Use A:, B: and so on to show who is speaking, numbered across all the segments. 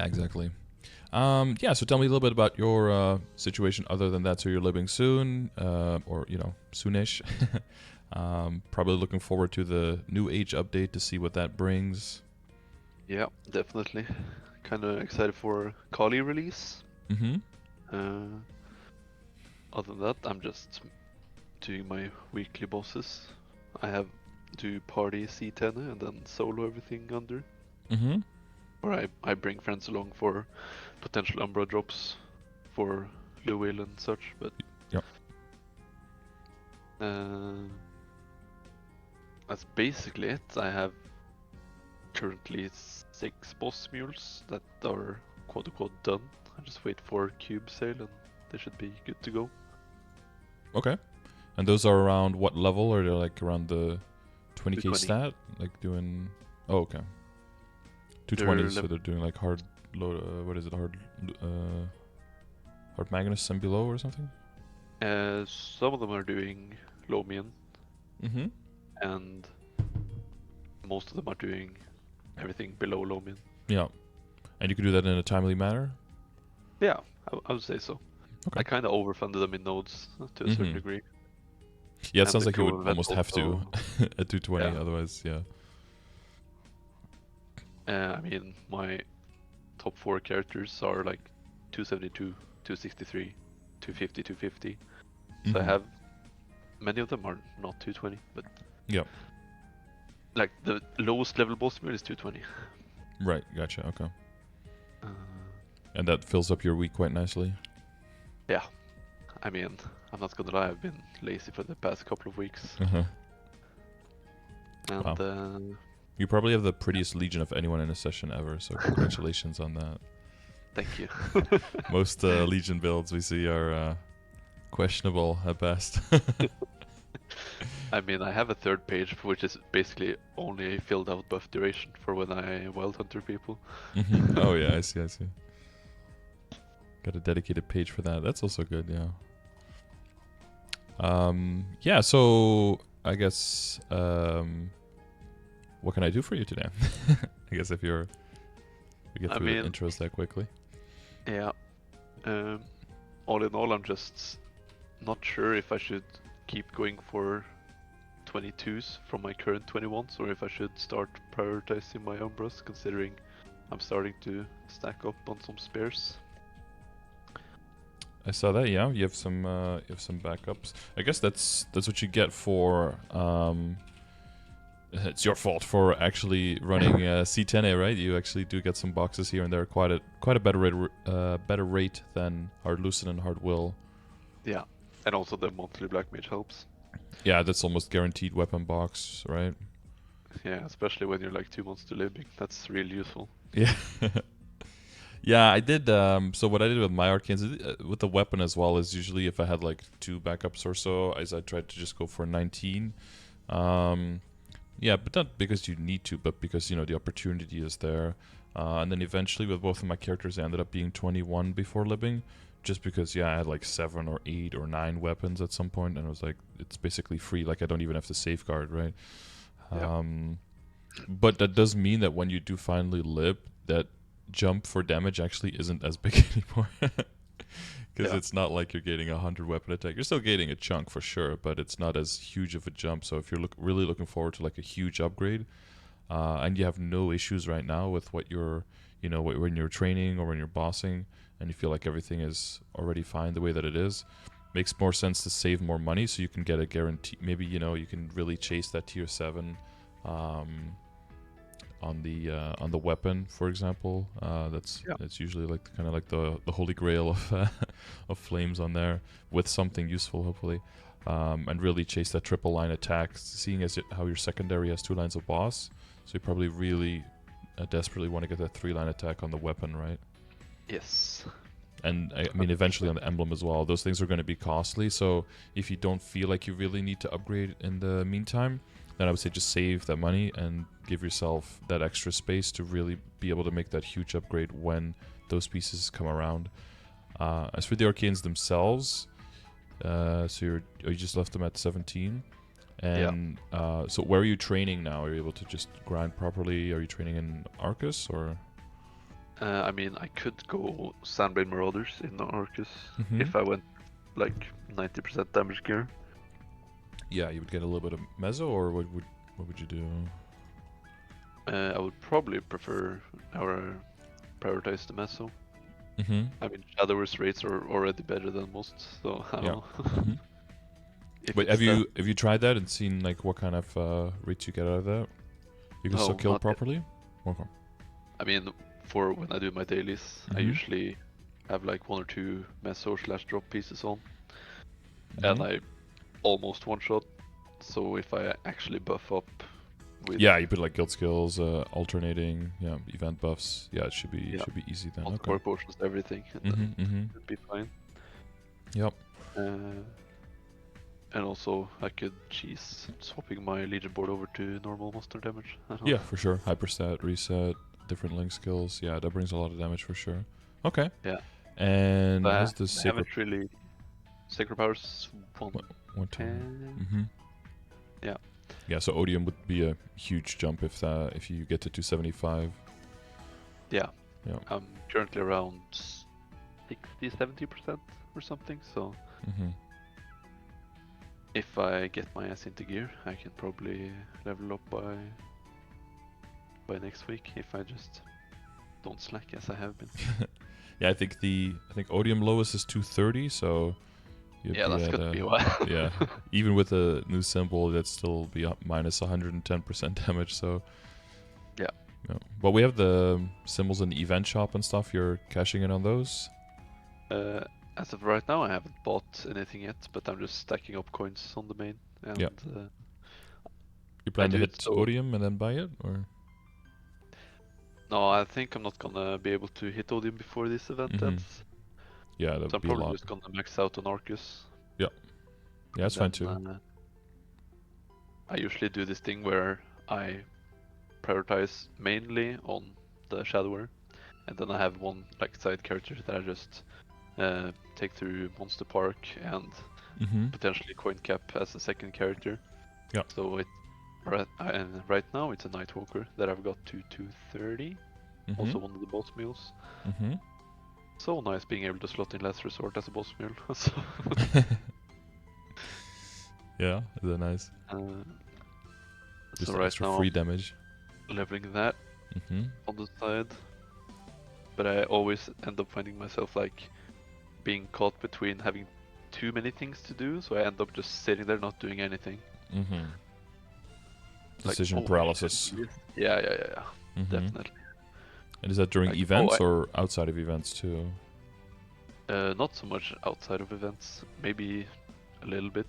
A: exactly. Yeah, so tell me a little bit about your situation other than that. So you're living soon, or, soonish. Probably looking forward to the New Age update to see what that brings.
B: Yeah, definitely. Kind of excited for Kali release.
A: Mm-hmm.
B: Uh, Other than that, I'm just doing my weekly bosses. I have do party C10 and then solo everything under.
A: Mm-hmm.
B: Or I bring friends along for potential Umbra drops for Lewil and such, but
A: Yep.
B: That's basically it. I have currently 6 boss mules that are quote unquote done. I just wait for cube sale and they should be good to go.
A: Okay. And those are around what level? Or they're like around the 20k
B: 220.
A: stat? Like doing... Oh, okay. 220, so they're doing like hard load... what is it? Hard Magnus and below or something?
B: Some of them are doing Lomian.
A: Mm-hmm.
B: And most of them are doing everything below Lomian.
A: Yeah. And you can do that in a timely manner?
B: Yeah, I would say so.
A: Okay.
B: I kind of overfunded them in nodes to a certain degree.
A: Yeah, it
B: And
A: sounds
B: the
A: like you
B: crew
A: would
B: event
A: almost have to
B: also-
A: at 220,
B: Yeah.
A: otherwise, yeah.
B: I mean, my top 4 characters are like 272, 263, 250, 250. So I have many of them are not 220, but
A: yeah,
B: like the lowest level boss mule is 220.
A: right, gotcha, okay.
B: Uh,
A: And that fills up your week quite nicely.
B: yeah, I mean, I'm not gonna lie, I've been lazy for the past couple of weeks.
A: Uh-huh.
B: And
A: Wow. You probably have the prettiest legion of anyone in a session ever, so congratulations on that.
B: thank you.
A: Most legion builds we see are questionable at best.
B: I mean, I have a third page which is basically only a filled out buff duration for when I wild hunter people.
A: Oh yeah, I see. Got a dedicated page for that. That's also good, yeah. Yeah, so I guess what can I do for you today? I guess if we get through the intros that quickly.
B: Yeah. All in all, I'm just not sure if I should keep going for 22s from my current 21s or if I should start prioritizing my Umbras, considering I'm starting to stack up on some spares.
A: I saw that. Yeah, you have some backups. I guess that's what you get for. It's your fault for actually running C10A, right? You actually do get some boxes here and there, quite a better rate than Hard Lucid and Hard Will.
B: Yeah, and also the monthly Black Mage helps.
A: Yeah, that's almost guaranteed weapon box, right?
B: Yeah, especially when you're like 2 months to living. That's really useful.
A: Yeah. Yeah, I did. So what I did with my arcanes, with the weapon as well, is usually if I had like 2 backups or so, I tried to just go for 19. Yeah, but not because you need to, but because, the opportunity is there. And then eventually with both of my characters, I ended up being 21 before living, just because, I had like 7 or 8 or 9 weapons at some point, and I was like, it's basically free. Like, I don't even have to safeguard, right?
B: Yeah.
A: But that does mean that when you do finally lib, that jump for damage actually isn't as big anymore. Because it's not like you're getting 100 weapon attack. You're still getting a chunk for sure, but it's not as huge of a jump. So if you're really looking forward to like a huge upgrade, and you have no issues right now with what you're, when you're training or when you're bossing, and you feel like everything is already fine the way that it is, makes more sense to save more money so you can get a guarantee. Maybe you can really chase that tier 7. On the weapon, for example, that's usually like kind of like the holy grail of of flames on there, with something useful hopefully, and really chase that triple line attack. Seeing as how your secondary has 2 lines of boss, so you probably really desperately want to get that 3-line attack on the weapon, right?
B: Yes.
A: And I mean, eventually on the emblem as well. Those things are going to be costly, so if you don't feel like you really need to upgrade in the meantime, then I would say just save that money and give yourself that extra space to really be able to make that huge upgrade when those pieces come around. As for the arcanes themselves, so you just left them at 17, and so where are you training now? Are you able to just grind properly? Are you training in Arcus or?
B: I mean, I could go Sandblade Marauders in Arcus
A: Mhm.
B: if I went like 90% damage gear.
A: Yeah, you would get a little bit of mezzo, or what would you do?
B: I would probably prefer our prioritize the meso.
A: Mhm.
B: I mean, Shadow's rates are already better than most, so I don't
A: Yeah.
B: know.
A: Mhm.
B: If
A: Wait,
B: it's that,
A: have you tried that and seen like what kind of rates you get out of that? You can still
B: no,
A: kill
B: not yet.
A: properly? Okay.
B: I mean, for when I do my dailies, I
A: Mhm.
B: usually have like 1 or 2 meso / drop pieces on, and
A: Mhm.
B: I almost one shot. So if I actually buff up with
A: Yeah, you put like guild skills, alternating, yeah, event buffs. Yeah, it
B: yeah,
A: should be easy then. Okay.
B: multiple potions, everything, and then
A: Mhm. Mhm.
B: it'd be fine.
A: Yep.
B: Uh, and also I could cheese swapping my legion board over to normal monster damage. I don't know.
A: Yeah, for sure. Hyperstat, reset, different link skills. Yeah, that brings a lot of damage for sure. Okay.
B: Yeah,
A: And
B: but
A: how's the
B: I
A: sacred
B: haven't really sacred powers
A: one time?
B: 110.
A: Mhm.
B: Yeah,
A: Yeah, so Odium would be a huge jump if you get to 275.
B: yeah.
A: Yeah.
B: I'm currently around 60-70% or something. So
A: Mhm.
B: if I get my ass into gear, I can probably level up by next week if I just don't slack as I have been.
A: Yeah, I think Odium lowest is 230, so you'd
B: Yeah,
A: be
B: that's
A: at
B: gonna be a while.
A: yeah, even with a new symbol, that'd still be up minus 110% damage. So
B: Yeah.
A: yeah. But we have the symbols in the event shop and stuff. You're cashing in on those.
B: As of right now, I haven't bought anything yet, but I'm just stacking up coins on the main,
A: Yeah.
B: and
A: You
B: I
A: plan to
B: do it
A: hit
B: so.
A: Odium and then buy it, or?
B: No, I think I'm not gonna be able to hit Odium before this event
A: Mhm.
B: ends,
A: Yeah,
B: so
A: that'd
B: I'm
A: be a
B: probably
A: lot.
B: just gonna max out on Arcus.
A: Yeah. Yeah,
B: And
A: that's fine
B: then
A: too.
B: I usually do this thing where I prioritize mainly on the Shadower, and then I have one like side character that I just take through Monster Park and
A: Mhm.
B: potentially coin cap as a second character.
A: Yeah.
B: So and right now it's a Nightwalker that I've got to 230. Also
A: Mhm.
B: one of the boss meals.
A: Mhm.
B: So nice being able to slot in Last Resort as a boss meal. So,
A: Yeah, is that nice?
B: uh,
A: Just
B: so
A: the
B: right
A: extra
B: now
A: free damage.
B: I'm leveling that
A: Mhm.
B: on the side. But I always end up finding myself like being caught between having too many things to do, so I end up just sitting there not doing anything.
A: Mhm.
B: Like,
A: Decision
B: oh, I should
A: paralysis.
B: do this. Yeah,
A: Mhm.
B: definitely.
A: And is that during
B: Like, oh,
A: events or outside of events too?
B: not so much outside of events, maybe a little bit,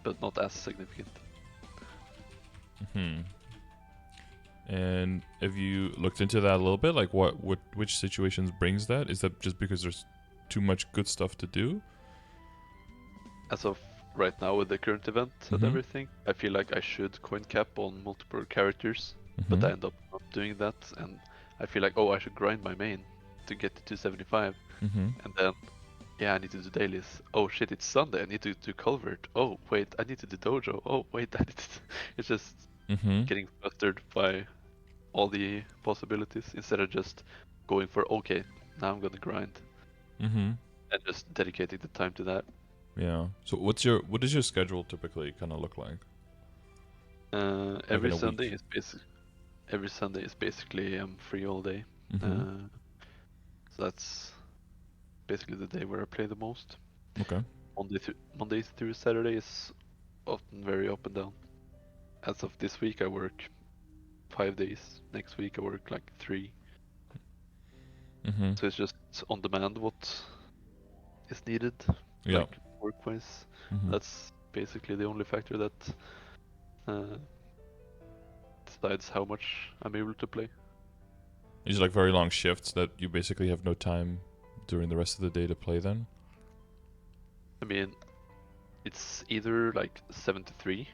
B: but not as significant.
A: Mhm. And have you looked into that a little bit? Like which situations brings that? Is that just because there's too much good stuff to do?
B: As of right now, with the current event and
A: Mhm.
B: everything, I feel like I should coin cap on multiple characters, but I
A: Mhm.
B: end up not doing that, and I feel like, oh, I should grind my main to get to 275,
A: Mhm.
B: and then, yeah, I need to do dailies. Oh shit, it's Sunday, I need to do Culvert. Oh wait, I need to do Dojo. Oh wait, I need to... It's just
A: Mhm.
B: getting flustered by all the possibilities instead of just going for, okay, now I'm gonna grind,
A: Mhm.
B: and just dedicating the time to that.
A: Yeah. So what does your schedule typically kind of look like? Like in
B: Every
A: a
B: Sunday
A: week?
B: is basically I'm free all day.
A: Mhm.
B: Uh, so that's basically the day where I play the most.
A: Okay.
B: Monday through Saturday is often very up and down. As of this week, I work 5 days. Next week, I work like 3.
A: Mhm.
B: So it's just on demand what is needed,
A: Yeah.
B: like work-wise.
A: Mhm.
B: That's basically the only factor that uh, decides how much I'm able to play.
A: These are like very long shifts that you basically have no time during the rest of the day to play then?
B: I mean, it's either like 7 to 3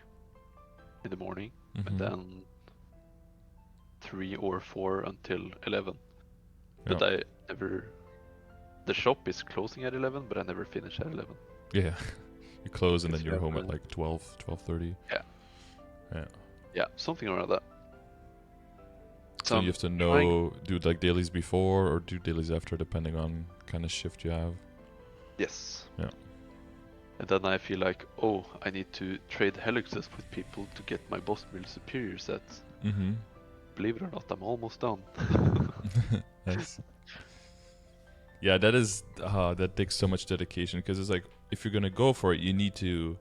B: in the morning, and
A: Mhm.
B: then 3 or 4 until 11.
A: Yeah.
B: But I never. The shop is closing at 11, but I never finish at 11.
A: Yeah. You close and then
B: Because you
A: you're
B: have
A: home at like 12, 12:30.
B: yeah,
A: Yeah.
B: yeah, something around that.
A: So
B: I'm
A: you have to
B: trying.
A: do like dailies before or do dailies after, depending on kind of shift you have.
B: Yes.
A: Yeah.
B: And then I feel like, oh, I need to trade helices with people to get my boss mill superior set.
A: Mm-hmm.
B: Believe it or not, I'm almost done.
A: Nice. Yeah, that takes so much dedication, because it's like, if you're gonna go for it, you need to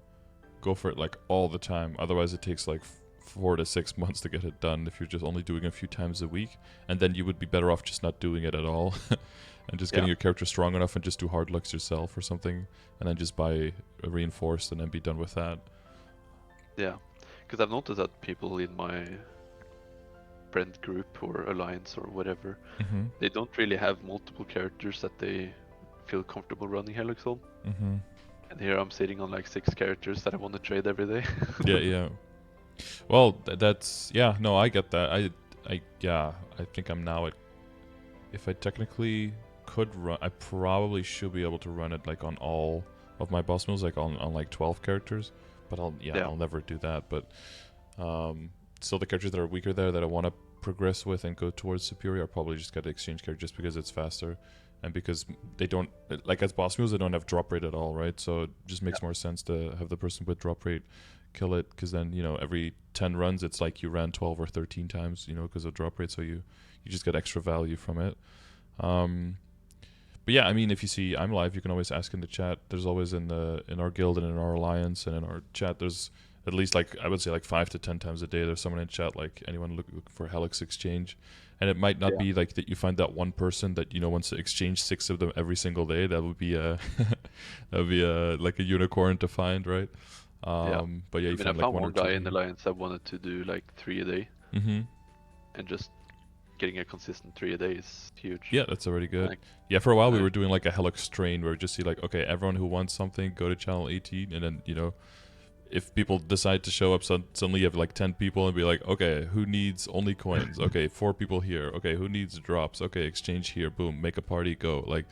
A: go for it like all the time. Otherwise, it takes like 4 to 6 months to get it done if you're just only doing it a few times a week, and then you would be better off just not doing it at all, and just getting your character strong enough and just do hard lucks yourself or something, and then just buy a reinforced and then be done with that.
B: Yeah, because I've noticed that people in my friend group or alliance or whatever,
A: Mm-hmm.
B: they don't really have multiple characters that they feel comfortable running Helix on.
A: Mm-hmm.
B: And here I'm sitting on like 6 characters that I want to trade every day.
A: Yeah. Well, that's yeah. No, I get that. I think I'm now at. If I technically could run, I probably should be able to run it like on all of my boss mills, like on like 12 characters. But I'll never do that. But still, the characters that are weaker there that I want to progress with and go towards superior, I'll probably just get the exchange character just because it's faster, and because they don't, like, as boss mills, they don't have drop rate at all, right? So it just makes more sense to have the person with drop rate kill it, because then, you know, every 10 runs it's like you ran 12 or 13 times, you know, because of drop rate, so you just get extra value from it. But yeah, I mean, if you see I'm live, you can always ask in the chat. There's always in our guild and in our alliance and in our chat, there's at least, like, I would say like 5 to 10 times a day there's someone in chat, like, anyone looking for Helix exchange. And it might not be like that you find that one person that, you know, wants to exchange 6 of them every single day. That would be a like a unicorn to find, right? But yeah, you
B: I
A: find like
B: found
A: one or
B: one
A: two.
B: guy in the alliance that wanted to do like 3 a day,
A: Mm-hmm.
B: and just getting a consistent 3 a day is huge.
A: Yeah, that's already good.
B: Like,
A: Yeah, for a while we were doing like a Helix train where we just see like, okay, everyone who wants something, go to channel 18, and then, you know, if people decide to show up, suddenly you have like 10 people and be like, okay, who needs only coins? Okay, 4 people here. Okay, who needs drops? Okay, exchange here. Boom, make a party, go. Like,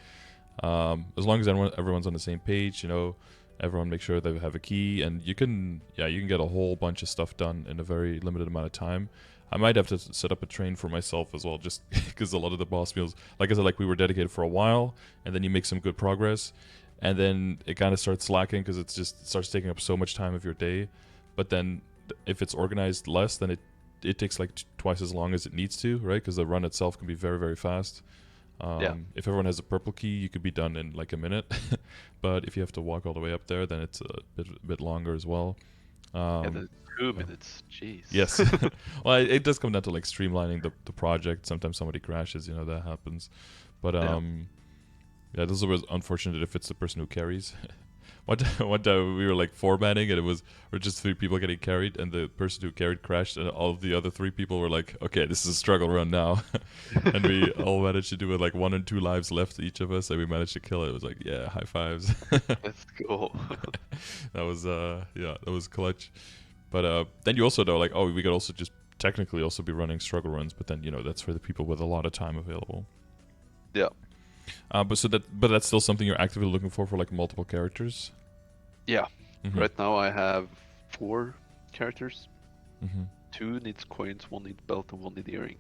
A: as long as everyone's on the same page, you know, everyone make sure they have a key, and you can get a whole bunch of stuff done in a very limited amount of time. I might have to set up a train for myself as well, just because a lot of the boss meals, like I said, like, we were dedicated for a while, and then you make some good progress, and then it kind of starts slacking because it starts taking up so much time of your day. But then if it's organized less, then it takes like twice as long as it needs to, right? Because the run itself can be very, very fast. If everyone has a purple key, you could be done in like a minute. But if you have to walk all the way up there, then it's a bit longer as well.
B: the 2 minutes, jeez.
A: Yes. Well, it does come down to like streamlining the project. Sometimes somebody crashes, you know, that happens. But yeah, this is always unfortunate if it's the person who carries. One time we were like formatting, and we're just 3 people getting carried, and the person who carried crashed, and all of the other 3 people were like, okay, this is a struggle run now. And we all managed to do it, like 1 and 2 lives left each of us, and we managed to kill it. It was like, yeah, high fives.
B: Let's go.
A: That was clutch. But then you also know, like, oh, we could also just technically also be running struggle runs, but then, you know, that's for the people with a lot of time available.
B: Yeah.
A: But that's still something you're actively looking for like multiple characters?
B: Yeah.
A: Mm-hmm.
B: Right now I have 4 characters.
A: Mm-hmm.
B: 2 needs coins, 1 needs belt, and 1 needs earring.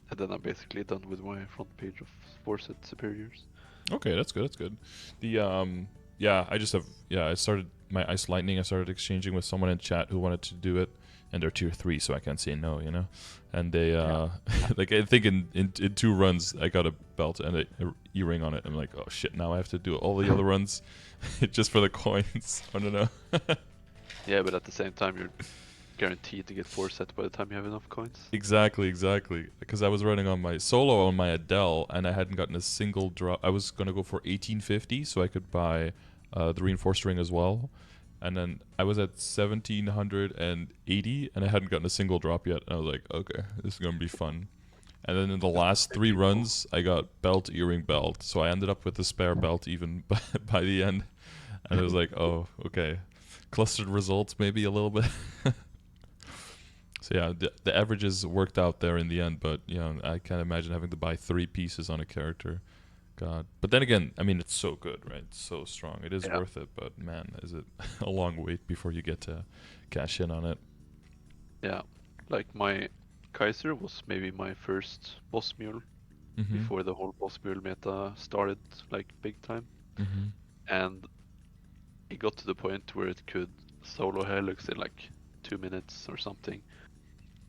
B: And then I'm basically done with my front page of 4 set superiors.
A: Okay, that's good. The I started my Ice Lightning. I started exchanging with someone in chat who wanted to do it, and they're tier 3, so I can't say no, you know. And they like, I think in 2 runs I got a belt and a earring on it. I'm like, oh shit, now I have to do all the other runs just for the coins. I don't know.
B: Yeah, but at the same time you're guaranteed to get 4 set by the time you have enough coins.
A: Exactly. Because I was running on my solo on my Adele, and I hadn't gotten a single drop. I was gonna go for 1850, so I could buy the reinforced ring as well. And then I was at 1780, and I hadn't gotten a single drop yet. And I was like, okay, this is gonna be fun. And then in the last 3 runs, I got belt, earring, belt. So I ended up with a spare belt even by the end. And it was like, oh, okay, clustered results maybe a little bit. So yeah, the averages worked out there in the end, but you know, I can't imagine having to buy 3 pieces on a character. God. But then again, I mean, it's so good, right? It's so strong. It is worth it, but man, is it a long wait before you get to cash in on it.
B: Yeah. Like my Kaiser was maybe my first boss mule before the whole boss mule meta started like big time. And it got to the point where it could solo Helix in like 2 minutes or something.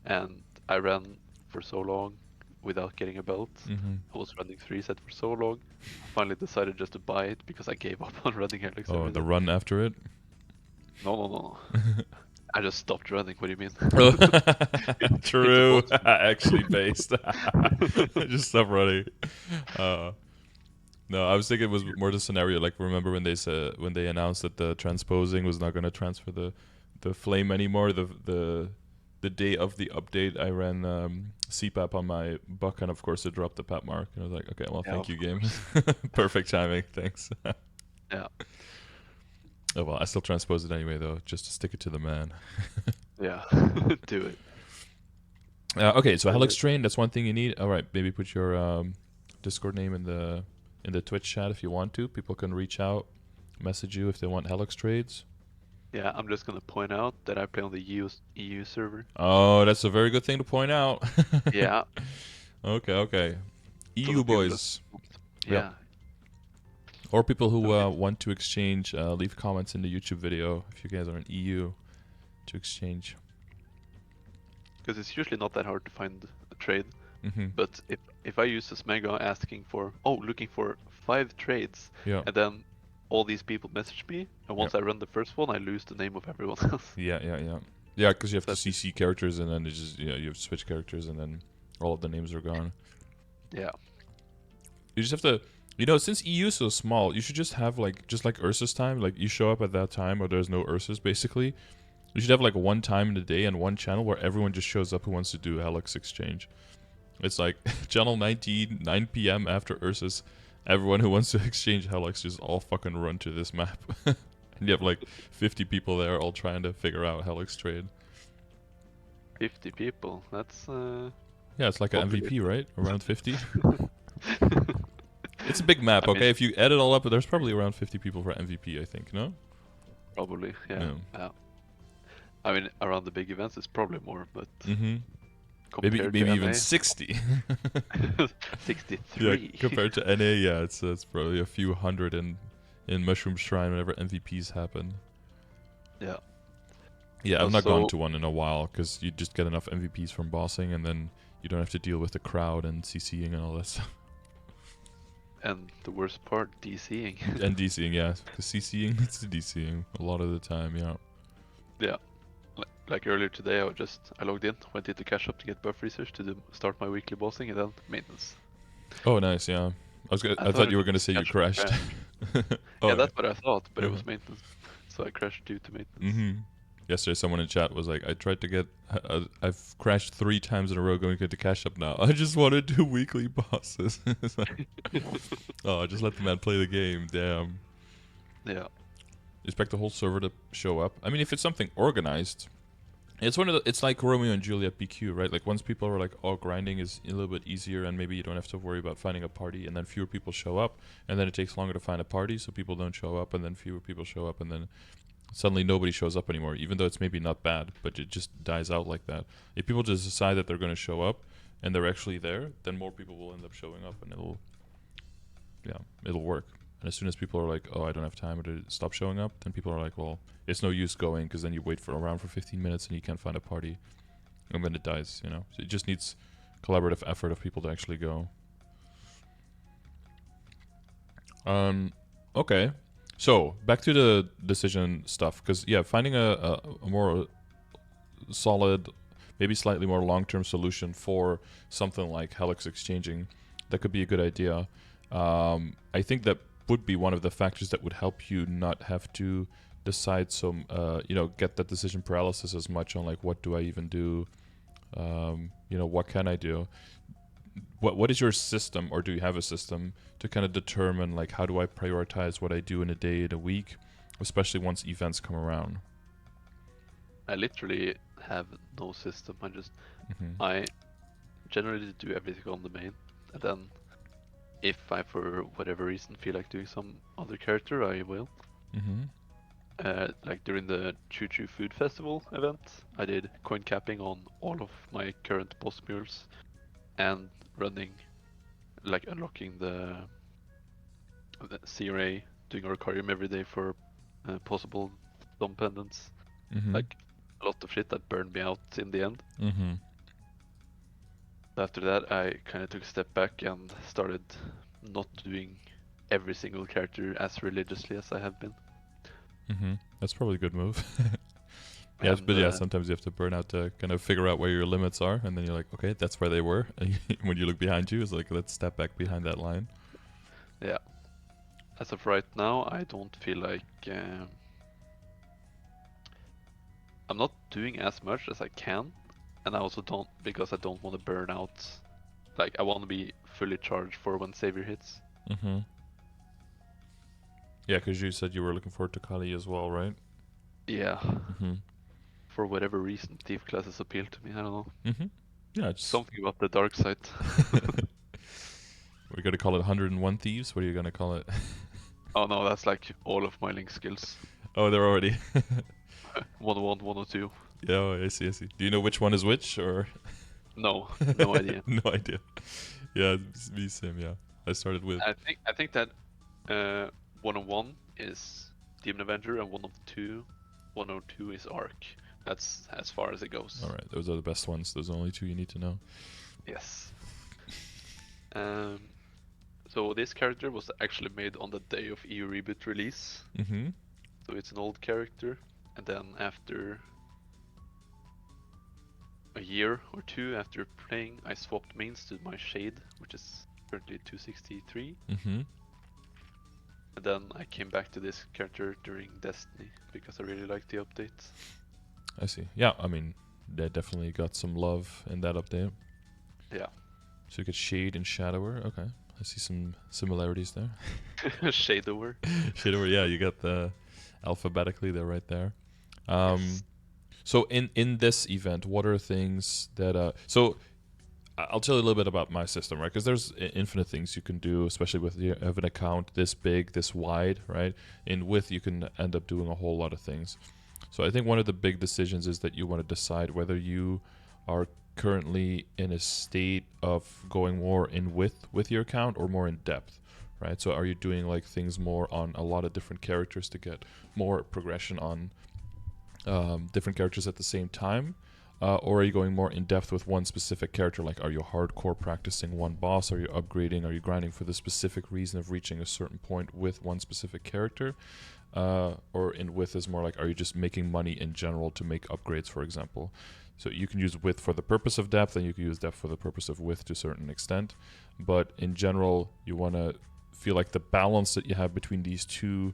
B: And I ran for so long without getting a belt. I was running 3 set for so long. I finally decided just to buy it because I gave up on running Helix.
A: Oh, the run after it?
B: No. I just stopped running. What do you mean?
A: True. Actually based. Just stop running. No, I was thinking it was more the scenario. Like, remember when they announced that the transposing was not going to transfer the flame anymore? The day of the update, I ran CPAP on my buck, and of course it dropped the PAP mark. And I was like, okay, well,
B: Yeah,
A: thank you, game. Perfect timing. Thanks.
B: Yeah.
A: Oh well, I still transpose it anyway, though, just to stick it to the man.
B: Yeah. Do it.
A: Okay, so Helix Train, that's one thing you need. All right, maybe put your Discord name in the Twitch chat if you want to. People can reach out, message you if they want Helix trades.
B: Yeah, I'm just gonna point out that I play on the EU server.
A: Oh, that's a very good thing to point out.
B: Yeah.
A: Okay.
B: So
A: EU boys.
B: Yeah.
A: Yep. Or people who want to exchange, leave comments in the YouTube video if you guys are in EU to exchange.
B: Because it's usually not that hard to find a trade.
A: Mm-hmm.
B: But if I use this mega asking for, looking for 5 trades,
A: Yeah.
B: and then all these people message me, and once I run the first one, I lose the name of everyone else.
A: Yeah, because you have to CC characters, and then it's just, you have to switch characters, and then all of the names are gone.
B: Yeah.
A: You just have to, since EU is so small, you should just have just like Ursus time, like you show up at that time, or there's no Ursus basically. You should have like one time in the day and one channel where everyone just shows up who wants to do Helix exchange. It's like channel 19, 9 p.m. after Ursus. Everyone who wants to exchange Helix just all fucking run to this map. And you have like 50 people there all trying to figure out Helix trade.
B: 50 people, that's...
A: Yeah, it's like an MVP, right? Around 50? It's a big map, okay? If you add it all up, there's probably around 50 people for MVP, I think, no?
B: Probably, yeah. I mean, around the big events, it's probably more, but...
A: Maybe even 60.
B: 63.
A: Yeah, compared to NA, yeah, it's probably a few hundred in Mushroom Shrine whenever MVPs happen.
B: Yeah.
A: Yeah, I've not gone to one in a while because you just get enough MVPs from bossing, and then you don't have to deal with the crowd and CCing and all that stuff.
B: And the worst part, DCing.
A: And DCing, yeah, because CCing leads to DCing a lot of the time, yeah.
B: Yeah. Like earlier today, I logged in, went into cash up to get buff research to start my weekly bossing, and then maintenance.
A: Oh, nice, yeah. I thought you were gonna say you crashed.
B: Yeah, that's what I thought, but it was maintenance, so I crashed due to maintenance.
A: Yesterday, someone in chat was like, "I tried to get, I've crashed 3 times in a row going to get to cash up now. I just want to do weekly bosses." Oh, just let the man play the game. Damn.
B: Yeah.
A: Expect the whole server to show up. I mean, if it's something organized. It's like Romeo and Juliet BQ, right? Like once people are like, oh, grinding is a little bit easier and maybe you don't have to worry about finding a party, and then fewer people show up, and then it takes longer to find a party, so people don't show up, and then fewer people show up, and then suddenly nobody shows up anymore, even though it's maybe not bad, but it just dies out like that. If people just decide that they're going to show up and they're actually there, then more people will end up showing up, and it'll work. And as soon as people are like, oh, I don't have time to stop showing up, then people are like, well, it's no use going, because then you wait around for 15 minutes and you can't find a party. And then it dies, So it just needs collaborative effort of people to actually go. Okay. So, back to the decision stuff. Because, finding a more solid, maybe slightly more long-term solution for something like Helix exchanging, that could be a good idea. I think that would be one of the factors that would help you not have to decide get that decision paralysis as much on like, what do I even do? What can I do? What is your system, or do you have a system to kind of determine like, how do I prioritize what I do in a day, in a week, especially once events come around?
B: I literally have no system. I generally do everything on the main, and then if I, for whatever reason, feel like doing some other character, I will. like during the Choo Choo Food Festival event, I did coin capping on all of my current boss mules and running, like unlocking the CRA, doing a Ricarium every day for possible dumb pendants.
A: Mm-hmm.
B: Like a lot of shit that burned me out in the end.
A: Mm-hmm.
B: After that, I kind of took a step back and started not doing every single character as religiously as I have been.
A: Mm-hmm. That's probably a good move. Yeah,
B: And
A: but yeah, sometimes you have to burn out to kind of figure out where your limits are, and then you're like, okay, that's where they were. And when you look behind you, it's like, let's step back behind that line.
B: yeah, as of right now, I don't feel like I'm not doing as much as I can, and I also don't because I don't want to burn out. Like I want to be fully charged for when Savior hits.
A: Mm-hmm. Yeah, because you said you were looking forward to Kali as well, right?
B: Yeah,
A: Mm-hmm.
B: for whatever reason, thief classes appeal to me. I don't know.
A: Mm-hmm. Yeah, it's
B: Something about the dark side.
A: we're gonna call it 101 Thieves. What are you gonna call it?
B: Oh no, that's like all of my link skills.
A: Oh, they're already.
B: 101, 102.
A: Yeah, oh, I see, I see. Do you know which one is which, or?
B: No, no idea.
A: No idea. Yeah, it's me, same. Yeah, I started with.
B: I think that 101 is Demon Avenger and 102 is Arc. That's as far as it goes.
A: All right, those are the best ones. Those are the only two you need to know.
B: Yes. So this character was actually made on the day of EU Reboot release.
A: Mm-hmm.
B: So it's an old character, and then after a year or two after playing, I swapped mains to my Shade, which is currently 263.
A: Mm-hmm.
B: And then I came back to this character during Destiny because I really liked the update.
A: I see. Yeah, I mean, they definitely got some love in that update.
B: Yeah.
A: So you get Shade and Shadower. Okay, I see some similarities there.
B: Shadower.
A: Shadower, yeah, you got the alphabetically, they're right there.
B: Yes.
A: So in this event, what are things that so I'll tell you a little bit about my system, right? Because there's infinite things you can do, especially with you have an account this big, this wide, right? In width, you can end up doing a whole lot of things. So I think one of the big decisions is that you want to decide whether you are currently in a state of going more in width with your account or more in depth, right? So are you doing like things more on a lot of different characters to get more progression on different characters at the same time? Or are you going more in depth with one specific character? Like, are you hardcore practicing one boss? Are you upgrading? Are you grinding for the specific reason of reaching a certain point with one specific character? Or in width is more like, are you just making money in general to make upgrades, for example? So you can use width for the purpose of depth, and you can use depth for the purpose of width to a certain extent. But in general, you want to feel like the balance that you have between these two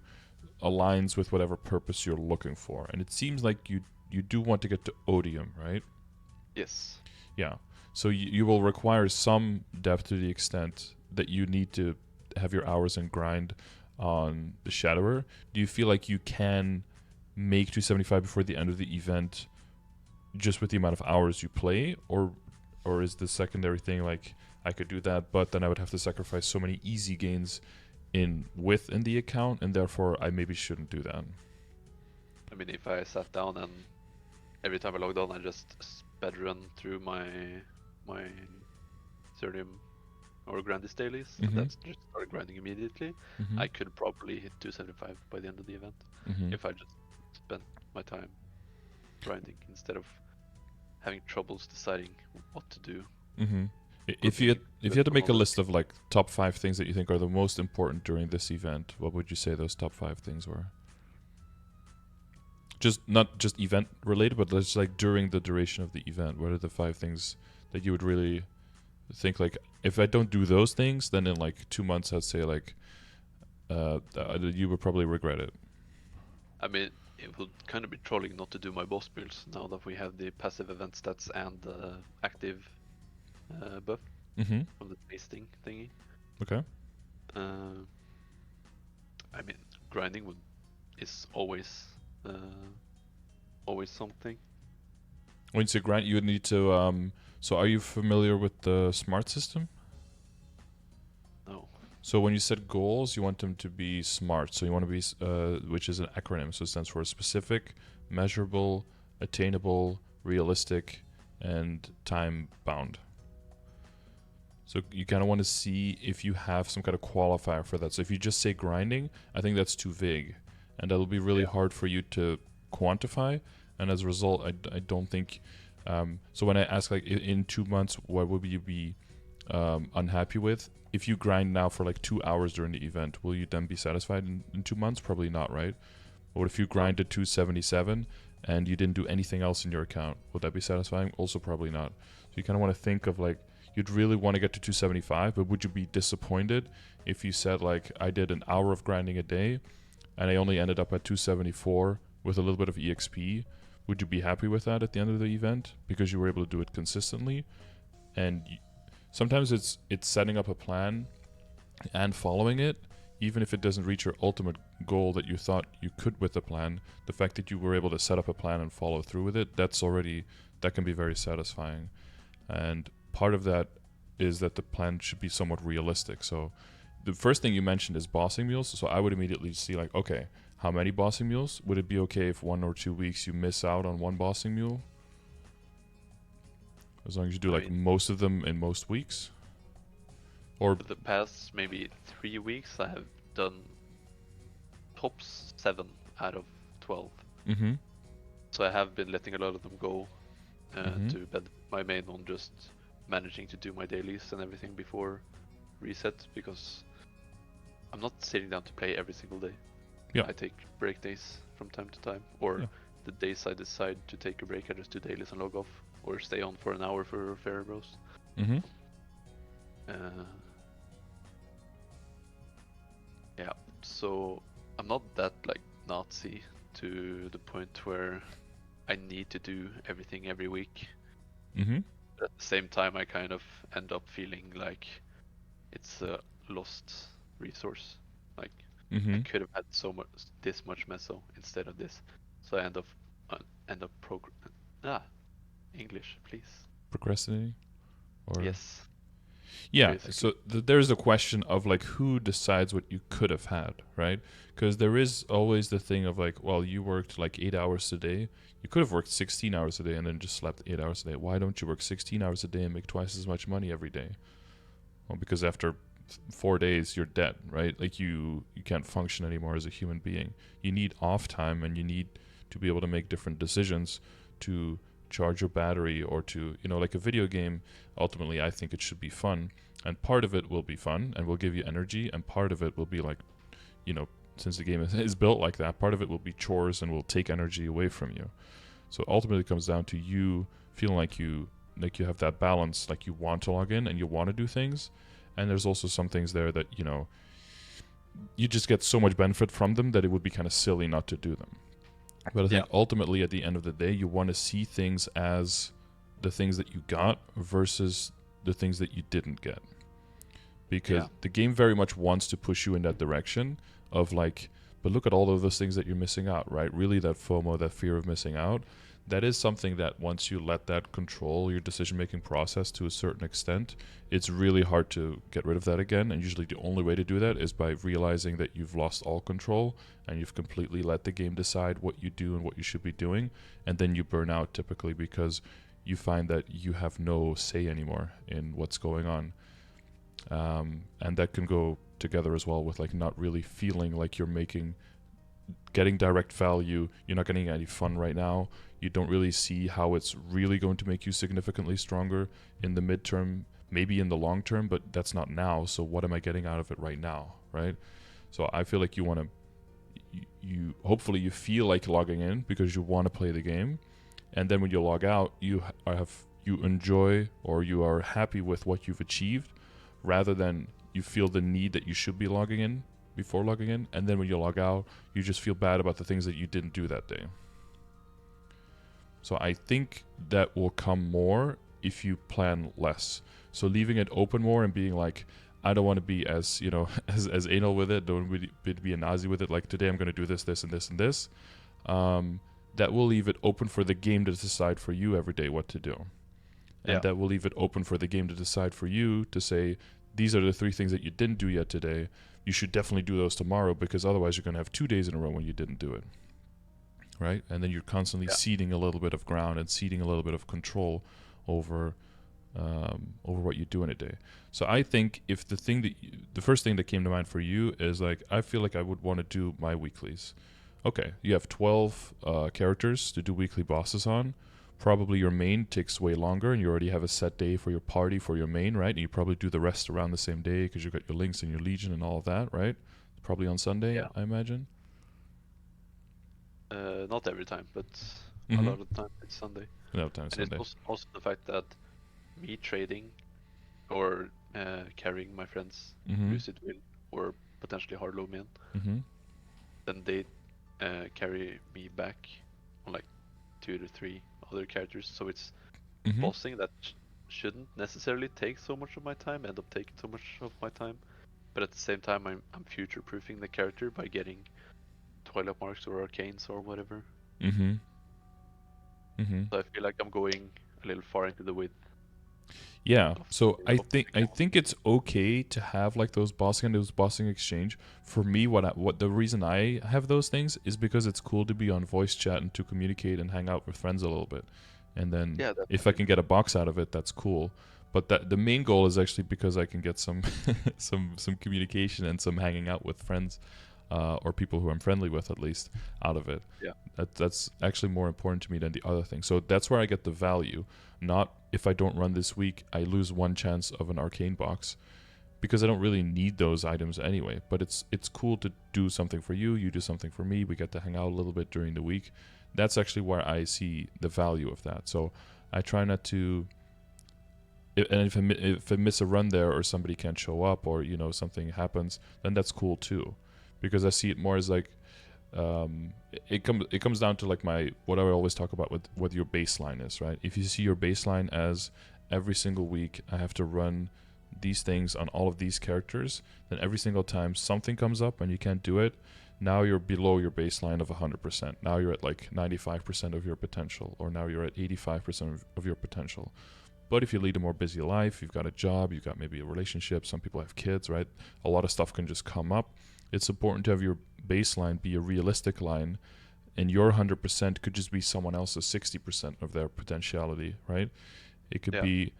A: aligns with whatever purpose you're looking for. And it seems like you do want to get to Odium, right?
B: Yes.
A: Yeah. So you will require some depth to the extent that you need to have your hours and grind on the Shadower. Do you feel like you can make 275 before the end of the event just with the amount of hours you play? Or is the secondary thing like, I could do that, but then I would have to sacrifice so many easy gains in width in the account, and therefore I maybe shouldn't do that?
B: I mean, if I sat down and every time I logged on, I just sped run through my Cernium or Grandis dailies, and that's just started grinding immediately, I could probably hit 275 by the end of the event if I just spent my time grinding instead of having troubles deciding what to do.
A: If you had to make a list of like top 5 things that you think are the most important during this event, what would you say those top 5 things were? Just not just event related, but just like during the duration of the event, what are the 5 things that you would really think like, if I don't do those things, then in like 2 months I'd say like you would probably regret it?
B: I mean, it would kind of be trolling not to do my boss builds now that we have the passive event stats and the active buff from the tasting thingy.
A: Okay.
B: I mean, grinding is always something.
A: When you say grind, you would need to. So, are you familiar with the smart system?
B: No.
A: So when you set goals, you want them to be SMART. So you want to be, which is an acronym. So it stands for specific, measurable, attainable, realistic, and time bound. So you kind of want to see if you have some kind of qualifier for that. So if you just say grinding, I think that's too vague, and that'll be really hard for you to quantify. And as a result, I don't think. So when I ask like in 2 months, what would you be unhappy with? If you grind now for like 2 hours during the event, will you then be satisfied in 2 months? Probably not, right? Or if you grind to 277 and you didn't do anything else in your account, would that be satisfying? Also probably not. So you kind of want to think of like, you'd really want to get to 275, but would you be disappointed if you said like, I did an hour of grinding a day and I only ended up at 274 with a little bit of EXP? Would you be happy with that at the end of the event because you were able to do it consistently? And sometimes it's setting up a plan and following it, even if it doesn't reach your ultimate goal that you thought you could with the plan. The fact that you were able to set up a plan and follow through with it, that can be very satisfying. And part of that is that the plan should be somewhat realistic. So the first thing you mentioned is bossing mules. So I would immediately see like, okay, how many bossing mules? Would it be okay if 1 or 2 weeks you miss out on one bossing mule? As long as you do like most of them in most weeks? Or
B: for the past maybe 3 weeks, I have done tops 7 out of 12.
A: Mm-hmm.
B: So I have been letting a lot of them go to bed. My main on just managing to do my dailies and everything before reset, because I'm not sitting down to play every single day.
A: Yeah.
B: I take break days from time to time, or the days I decide to take a break, I just do dailies and log off, or stay on for an hour for Fairy Bros.
A: Mm-hmm.
B: Yeah, so I'm not that like Nazi to the point where I need to do everything every week.
A: Mm-hmm.
B: At the same time, I kind of end up feeling like it's a lost resource. Like I could have had this much meso instead of this, so I end up English, please.
A: Procrastinating? Or
B: Yes.
A: yeah,
B: basically.
A: so there's a question of like who decides what you could have had, right? Because there is always the thing of like, well, you worked like 8 hours a day. You could have worked 16 hours a day and then just slept 8 hours a day. Why don't you work 16 hours a day and make twice as much money every day? Well, because after 4 days you're dead, right? Like you can't function anymore as a human being. You need off time, and you need to be able to make different decisions to charge your battery, or to, like a video game. Ultimately, I think it should be fun, and part of it will be fun and will give you energy, and part of it will be like, since the game is built like that, part of it will be chores and will take energy away from you. So ultimately it comes down to you feeling like you have that balance, like you want to log in and you want to do things, and there's also some things there that you just get so much benefit from them that it would be kind of silly not to do them. But I think ultimately at the end of the day, you want to see things as the things that you got versus the things that you didn't get. Because the game very much wants to push you in that direction of like, but look at all of those things that you're missing out, right? Really, that FOMO, that fear of missing out, that is something that once you let that control your decision-making process to a certain extent, it's really hard to get rid of that again. And usually the only way to do that is by realizing that you've lost all control and you've completely let the game decide what you do and what you should be doing. And then you burn out typically because you find that you have no say anymore in what's going on. And that can go together as well with like not really feeling like you're getting direct value. You're not getting any fun right now. You don't really see how it's really going to make you significantly stronger in the midterm, maybe in the long term, but that's not now. So what am I getting out of it right now, right? So I feel like you want to, hopefully you feel like logging in because you want to play the game. And then when you log out, you enjoy, or you are happy with what you've achieved, rather than you feel the need that you should be logging in before logging in. And then when you log out, you just feel bad about the things that you didn't do that day. So I think that will come more if you plan less. So leaving it open more and being like, I don't want to be as anal with it, don't really be a Nazi with it, like today I'm going to do this, this, and this, and this. That will leave it open for the game to decide for you every day what to do. And that will leave it open for the game to decide for you to say, these are the 3 things that you didn't do yet today. You should definitely do those tomorrow, because otherwise you're going to have 2 days in a row when you didn't do it. Right? And then you're constantly ceding a little bit of ground and ceding a little bit of control over what you do in a day. So I think if the first thing that came to mind for you is like, I feel like I would want to do my weeklies. Okay, you have 12 characters to do weekly bosses on. Probably your main takes way longer, and you already have a set day for your party for your main, right? And you probably do the rest around the same day because you got your links and your legion and all of that, right? Probably on Sunday,
B: Yeah.
A: I imagine.
B: Not every time, but
A: Mhm.
B: a lot of the time it's Sunday.
A: No time
B: And
A: Sunday.
B: it's also the fact that me trading or carrying my friends
A: Mhm.
B: Lucid Will or potentially Hardlow Min,
A: Mhm.
B: then they carry me back on like 2 to 3 other characters. So it's
A: Mhm.
B: bossing that shouldn't necessarily take so much of my time, end up taking so much of my time. But at the same time, I'm future-proofing the character by getting Twilight Marks or Arcanes or whatever.
A: Mhm. Mhm.
B: So I feel like I'm going a little far into the width.
A: Yeah. So I
B: Of the account.
A: think it's okay to have like those bossing exchange. For me, what the reason I have those things is because it's cool to be on voice chat and to communicate and hang out with friends a little bit. And then
B: Yeah, that's
A: if I
B: true.
A: can get a box out of it, that's cool. But that the main goal is actually because I can get some some communication and some hanging out with friends, or people who I'm friendly with at least, out of it.
B: Yeah.
A: That's actually more important to me than the other thing. So that's where I get the value. Not if I don't run this week, I lose 1 chance of an arcane box, because I don't really need those items anyway. But it's cool to do something for you. You do something for me. We get to hang out a little bit during the week. That's actually where I see the value of that. So I try not to. And if I miss a run there, or somebody can't show up, or something happens, then that's cool too, because I see it more as like, it comes down to like what I always talk about with what your baseline is, right? If you see your baseline as every single week I have to run these things on all of these characters, then every single time something comes up and you can't do it, now you're below your baseline of 100%. Now you're at like 95% of your potential, or now you're at 85% of your potential. But if you lead a more busy life, you've got a job, you've got maybe a relationship, some people have kids, right? A lot of stuff can just come up. It's important to have your baseline be a realistic line, and your 100% could just be someone else's 60% of their potentiality, right? It could be,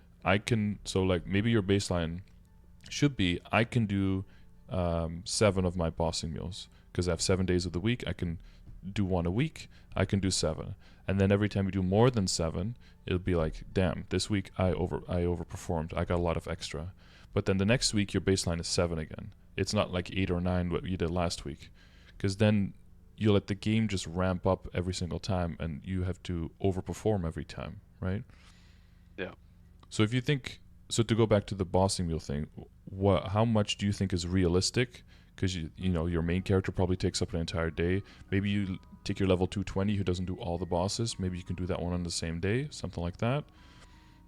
A: so like maybe your baseline should be, I can do 7 of my bossing meals, because I have 7 days of the week. I can do 1 a week. I can do 7. And then every time you do more than 7, it'll be like, damn, this week I overperformed. I got a lot of extra. But then the next week your baseline is 7 again. It's not like 8 or 9 what you did last week, because then you let the game just ramp up every single time, and you have to overperform every time, right?
B: Yeah.
A: So if you think, so to go back to the bossing wheel thing, how much do you think is realistic? Because your main character probably takes up an entire day. Maybe you take your level 220 who doesn't do all the bosses. Maybe you can do that one on the same day, something like that.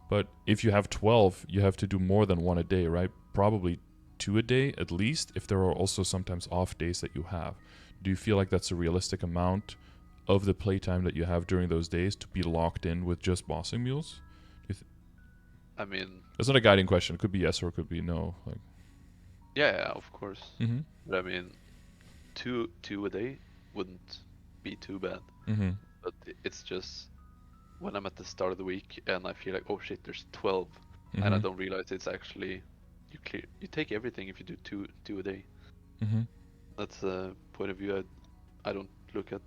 A: But if you have 12, you have to do more than 1 a day, right? Probably 2 a day at least, if there are also sometimes off days that you have. Do you feel like that's a realistic amount of the playtime that you have during those days to be locked in with just bossing mules?
B: I mean,
A: That's not a guiding question. It could be yes or it could be no. Like,
B: yeah, of course.
A: mm-hmm.
B: But I mean, two a day wouldn't be too bad.
A: Mm-hmm.
B: But it's just when I'm at the start of the week and I feel like, oh shit, there's 12,
A: Mm-hmm.
B: and I don't realize it's actually you take everything if you do two a day.
A: Mm-hmm.
B: That's a point of view I don't look at.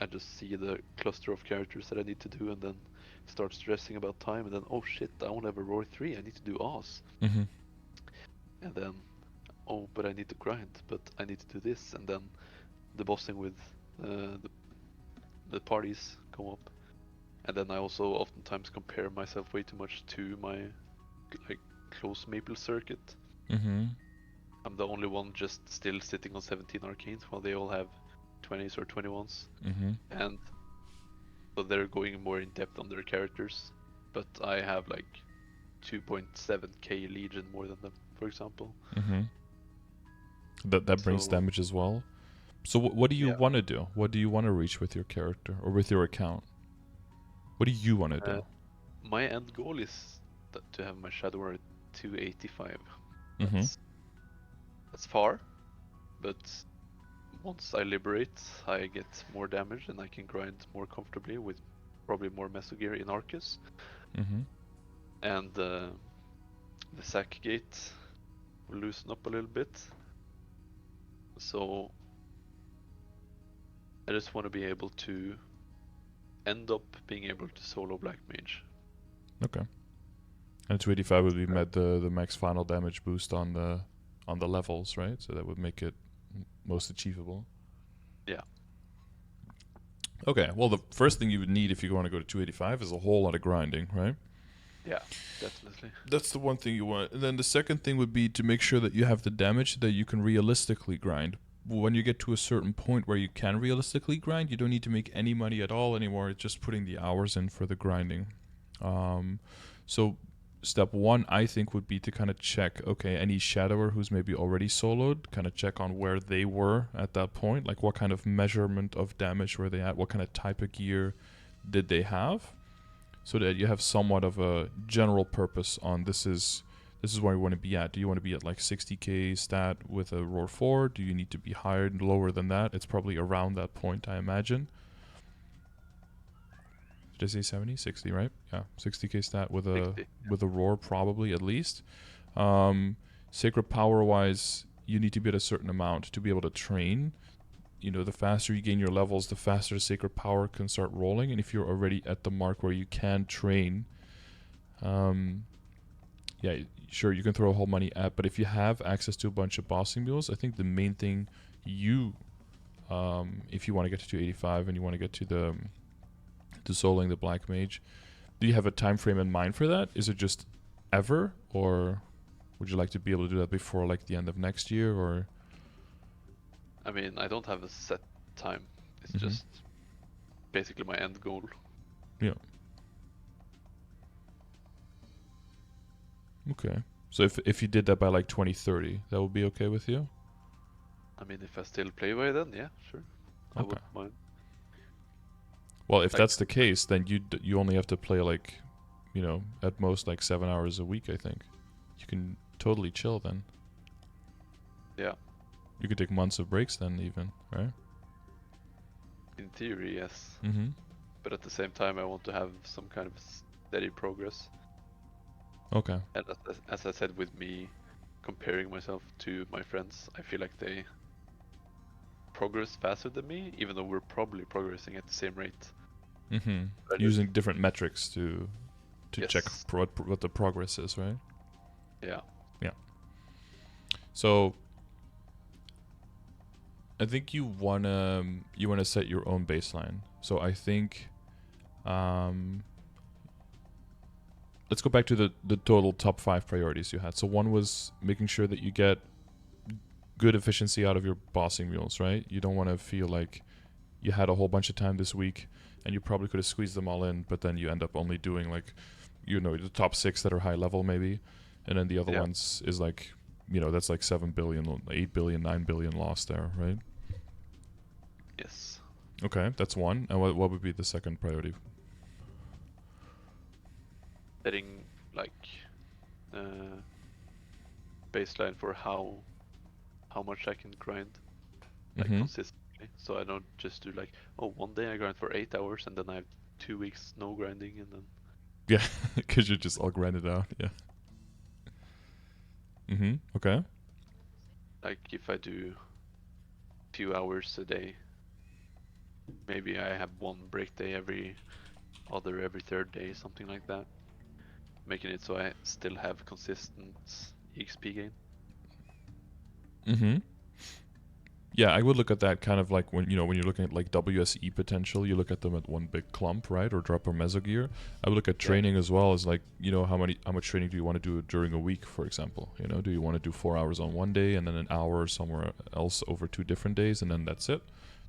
B: I just see the cluster of characters that I need to do, and then start stressing about time, and then oh shit, I only have a Roar 3, I need to do Oz.
A: Mm-hmm.
B: And then oh, but I need to grind, but I need to do this, and then the bossing with the parties come up. And then I also oftentimes compare myself way too much to my like close Maple circuit.
A: Mm-hmm.
B: I'm the only one just still sitting on 17 arcanes while they all have 20s or 21s.
A: Mm-hmm.
B: And so they're going more in depth on their characters, but I have like 2.7k Legion more than them, for example.
A: Mm-hmm. That brings damage as well. So what do you want to do? What do you want to reach with your character or with your account? What do you want to do?
B: My end goal is to have my Shadow at 285.
A: Mm-hmm.
B: That's far, but once I liberate, I get more damage and I can grind more comfortably with probably more meso gear in Arcus.
A: Mm-hmm.
B: And the sack gate will loosen up a little bit. So I just want to be able to end up being able to solo Black Mage.
A: Okay. And 285 would be the max final damage boost on the levels, right? So that would make it most achievable.
B: Yeah.
A: Okay. Well, the first thing you would need if you want to go to 285 is a whole lot of grinding, right?
B: Yeah, definitely.
A: That's the one thing you want. And then the second thing would be to make sure that you have the damage that you can realistically grind. When you get to a certain point where you can realistically grind, you don't need to make any money at all anymore. It's just putting the hours in for the grinding. So step one, I think, would be to kind of check, okay, any shadower who's maybe already soloed, kind of check on where they were at that point. Like what kind of measurement of damage were they at? What kind of type of gear did they have? So that you have somewhat of a general purpose on this is where you want to be at. Do you want to be at like 60k stat with a Roar 4? Do you need to be higher and lower than that? It's probably around that point, I imagine. Did I say 70? 60, right? Yeah, 60k stat with a
B: 60,
A: with a Roar probably at least. Sacred power wise, you need to be at a certain amount to be able to train. You know, the faster you gain your levels, the faster sacred power can start rolling. And if you're already at the mark where you can train, yeah, sure, you can throw a whole money at. But if you have access to a bunch of bossing mules, I think the main thing if you want to get to 285 and you want to get to soloing the Black Mage, do you have a time frame in mind for that? Is it just ever, or would you like to be able to do that before like the end of next year, or?
B: I mean, I don't have a set time. It's
A: Mhm.
B: just basically my end goal.
A: Yeah. Okay. So if you did that by like 2030, that would be okay with you?
B: I mean, if I still play by then, yeah, sure. I
A: Okay.
B: wouldn't mind.
A: Well, if
B: Like-
A: that's the case, then you only have to play like, you know, at most like 7 hours a week, I think. You can totally chill then.
B: Yeah,
A: You could take months of breaks then even, right?
B: in theory, yes.
A: Mm-hmm.
B: But at the same time, I want to have some kind of steady progress.
A: Okay.
B: And as I said, with me comparing myself to my friends, I feel like they progress faster than me, even though we're probably progressing at the same rate.
A: Mm-hmm.
B: I just-
A: Using different metrics to check
B: Yes.
A: what the progress is, right?
B: Yeah.
A: So I think you wanna set your own baseline. So I think let's go back to the total top 5 priorities you had. So one was making sure that you get good efficiency out of your bossing mules, right? You don't want to feel like you had a whole bunch of time this week and you probably could have squeezed them all in, but then you end up only doing like, you know, the top 6 that are high level maybe, and then the other
B: Yeah.
A: ones is like, you know, that's like 7 billion, 8 billion, 9 billion lost there, right?
B: Yes.
A: Okay, that's one. And what would be the second priority?
B: Setting like baseline for how much I can grind, like
A: Mhm.
B: consistently. So I don't just do like, oh, one day I grind for 8 hours and then I have 2 weeks no grinding and then
A: Yeah, because you're just all grinded out. Yeah. Okay.
B: like if I do few hours a day, maybe I have one break day every third day, something like that. Making it so I still have consistent EXP gain.
A: Yeah, I would look at that kind of like when you're looking at like WSE potential, you look at them at one big clump, right? Or drop or meso gear. I would look at training as well as like, you know, how much training do you want to do during a week, for example? You know, do you want to do 4 hours on one day and then an hour somewhere else over 2 different days and then that's it?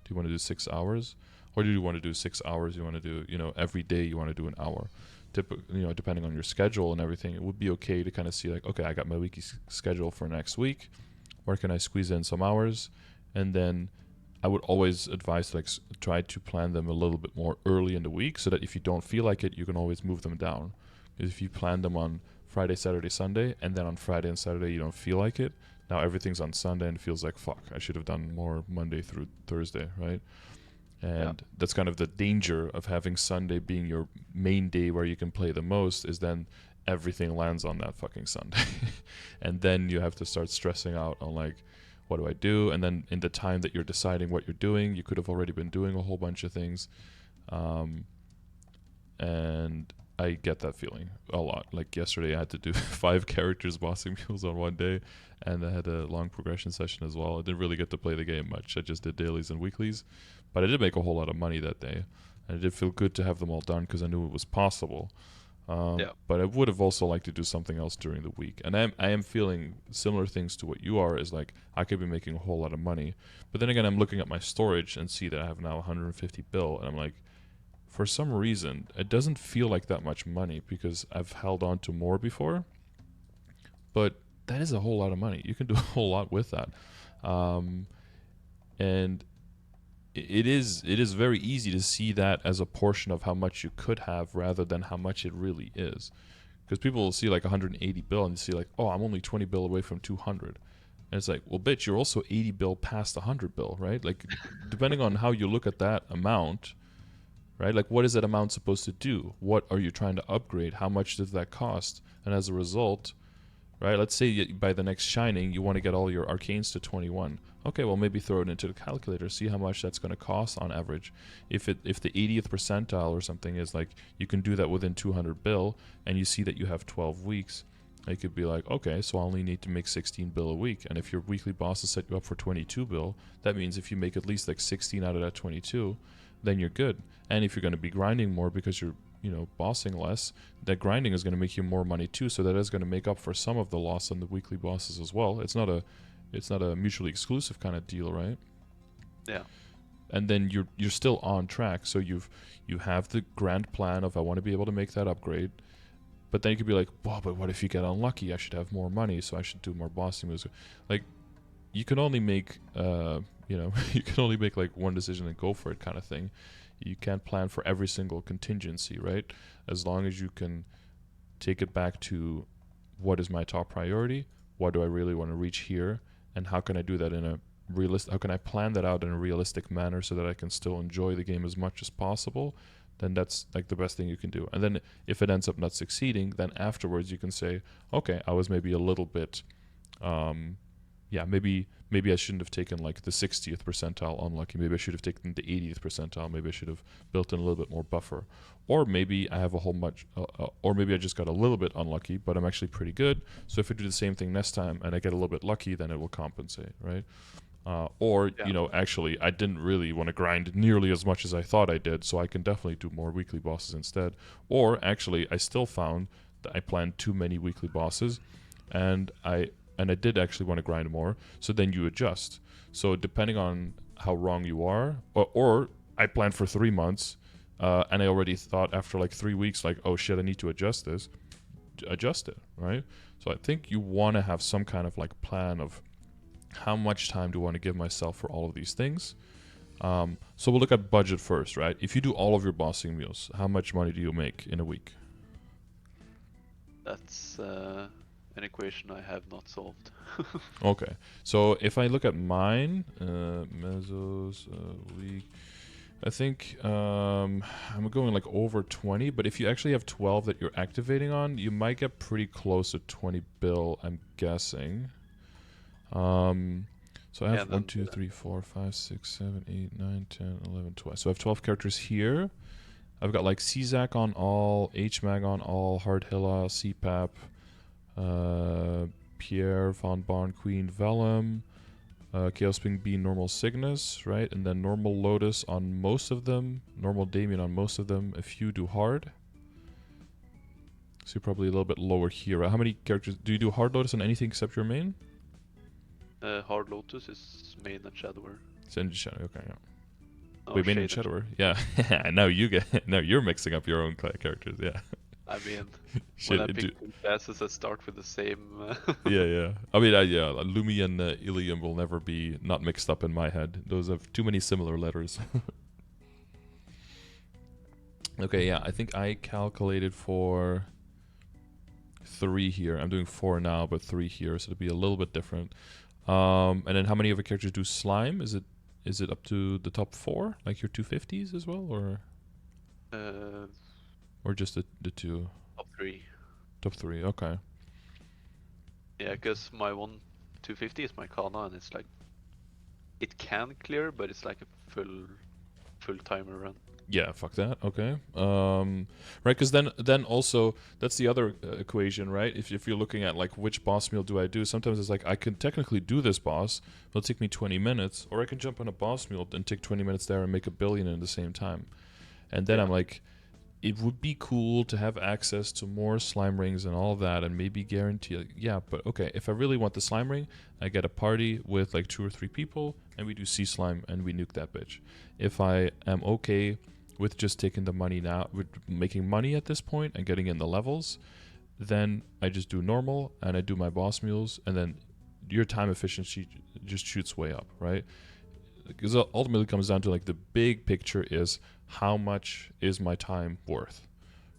A: Do you want to do 6 hours? Or do you want to do 6 hours? You want to do, you know, every day you want to do an hour? You know, depending on your schedule and everything, it would be okay to kind of see like, okay, I got my weekly schedule for next week. Where can I squeeze in some hours? And then I would always advise to like try to plan them a little bit more early in the week so that if you don't feel like it, you can always move them down. Because if you plan them on Friday, Saturday, Sunday, and then on Friday and Saturday you don't feel like it. Now everything's on Sunday and it feels like, fuck, I should have done more Monday through Thursday, right? And that's kind of the danger of having Sunday being your main day where you can play the most, is then everything lands on that fucking Sunday. And then you have to start stressing out on like, what do I do? And then in the time that you're deciding what you're doing, you could have already been doing a whole bunch of things. And I get that feeling a lot. Like yesterday I had to do 5 characters bossing mules on one day, and I had a long progression session as well. I didn't really get to play the game much. I just did dailies and weeklies, but I did make a whole lot of money that day, and it did feel good to have them all done because I knew it was possible. But I would have also liked to do something else during the week, and I am feeling similar things to what you are. Is like I could be making a whole lot of money, but then again I'm looking at my storage and see that I have now 150 bill, and I'm like, for some reason it doesn't feel like that much money because I've held on to more before, but that is a whole lot of money. You can do a whole lot with that, and it is very easy to see that as a portion of how much you could have rather than how much it really is. Because people will see like 180 bill and see like, oh, I'm only 20 bill away from 200. And it's like, well, bitch, you're also 80 bill past 100 bill, right? Like, depending on how you look at that amount, right? Like, what is that amount supposed to do? What are you trying to upgrade? How much does that cost? And as a result, right, let's say by the next Shining, you want to get all your arcanes to 21. Okay, well, maybe throw it into the calculator, see how much that's going to cost on average. If the 80th percentile or something is like, you can do that within 200 bill, and you see that you have 12 weeks, it could be like, okay, so I only need to make 16 bill a week. And if your weekly bosses set you up for 22 bill, that means if you make at least like 16 out of that 22, then you're good. And if you're going to be grinding more because you're, bossing less, that grinding is going to make you more money too. So that is going to make up for some of the loss on the weekly bosses as well. It's not a mutually exclusive kind of deal, right?
B: Yeah.
A: And then you're still on track. So you have the grand plan of I want to be able to make that upgrade. But then you could be like, well, but what if you get unlucky? I should have more money, so I should do more bossing moves. Like, you can only make, you can only make like one decision and go for it kind of thing. You can't plan for every single contingency, right? As long as you can take it back to what is my top priority, what do I really want to reach here, and how can I do that in a how can I plan that out in a realistic manner so that I can still enjoy the game as much as possible, then that's like the best thing you can do. And then if it ends up not succeeding, then afterwards you can say, okay, I was maybe a little bit, maybe I shouldn't have taken like the 60th percentile unlucky. Maybe I should have taken the 80th percentile. Maybe I should have built in a little bit more buffer. Or maybe I have or maybe I just got a little bit unlucky, but I'm actually pretty good. So if I do the same thing next time and I get a little bit lucky, then it will compensate, right? Actually, I didn't really want to grind nearly as much as I thought I did, so I can definitely do more weekly bosses instead. Or actually, I still found that I planned too many weekly bosses, and I did actually want to grind more, so then you adjust. So depending on how wrong you are, or I planned for 3 months, and I already thought after like 3 weeks, like, oh shit, I need to adjust this, adjust it, right? So I think you want to have some kind of like plan of how much time do I want to give myself for all of these things. So we'll look at budget first, right? If you do all of your bossing meals, how much money do you make in a week?
B: That's an equation I have not solved.
A: Okay, so if I look at mine, mesos week, I think I'm going like over 20, but if you actually have 12 that you're activating on, you might get pretty close to 20 bill, I'm guessing. So I have 1, 2, 3, 4, 5, 6, 7, 8, 9, 10, 11, 12. So I have 12 characters here. I've got like CZAC on all, HMAG on all, Hardhilla, CPAP, Pierre, Von Barn, Queen, Vellum, Chaos Ping B, Normal Cygnus, right? And then Normal Lotus on most of them, Normal Damien on most of them, a few do hard. So you're probably a little bit lower here, right? How many characters, do you do Hard Lotus on anything except your main?
B: Hard Lotus is main and Shadower.
A: It's in Shadow, okay, yeah.
B: Oh,
A: Wait, main and Shadower? Yeah. Now you're mixing up your own characters, yeah.
B: I mean, when I pick two classes, I start with the same.
A: Yeah. I mean, Lumi and Ilium will never be not mixed up in my head. Those have too many similar letters. Okay, yeah, I think I calculated for 3 here. I'm doing 4 now, but 3 here, so it'll be a little bit different. And then how many of your characters do slime? Is it up to the top 4, like your 250s as well, or just the 2?
B: Top 3.
A: Top 3, okay.
B: Yeah, because my 250 is my Kana, and it's like it can clear, but it's like a full timer run.
A: Yeah, fuck that. Okay. Right, because then also that's the other equation, right? If you're looking at like which boss meal do I do, sometimes it's like I can technically do this boss, it'll take me 20 minutes, or I can jump on a boss meal and take 20 minutes there and make 1 billion in the same time. And then I'm like, it would be cool to have access to more slime rings and all of that, and maybe guarantee, like, yeah, but okay, if I really want the slime ring, I get a party with like 2 or 3 people, and we do sea slime and we nuke that bitch. If I am okay with just taking the money now, with making money at this point and getting in the levels, then I just do normal and I do my boss mules, and then your time efficiency just shoots way up, right? Because ultimately it comes down to like the big picture is how much is my time worth,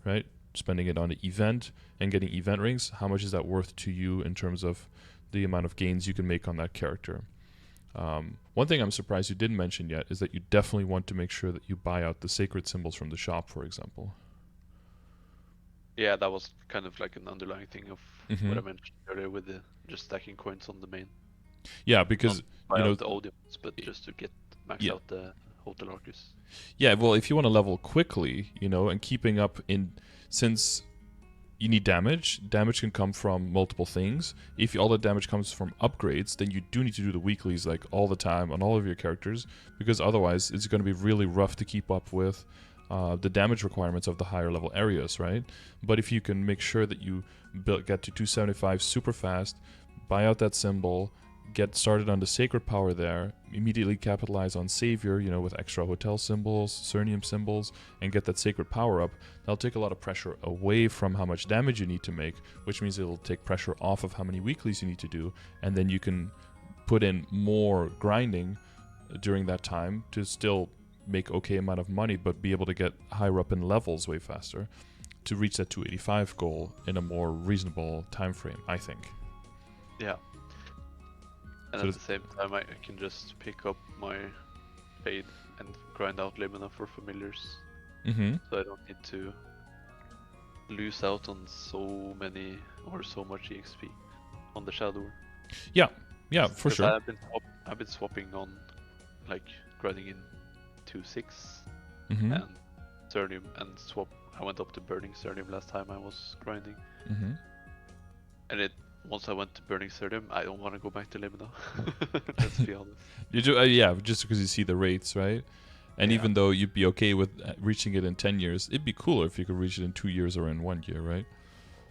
A: right? Spending it on an event and getting event rings, how much is that worth to you in terms of the amount of gains you can make on that character? One thing I'm surprised you didn't mention yet is that you definitely want to make sure that you buy out the sacred symbols from the shop, for example.
B: Yeah, that was kind of like an underlying thing of what I mentioned earlier with the just stacking coins on the main.
A: Yeah, because
B: Not
A: you know
B: out the audience, but just to get max out the Hotel Arcus.
A: Yeah, well, if you want to level quickly, and keeping up since you need damage can come from multiple things. If all the damage comes from upgrades, then you do need to do the weeklies like all the time on all of your characters, because otherwise it's going to be really rough to keep up with the damage requirements of the higher level areas, right? But if you can make sure that you get to 275 super fast, buy out that symbol, get started on the sacred power there, immediately capitalize on Savior, with extra hotel symbols, Cernium symbols, and get that sacred power up, that'll take a lot of pressure away from how much damage you need to make, which means it'll take pressure off of how many weeklies you need to do, and then you can put in more grinding during that time to still make okay amount of money, but be able to get higher up in levels way faster to reach that 285 goal in a more reasonable time frame, I think.
B: Yeah. And so at the same time, I can just pick up my fade and grind out Limina for familiars. So I don't need to lose out on so many or so much EXP on the Shadow.
A: Yeah, for sure.
B: I've been swapping on, like, grinding in 2.6 and Cernium, and I went up to Burning Cernium last time I was grinding. And once I went to Burning Cernium, I don't want to go back to Limina. Let's be honest.
A: You do, just because you see the rates, right? And even though you'd be okay with reaching it in 10 years, it'd be cooler if you could reach it in 2 years or in 1 year, right?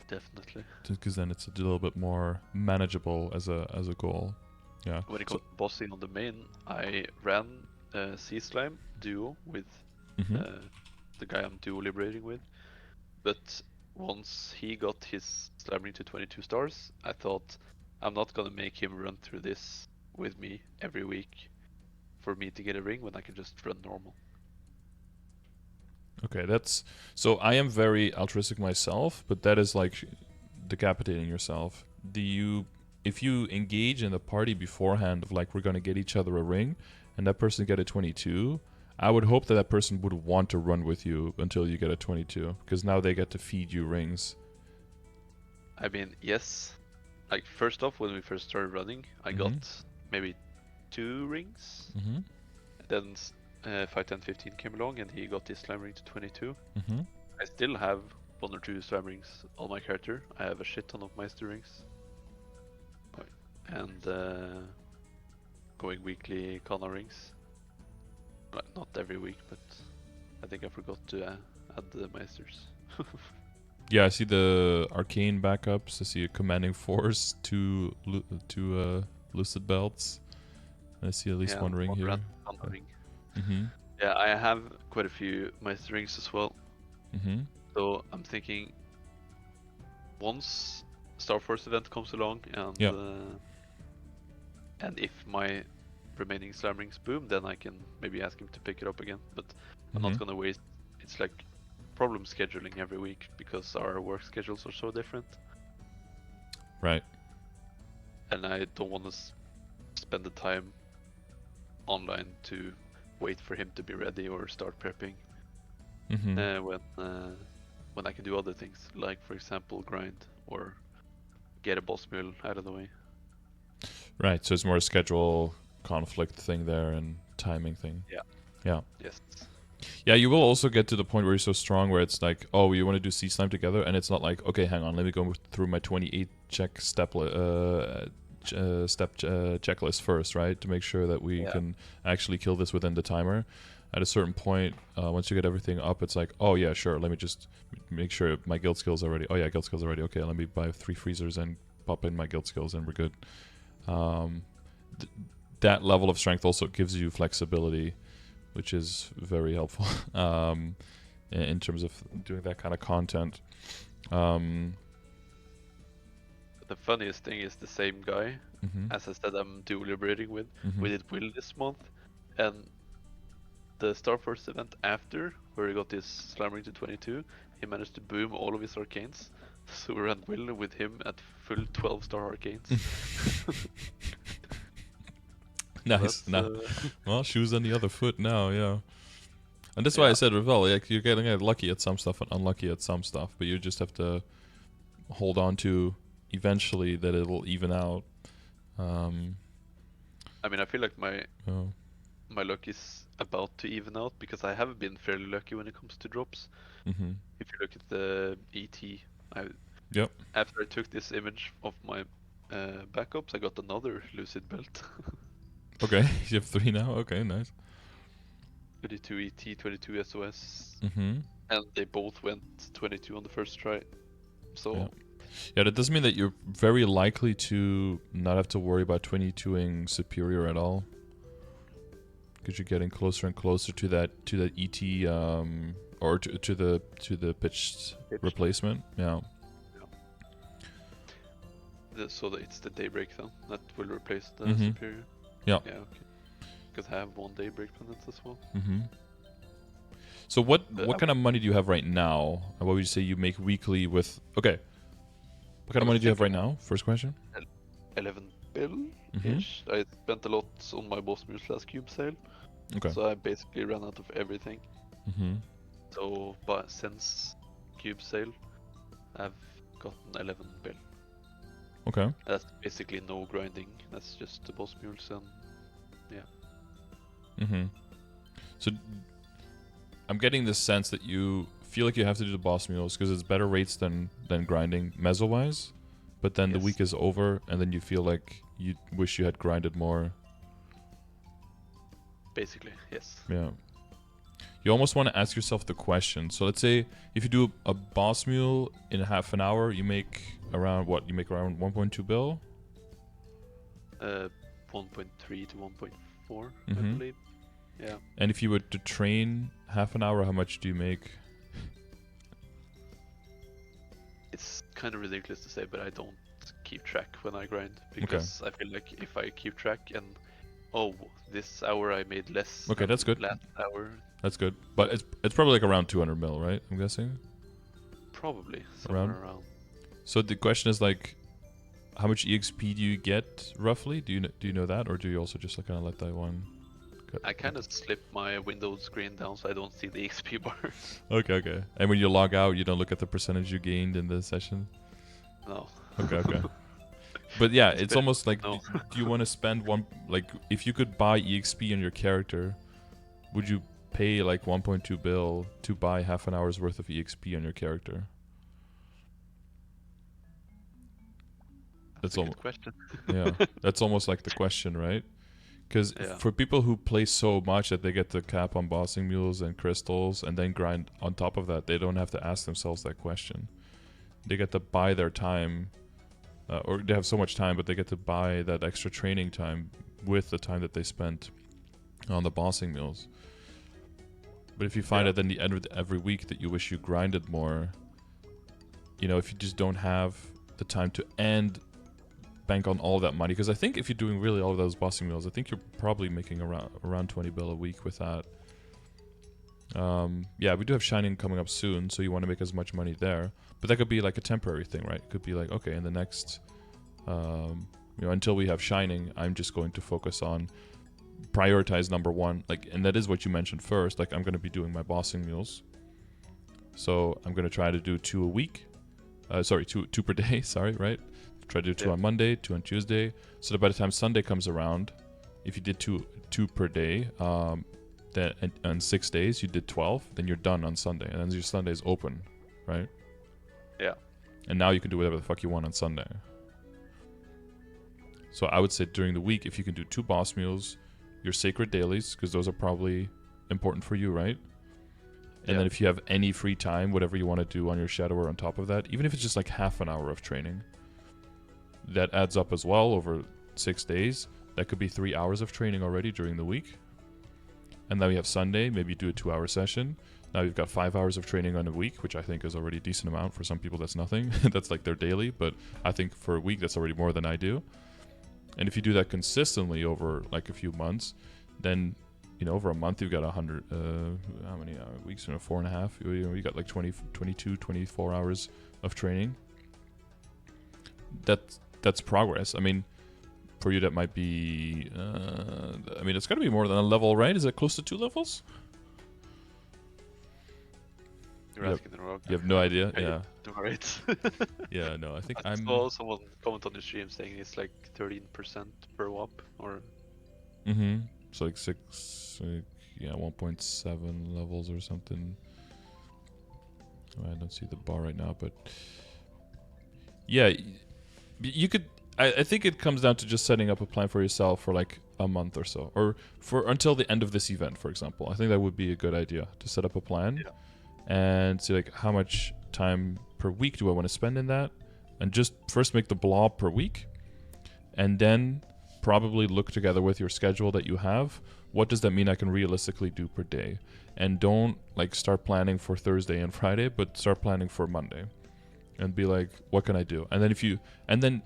B: Definitely.
A: Because then it's a little bit more manageable as a goal. Yeah.
B: When it comes to bossing on the main, I ran Sea Slime duo with the guy I'm duo liberating with, but once he got his slime ring to 22 stars, I thought, I'm not gonna make him run through this with me every week for me to get a ring when I can just run normal.
A: Okay, so I am very altruistic myself, but that is like decapitating yourself. If you engage in the party beforehand of like, we're gonna get each other a ring, and that person get a 22, I would hope that person would want to run with you until you get a 22, because now they get to feed you rings.
B: I mean, yes. Like, first off, when we first started running, I got maybe 2 rings. Then 5, 10, 15 came along, and he got his slime ring to 22. I still have 1 or 2 slime rings on my character. I have a shit ton of Meister rings. And going weekly Kana rings. Not every week, but I think I forgot to add the Meisters.
A: Yeah, I see the arcane backups. I see a commanding force, 2 lucid belts. I see at least 1 ring here.
B: Ring. Yeah, I have quite a few Meister rings as well. So I'm thinking, once Star Force event comes along and if my remaining slime rings boom, then I can maybe ask him to pick it up again. But I'm not gonna waste. It's like problem scheduling every week because our work schedules are so different.
A: Right.
B: And I don't want to spend the time online to wait for him to be ready or start prepping when I can do other things, like for example grind or get a boss mule out of the way.
A: Right. So it's more a schedule conflict thing there and timing thing.
B: Yeah.
A: Yeah.
B: Yes.
A: Yeah, you will also get to the point where you're so strong where it's like, oh, you want to do sea slime together, and it's not like, okay, hang on, let me go through my 28 checklist first, right, to make sure that we can actually kill this within the timer. At a certain point, once you get everything up, it's like, oh yeah, sure, let me just make sure my guild skills are ready. Oh yeah, guild skills are ready. Okay, let me buy 3 freezers and pop in my guild skills, and we're good. That level of strength also gives you flexibility, which is very helpful in terms of doing that kind of content.
B: The funniest thing is the same guy, as I said, I'm dual liberating with. We did Will this month, and the Star Force event after, where he got his Slime Ring to 22, he managed to boom all of his arcanes. So we ran Will with him at full 12-star arcanes.
A: Nice. Well, shoes on the other foot now, yeah. And that's why I said, Ravel, like, you're getting lucky at some stuff and unlucky at some stuff, but you just have to hold on to eventually that it'll even out.
B: I mean, I feel like my luck is about to even out because I have been fairly lucky when it comes to drops. If you look at the ET, after I took this image of my backups, I got another Lucid belt.
A: Okay, you have 3 now? Okay, nice.
B: 22 ET, 22 SOS, and they both went 22 on the first try. So
A: yeah, that does mean that you're very likely to not have to worry about 22ing superior at all, because you're getting closer and closer to that ET or to the pitched replacement.
B: So it's the Daybreak then that will replace the superior. Yeah, okay. Because I have 1 Daybreak pendant as well.
A: So what kind of money do you have right now? And what would you say you make weekly with? Okay, what kind of money do you have right now? First question.
B: 11 bill-ish. I spent a lot on my boss mule / cube sale.
A: Okay.
B: So I basically ran out of everything. So, but since cube sale, I've gotten 11 bill.
A: Okay.
B: That's basically no grinding. That's just the boss mules and
A: So I'm getting this sense that you feel like you have to do the boss mules because it's better rates than grinding meso-wise, but then the week is over and then you feel like you wish you had grinded more.
B: Basically, yes.
A: Yeah. You almost want to ask yourself the question. So let's say if you do a boss mule in half an hour, you make around what? You make around 1.2 bill?
B: 1.3 to 1.4, I believe. Yeah.
A: And if you were to train half an hour, how much do you make?
B: It's kind of ridiculous to say, but I don't keep track when I grind because I feel like if I keep track and this hour I made less.
A: Okay, that's good.
B: Last hour.
A: That's good, but it's probably like around 200 mil, right? I'm guessing.
B: Probably somewhere around.
A: So the question is like, how much EXP do you get roughly? Do you know that, or do you also just like kind of let that one?
B: I kind of slip my Windows screen down so I don't see the XP bar.
A: Okay. And when you log out, you don't look at the percentage you gained in the session?
B: No.
A: Okay. But yeah, it's almost like, do you want to spend if you could buy EXP on your character, would you pay like 1.2 bill to buy half an hour's worth of EXP on your character?
B: That's a good question.
A: Yeah, that's almost like the question, right? Because for people who play so much that they get the cap on bossing mules and crystals and then grind on top of that, they don't have to ask themselves that question. They get to buy their time, or they have so much time, but they get to buy that extra training time with the time that they spent on the bossing mules. But if you find at the end of every week that you wish you grinded more, if you just don't have the time to bank on all that money, because I think if you're doing really all of those bossing mules, I think you're probably making around 20 bill a week with that. We do have Shining coming up soon, so you want to make as much money there, but that could be like a temporary thing, right? It could be like, okay, in the next Until we have Shining, I'm just going to focus on prioritize number one, like, and that is what you mentioned first. Like, I'm going to be doing my bossing mules, so I'm going to try to do 2 a week. Two per day. Sorry, right? Try to do 2 on Monday, 2 on Tuesday, so that by the time Sunday comes around, if you did two per day, then on 6 days you did 12, then you're done on Sunday, and then your Sunday is open, right?
B: Yeah.
A: And now you can do whatever the fuck you want on Sunday. So I would say during the week, if you can do 2 boss mules, your sacred dailies, because those are probably important for you, right? And then if you have any free time, whatever you want to do on your shadow or on top of that, even if it's just like half an hour of training, that adds up as well over 6 days. That could be 3 hours of training already during the week. And then we have Sunday, maybe do a 2-hour session. Now you've got 5 hours of training on a week, which I think is already a decent amount. For some people, that's nothing. That's like their daily, but I think for a week, that's already more than I do. And if you do that consistently over like a few months, then, over a month, you've got 100, how many weeks? 4.5. You got like 22, 24 hours of training. That's progress. I mean, for you, that might be, it's got to be more than a level, right? Is it close to 2 levels?
B: You're asking the wrong.
A: You have no idea? Yeah.
B: Right.
A: Yeah, no, I think
B: I saw someone comment on the stream saying it's like 13% per WAP, or...
A: Mm-hmm. So like 1.7 levels or something. I don't see the bar right now, but... Yeah, you could... I think it comes down to just setting up a plan for yourself for like a month or so, or for until the end of this event, for example. I think that would be a good idea to set up a plan and see like how much time per week do I want to spend in that, and just first make the blob per week, and then probably look together with your schedule that you have. What does that mean I can realistically do per day? And don't like start planning for Thursday and Friday, but start planning for Monday. And be like, what can I do? And then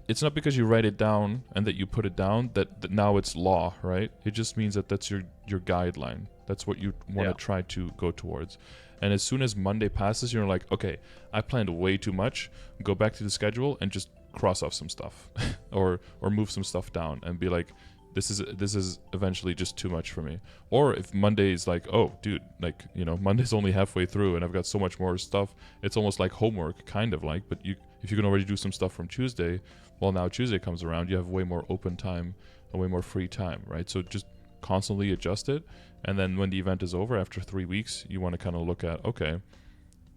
A: it's not because you write it down and that you put it down that now it's law, right? It just means that that's your guideline. That's what you want to try to go towards. And as soon as Monday passes, you're like, okay, I planned way too much. Go back to the schedule and just cross off some stuff, or move some stuff down, and be like, this is eventually just too much for me. Or if Monday is like, oh, dude, like, Monday's only halfway through and I've got so much more stuff, it's almost like homework, kind of like, but if you can already do some stuff from Tuesday, well, now Tuesday comes around, you have way more open time and way more free time, right? So just constantly adjust it. And then when the event is over, after 3 weeks, you want to kind of look at, okay,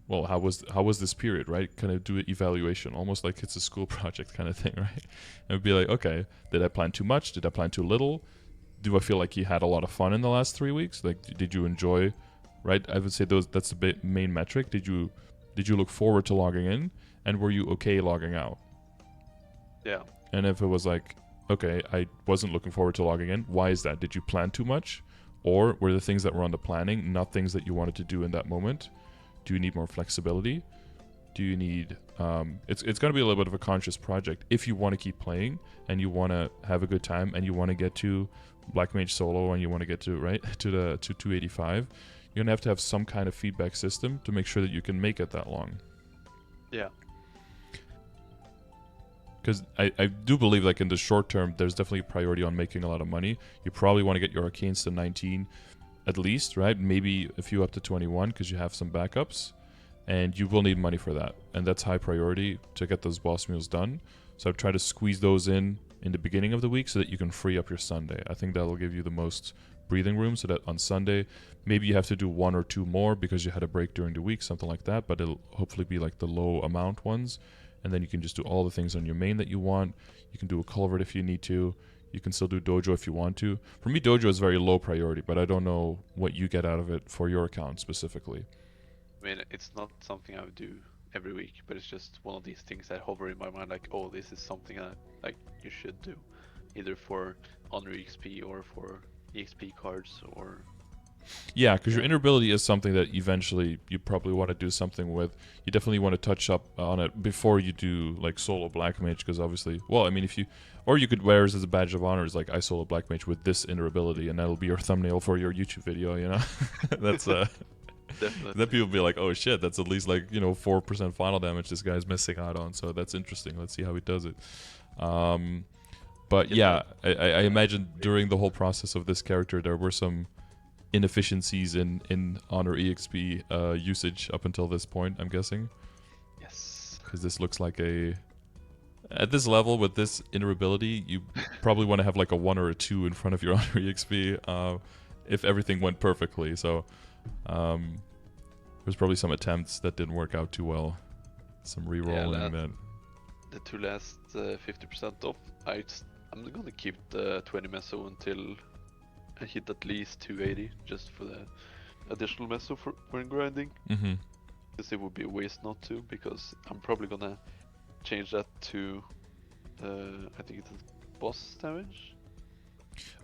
A: well, how was this period, right? Kind of do an evaluation, almost like it's a school project kind of thing, right? And be like, okay, did I plan too much? Did I plan too little? Do I feel like you had a lot of fun in the last 3 weeks? Like, did you enjoy, right? I would say that's the main metric. Did you look forward to logging in, and were you okay logging out?
B: Yeah.
A: And if it was like, okay, I wasn't looking forward to logging in, why is that? Did you plan too much? Or were the things that were on the planning not things that you wanted to do in that moment? Do you need more flexibility? Do you need... It's going to be a little bit of a conscious project. If you want to keep playing and you want to have a good time and you want to get to Black Mage Solo and you want to get to 285, you're going to have some kind of feedback system to make sure that you can make it that long.
B: Yeah.
A: Because I do believe like in the short term, there's definitely a priority on making a lot of money. You probably want to get your Arcanes to 19 at least, right? Maybe a few up to 21 because you have some backups, and you will need money for that. And that's high priority to get those boss mules done. So I've tried to squeeze those in the beginning of the week so that you can free up your Sunday. I think that'll give you the most breathing room, so that on Sunday, maybe you have to do 1 or 2 more because you had a break during the week, something like that, but it'll hopefully be like the low amount ones. And then you can just do all the things on your main that you want. You can do a culvert if you need to. You can still do dojo if you want to. For me, dojo is very low priority, but I don't know what you get out of it for your account specifically.
B: I mean, it's not something I would do every week, but it's just one of these things that hover in my mind, like, oh, this is something that like you should do, either for honor EXP or for EXP cards, or...
A: Yeah, because your inner-ability is something that eventually you probably want to do something with. You definitely want to touch up on it before you do like solo Black Mage, because obviously, well, I mean, if you, or you could wear it as a badge of honor, is like, I solo Black Mage with this inner-ability, and that'll be your thumbnail for your YouTube video, That's
B: Definitely.
A: Then people be like, oh shit, that's at least like 4% final damage this guy's missing out on, so that's interesting. Let's see how he does it. But
B: Yeah,
A: I imagine during the whole process of this character, there were some inefficiencies in Honor EXP usage up until this point, I'm guessing.
B: Yes.
A: Because this looks like at this level with this iterability, you probably want to have like a 1 or a 2 in front of your Honor EXP if everything went perfectly. So there's probably some attempts that didn't work out too well. Some re-rolling that.
B: The two last 50% off, I'm gonna keep the 20 meso until I hit at least 280, just for the additional meso for when grinding.
A: Mm-hmm.
B: Because it would be a waste not to, because I'm probably gonna change that to, I think it's boss damage.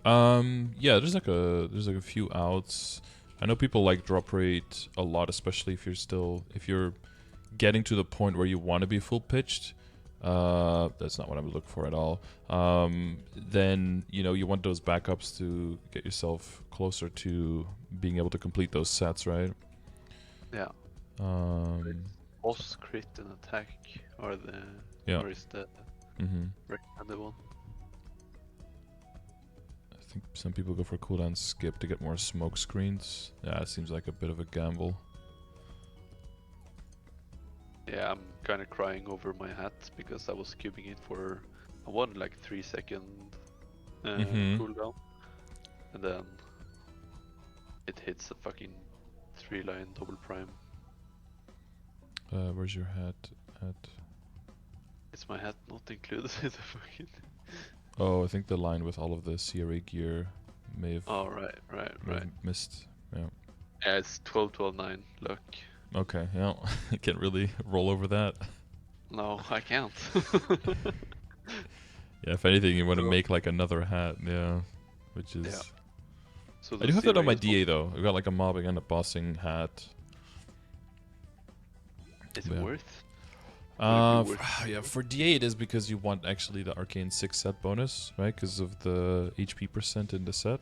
A: Yeah, there's like a few outs. I know people like drop rate a lot, especially if you're getting to the point where you want to be full pitched. That's not what I'm looking for at all. Then you want those backups to get yourself closer to being able to complete those sets, right?
B: Yeah. Boss crit and attack or is the recommended one.
A: I think some people go for cooldown skip to get more smoke screens. Yeah, it seems like a bit of a gamble.
B: Yeah, I'm kind of crying over my hat because I was cubing it for a 3 second cooldown, and then it hits a fucking 3-line double prime.
A: Where's your hat at?
B: Is my hat not included in the fucking...
A: Oh, I think the line with all of the CRA gear may have...
B: Oh, right.
A: Missed, yeah.
B: Yeah, it's 12-12-9, luck.
A: Okay, yeah, I can't really roll over that.
B: No, I can't.
A: Yeah, if anything, you want to make like another hat, yeah, which is...
B: Yeah. So
A: I do have that on my DA though. I've got like a mobbing and a bossing hat.
B: Is it worth?
A: Yeah, for DA it is because you want actually the Arcane 6 set bonus, right? Because of the HP % in the set.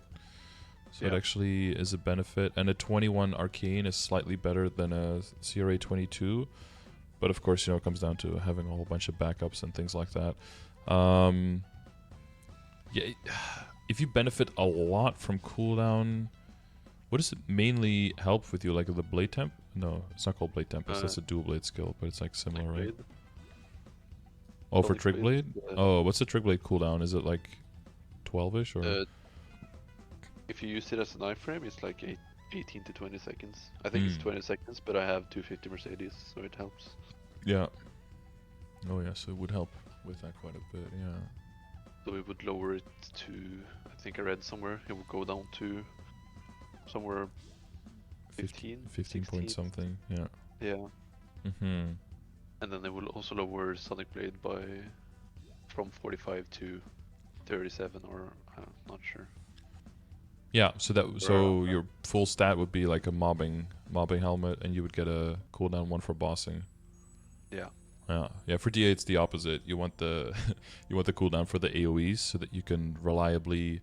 A: So it actually is a benefit. And a 21 Arcane is slightly better than a CRA 22. But of course, it comes down to having a whole bunch of backups and things like that. Yeah, if you benefit a lot from cooldown, what does it mainly help with you? Like the blade temp? No, it's not called blade tempest. That's a dual blade skill, but it's like similar, right? Oh, for trig blade? Oh, what's the trig blade cooldown? Is it like 12ish or?
B: If you use it as an iframe, it's like 18 to 20 seconds. I think it's 20 seconds, but I have 250 Mercedes, so it helps.
A: Yeah. Oh yeah, so it would help with that quite a bit, yeah.
B: So it would lower it to, I think I read somewhere, it would go down to somewhere 15
A: point something, yeah.
B: Yeah. And then it will also lower Sonic Blade from 45 to 37, or I'm not sure. Yeah, so your full stat would be like a mobbing helmet, and you would get a cooldown 1 for bossing. Yeah.
A: Yeah. For DA, it's the opposite. You want the cooldown for the AOE's so that you can reliably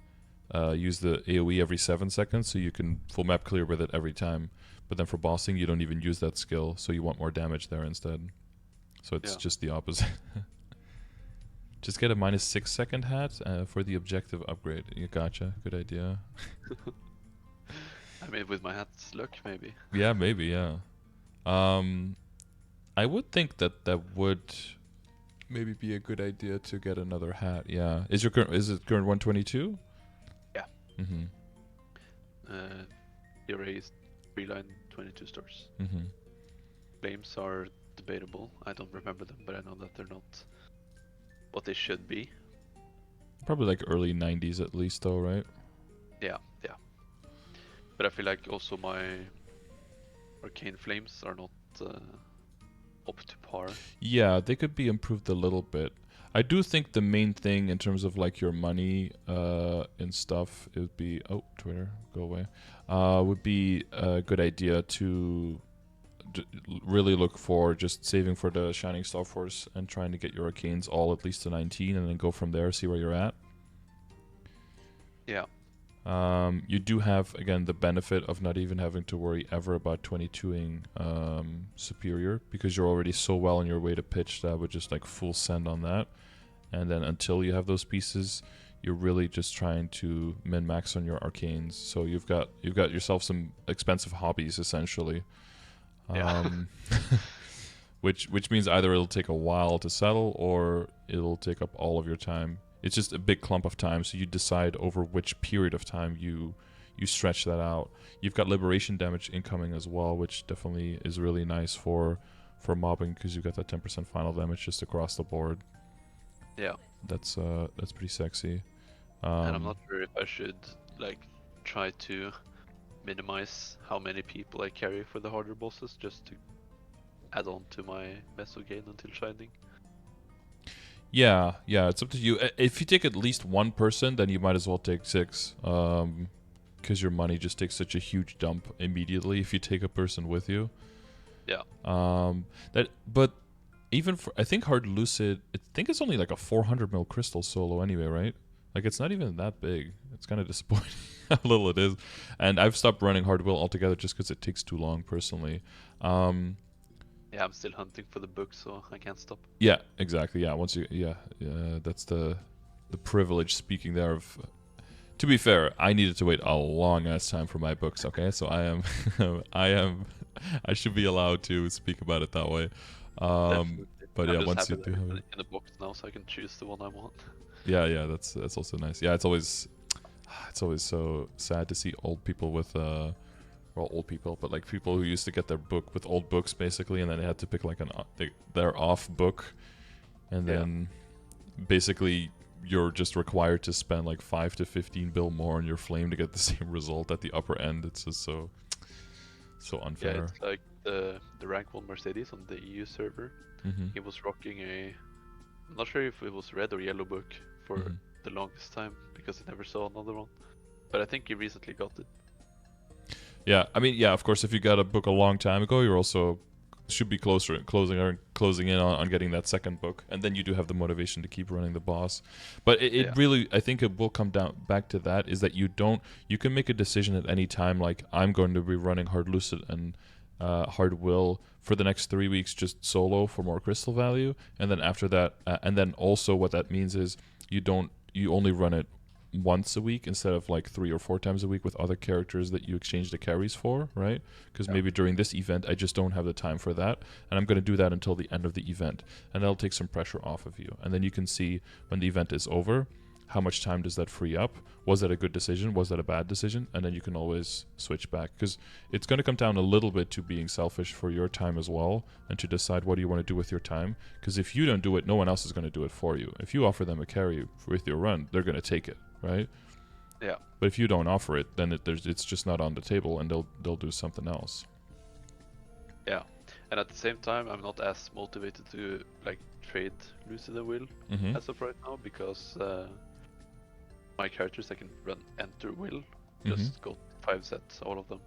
A: use the AOE every 7 seconds, so you can full map clear with it every time. But then for bossing, you don't even use that skill, so you want more damage there instead. So it's just the opposite. Just get a -6 second hat for the objective upgrade. You gotcha. Good idea.
B: I mean, with my hat's luck, maybe.
A: Yeah, maybe. Yeah. I would think that would maybe be a good idea to get another hat. Yeah. Is it current 122?
B: Yeah. DRA is 3-line 22 stars. Flames are debatable. I don't remember them, but I know that they're not what they should be.
A: Probably like early 90s at least, though, right?
B: Yeah. But I feel like also my arcane flames are not up to par. Yeah,
A: they could be improved a little bit. I do think the main thing in terms of like your money and stuff, it would be Twitter, go away. Would be a good idea to really look for just saving for the Shining Star Force and trying to get your arcanes all at least to 19 and then go from there, see where you're at.
B: Yeah.
A: You do have, again, the benefit of not even having to worry ever about 22ing Superior, because you're already so well on your way to pitch that would just like full send on that. and then until you have those pieces, you're really just trying to min-max on your arcanes. So you've got yourself some expensive hobbies essentially. Which means either it'll take a while to settle or it'll take up all of your time. It's just a big clump of time, so you decide over which period of time you stretch that out. You've got liberation damage incoming as well, which definitely is really nice for mobbing, because you've got that 10% final damage just across the board.
B: Yeah.
A: That's pretty sexy.
B: And I'm not sure if I should like try to minimize how many people I carry for the harder bosses, just to add on to my meso gain until shining.
A: Yeah, it's up to you. If you take at least one person, then you might as well take 6, because your money just takes such a huge dump immediately if you take a person with you.
B: Yeah.
A: But even for, I think Hard Lucid, I think it's only like a 400 mil crystal solo anyway, right? Like, it's not even that big. It's kind of disappointing how little it is. And I've stopped running Hard Will altogether just because it takes too long personally.
B: Yeah, I'm still hunting for the book, so I can't stop.
A: Yeah, exactly. Yeah, once you, that's the privilege. Speaking there of, to be fair, I needed to wait a long ass time for my books. Okay, so I should be allowed to speak about it that way. But
B: I'm
A: yeah,
B: just
A: once you
B: happy
A: do
B: they're
A: have it,
B: in the box now, so I can choose the one I want.
A: yeah, that's also nice. Yeah, it's always so sad to see old people with well, old people, but like people who used to get their book with old books basically, and then they had to pick like their off book, and then basically you're just required to spend like 5 to 15 bill more on your flame to get the same result at the upper end. It's just so unfair.
B: Yeah, it's like the rank 1 Mercedes on the EU server. He was rocking I'm not sure if it was red or yellow book for the longest time, because he never saw another one. But I think he recently got it.
A: Yeah, I mean, yeah, of course, if you got a book a long time ago, you're also should be closing in on getting that second book, and then you do have the motivation to keep running the boss. But it really, I think it will come down back to that, is that you can make a decision at any time, like, I'm going to be running Hard Lucid and Hard Will for the next 3 weeks just solo for more crystal value, and then after that, and then also what that means is you only run it once a week instead of like 3 or 4 times a week with other characters that you exchange the carries for, right? Because maybe during this event I just don't have the time for that, and I'm going to do that until the end of the event, and that'll take some pressure off of you. And then you can see when the event is over, how much time does that free up? Was that a good decision? Was that a bad decision? And then you can always switch back, because it's going to come down a little bit to being selfish for your time as well, and to decide what do you want to do with your time. Because if you don't do it, no one else is going to do it for you. If you offer them a carry with your run, they're going to take it, right?
B: Yeah.
A: But if you don't offer it, then it's just not on the table, and they'll do something else.
B: Yeah, and at the same time, I'm not as motivated to like trade Lucid and Will as of right now, because my characters that can run Enter Will just got 5 sets, all of them.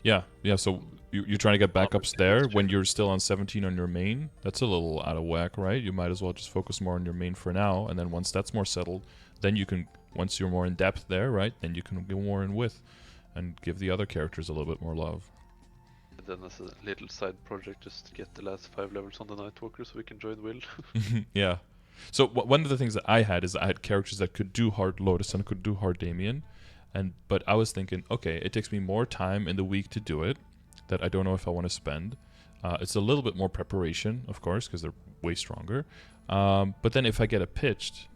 A: Yeah. So you're trying to get backups there when you're still on 17 on your main. That's a little out of whack, right? You might as well just focus more on your main for now, and then once that's more settled, then you can, once you're more in depth there, right, then you can go more in width and give the other characters a little bit more love.
B: And then as a little side project, just get the last 5 levels on the Nightwalker so we can join Will.
A: Yeah. So one of the things that I had is I had characters that could do Hard Lotus and could do Hard Damien, but I was thinking, okay, it takes me more time in the week to do it that I don't know if I want to spend. It's a little bit more preparation, of course, because they're way stronger. But then if I get it pitched,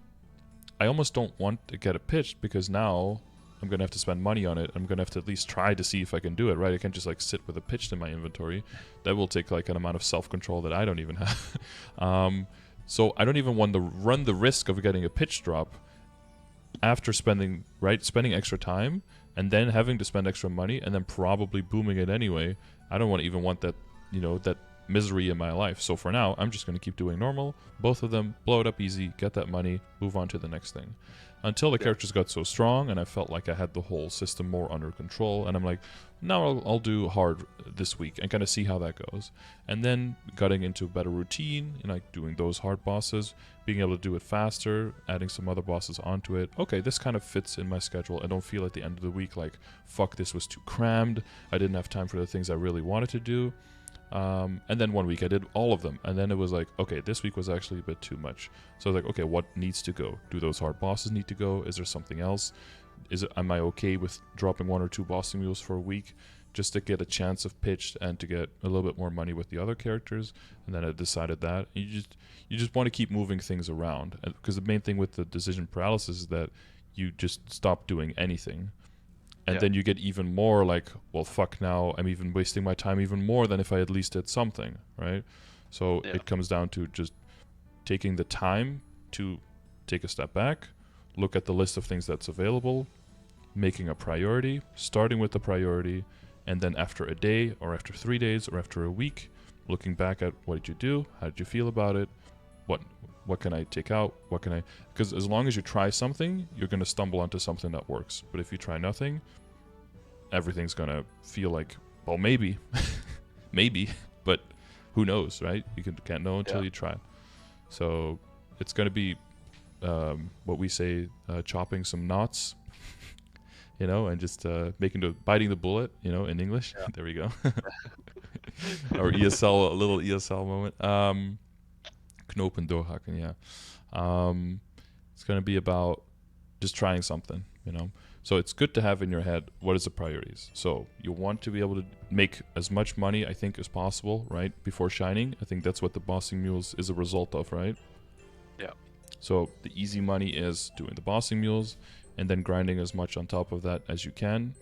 A: I almost don't want to get it pitched, because now I'm going to have to spend money on it. I'm going to have to at least try to see if I can do it, right? I can't just like sit with it pitched in my inventory. That will take like an amount of self-control that I don't even have. So I don't even want to run the risk of getting a pitch drop after spending extra time and then having to spend extra money and then probably booming it anyway. I don't even want that, that misery in my life. So for now, I'm just going to keep doing normal, both of them, blow it up easy, get that money, move on to the next thing. Until the characters got so strong and I felt like I had the whole system more under control, and I'm like, now I'll do hard this week and kind of see how that goes. And then getting into a better routine, like doing those hard bosses, being able to do it faster, adding some other bosses onto it. Okay, this kind of fits in my schedule. I don't feel at the end of the week like, fuck, this was too crammed. I didn't have time for the things I really wanted to do. And then one week I did all of them. And then it was like, okay, this week was actually a bit too much. So I was like, okay, what needs to go? Do those hard bosses need to go? Is there something else? Am I okay with dropping 1 or 2 bossing mules for a week just to get a chance of pitch and to get a little bit more money with the other characters? And then I decided that. And you just want to keep moving things around, because the main thing with the decision paralysis is that you just stop doing anything. And then you get even more like, well, fuck, now I'm even wasting my time even more than if I at least did something, right? So it comes down to just taking the time to take a step back, look at the list of things that's available, making a priority, starting with the priority, and then after a day or after 3 days or after a week, looking back at what did you do, how did you feel about it, what can I take out, because as long as you try something, you're going to stumble onto something that works. But if you try nothing, everything's going to feel like, well, maybe, but who knows, right? You can't know until you try. So it's going to be what we say, chopping some knots, and just biting the bullet, in English. There we go. Or ESL, a little ESL moment. Knopen doorhakken, yeah. It's going to be about just trying something, So it's good to have in your head, what is the priorities? So you want to be able to make as much money, I think, as possible, right? Before shining. I think that's what the bossing mules is a result of, right?
B: Yeah.
A: So the easy money is doing the bossing mules and then grinding as much on top of that as you can.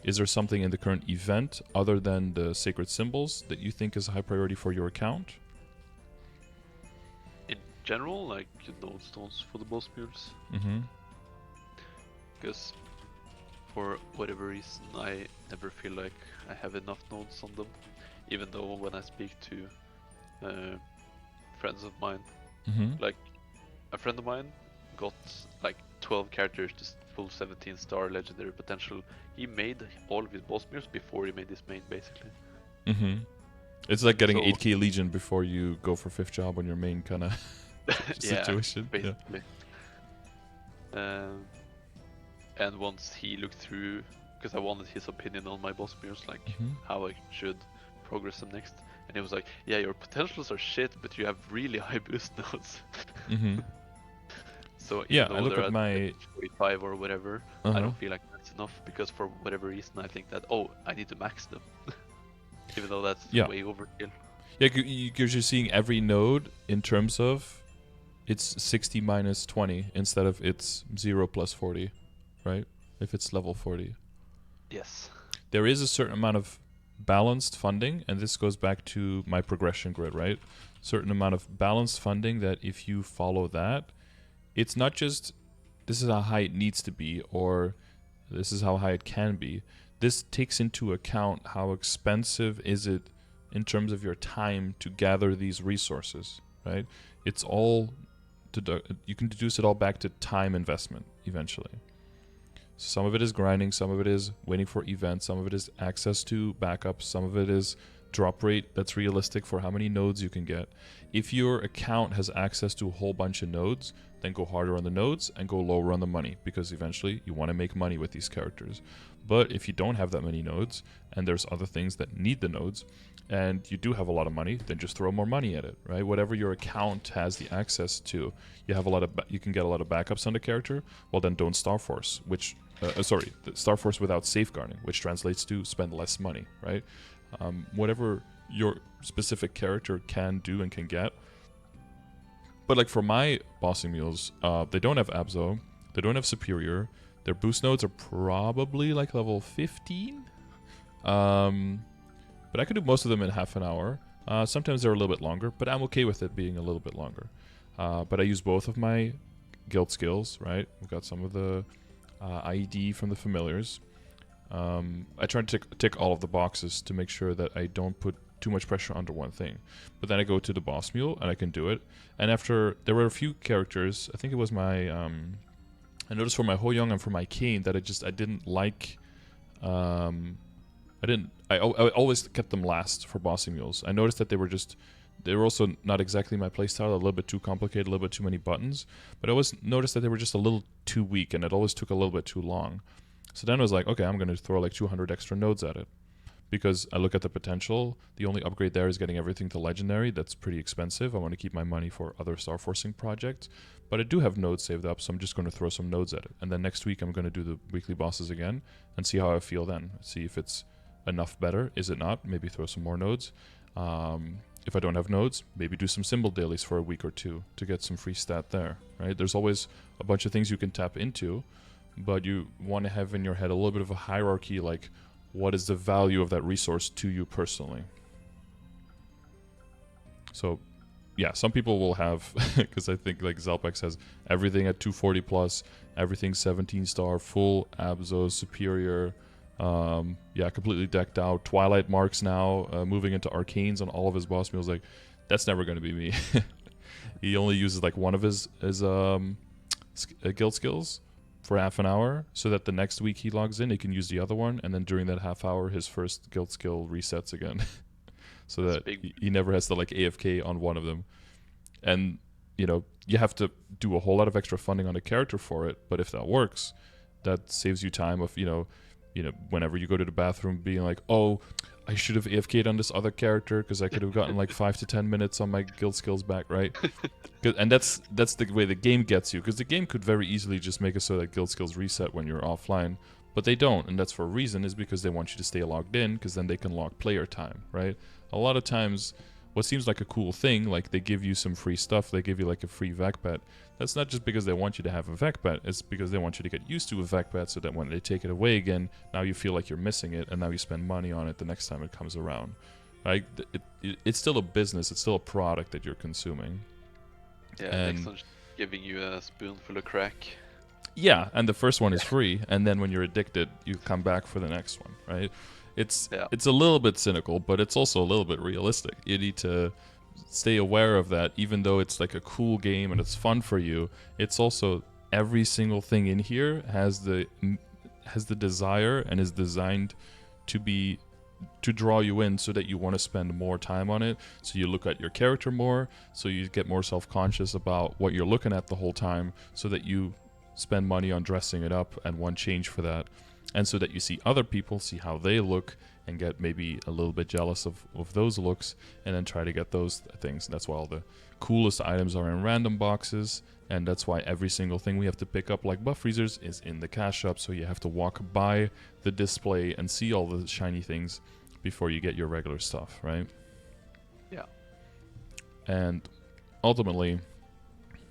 A: Is there something in the current event other than the sacred symbols that you think is a high priority for your account?
B: In general, like node stones for the boss mules. Because for whatever reason, I never feel like I have enough nodes on them. Even though when I speak to friends of mine, like a friend of mine got like 12 characters to full 17-star legendary potential. He made all of his boss mules before he made his main, basically.
A: It's like getting 8k Legion before you go for 5th job on your main kind of situation.
B: Basically. And once he looked through, because I wanted his opinion on my boss mules, like how I should progress them next, and he was like, yeah, your potentials are shit, but you have really high boost nodes. So
A: I look at my
B: 45 or whatever, I don't feel like that's enough, because for whatever reason I think that, I need to max them. Even though that's way overkill.
A: Yeah, because you're seeing every node in terms of it's 60 minus 20 instead of it's 0 plus 40, right? If it's level 40.
B: Yes.
A: There is a certain amount of balanced funding, and this goes back to my progression grid, right? Certain amount of balanced funding that if you follow that, it's not just this is how high it needs to be or this is how high it can be. This takes into account how expensive is it in terms of your time to gather these resources, right? It's all, you can deduce it all back to time investment eventually. Some of it is grinding, some of it is waiting for events, some of it is access to backups, some of it is drop rate that's realistic for how many nodes you can get. If your account has access to a whole bunch of nodes, then go harder on the nodes and go lower on the money, because eventually you want to make money with these characters. But if you don't have that many nodes and there's other things that need the nodes and you do have a lot of money, then just throw more money at it, right? Whatever your account has the access to, you can get a lot of backups on the character. Well, then don't Star Force, Star Force without safeguarding, which translates to spend less money, right? Whatever your specific character can do and can get. But like for my bossing mules, they don't have Abzo, they don't have Superior. Their boost nodes are probably like level 15. But I could do most of them in half an hour. Sometimes they're a little bit longer, but I'm okay with it being a little bit longer. But I use both of my guild skills, right? We've got some of the IED from the familiars. I try to tick all of the boxes to make sure that I don't put too much pressure onto one thing. But then I go to the boss mule and I can do it. And after, there were a few characters, I think it was my, I noticed for my Ho Young and for my Kane that I didn't like, I always kept them last for bossing mules. I noticed that they were also not exactly my playstyle, a little bit too complicated, a little bit too many buttons. But I always noticed that they were just a little too weak and it always took a little bit too long. So then I was like, okay, I'm going to throw like 200 extra nodes at it. because I look at the potential. The only upgrade there is getting everything to legendary. That's pretty expensive. I want to keep my money for other star forcing projects, but I do have nodes saved up, so I'm just going to throw some nodes at it. And then next week I'm going to do the weekly bosses again and see how I feel then. See if it's enough better. Is it not? Maybe throw some more nodes. If I don't have nodes, maybe do some symbol dailies for a week or two to get some free stat there, right? There's always a bunch of things you can tap into, but you want to have in your head a little bit of a hierarchy, like what is the value of that resource to you personally. So yeah, some people will have, because I think like Zelpex has everything at 240 plus, everything 17 star, full Abzo, superior, yeah, completely decked out. Twilight marks now, moving into arcanes on all of his boss meals. Like, that's never going to be me. He only uses like one of his guild skills for half an hour, so that the next week he logs in, he can use the other one, and then during that half hour, his first guild skill resets again, so that he never has to like AFK on one of them. And you know, you have to do a whole lot of extra funding on a character for it, but if that works, that saves you time of, you know, whenever you go to the bathroom being like, oh, I should have AFK'd on this other character because I could have gotten like 5 to 10 minutes on my guild skills back, right? And that's the way the game gets you, because the game could very easily just make it so that guild skills reset when you're offline, but they don't, and that's for a reason, is because they want you to stay logged in, because then they can log player time, right? A lot of times, what seems like a cool thing, like they give you some free stuff, they give you like a free VEC bet, that's not just because they want you to have a VEC bet, it's because they want you to get used to a VEC bet so that when they take it away again, now you feel like you're missing it, and now you spend money on it the next time it comes around. Like, it's still a business, it's still a product that you're consuming.
B: Yeah,
A: and
B: next one's giving you a spoonful of crack.
A: Yeah, and the first one is free, and then when you're addicted, you come back for the next one, right? It's a little bit cynical, but it's also a little bit realistic. You need to stay aware of that, even though it's like a cool game and it's fun for you. It's also, every single thing in here has the desire and is designed to draw you in, so that you want to spend more time on it, so you look at your character more, so you get more self-conscious about what you're looking at the whole time, so that you spend money on dressing it up and want change for that, and so that you see other people, see how they look, and get maybe a little bit jealous of those looks, and then try to get those things. That's why all the coolest items are in random boxes, and that's why every single thing we have to pick up, like buff freezers, is in the cash shop, so you have to walk by the display and see all the shiny things before you get your regular stuff, right?
B: Yeah.
A: And ultimately,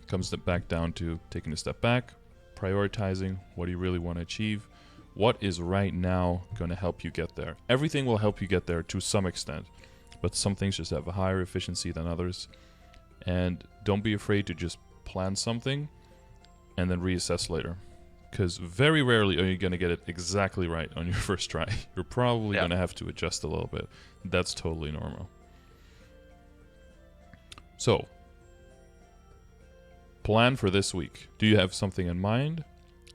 A: comes back down to taking a step back, prioritizing what do you really want to achieve, what is right now going to help you get there. Everything will help you get there to some extent, but some things just have a higher efficiency than others. And don't be afraid to just plan something and then reassess later, because very rarely are you going to get it exactly right on your first try. You're probably going to have to adjust a little bit. That's totally normal. So, plan for this week. Do you have something in mind?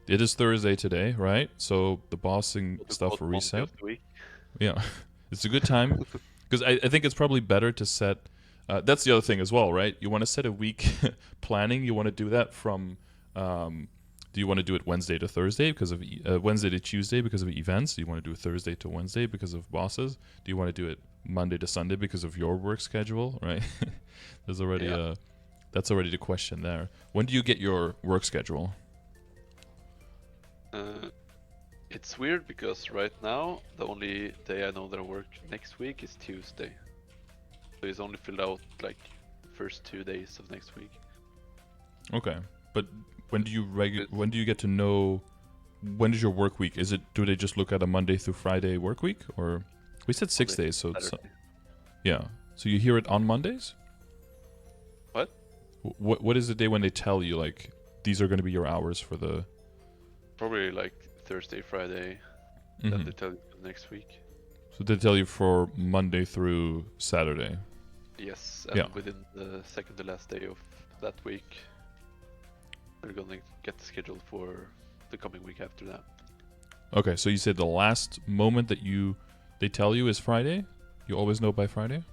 A: It is Thursday today, right? So the bossing stuff will reset. Yeah, it's a good time, because I think it's probably better to set. That's the other thing as well, right? You want to set a week planning. You want to do that from. Do you want to do it Wednesday to Thursday because of Wednesday to Tuesday because of events? Do you want to do it Thursday to Wednesday because of bosses? Do you want to do it Monday to Sunday because of your work schedule? Right? There's already that's already the question there. When do you get your work schedule?
B: It's weird because right now the only day I know that I work next week is Tuesday. So it's only filled out like first 2 days of next week. Okay,
A: but when do you get to know when is your work week? Do they just look at a Monday through Friday work week, or we said 6 days? So yeah. So you hear it on Mondays?
B: What?
A: What is the day when they tell you like these are going to be your hours for the?
B: Probably like Thursday, Friday. That they tell you next week.
A: So they tell you for Monday through Saturday.
B: Yes, and within the second to last day of that week, we're gonna get the schedule for the coming week after that.
A: Okay, so you said the last moment that they tell you is Friday? You always know by Friday?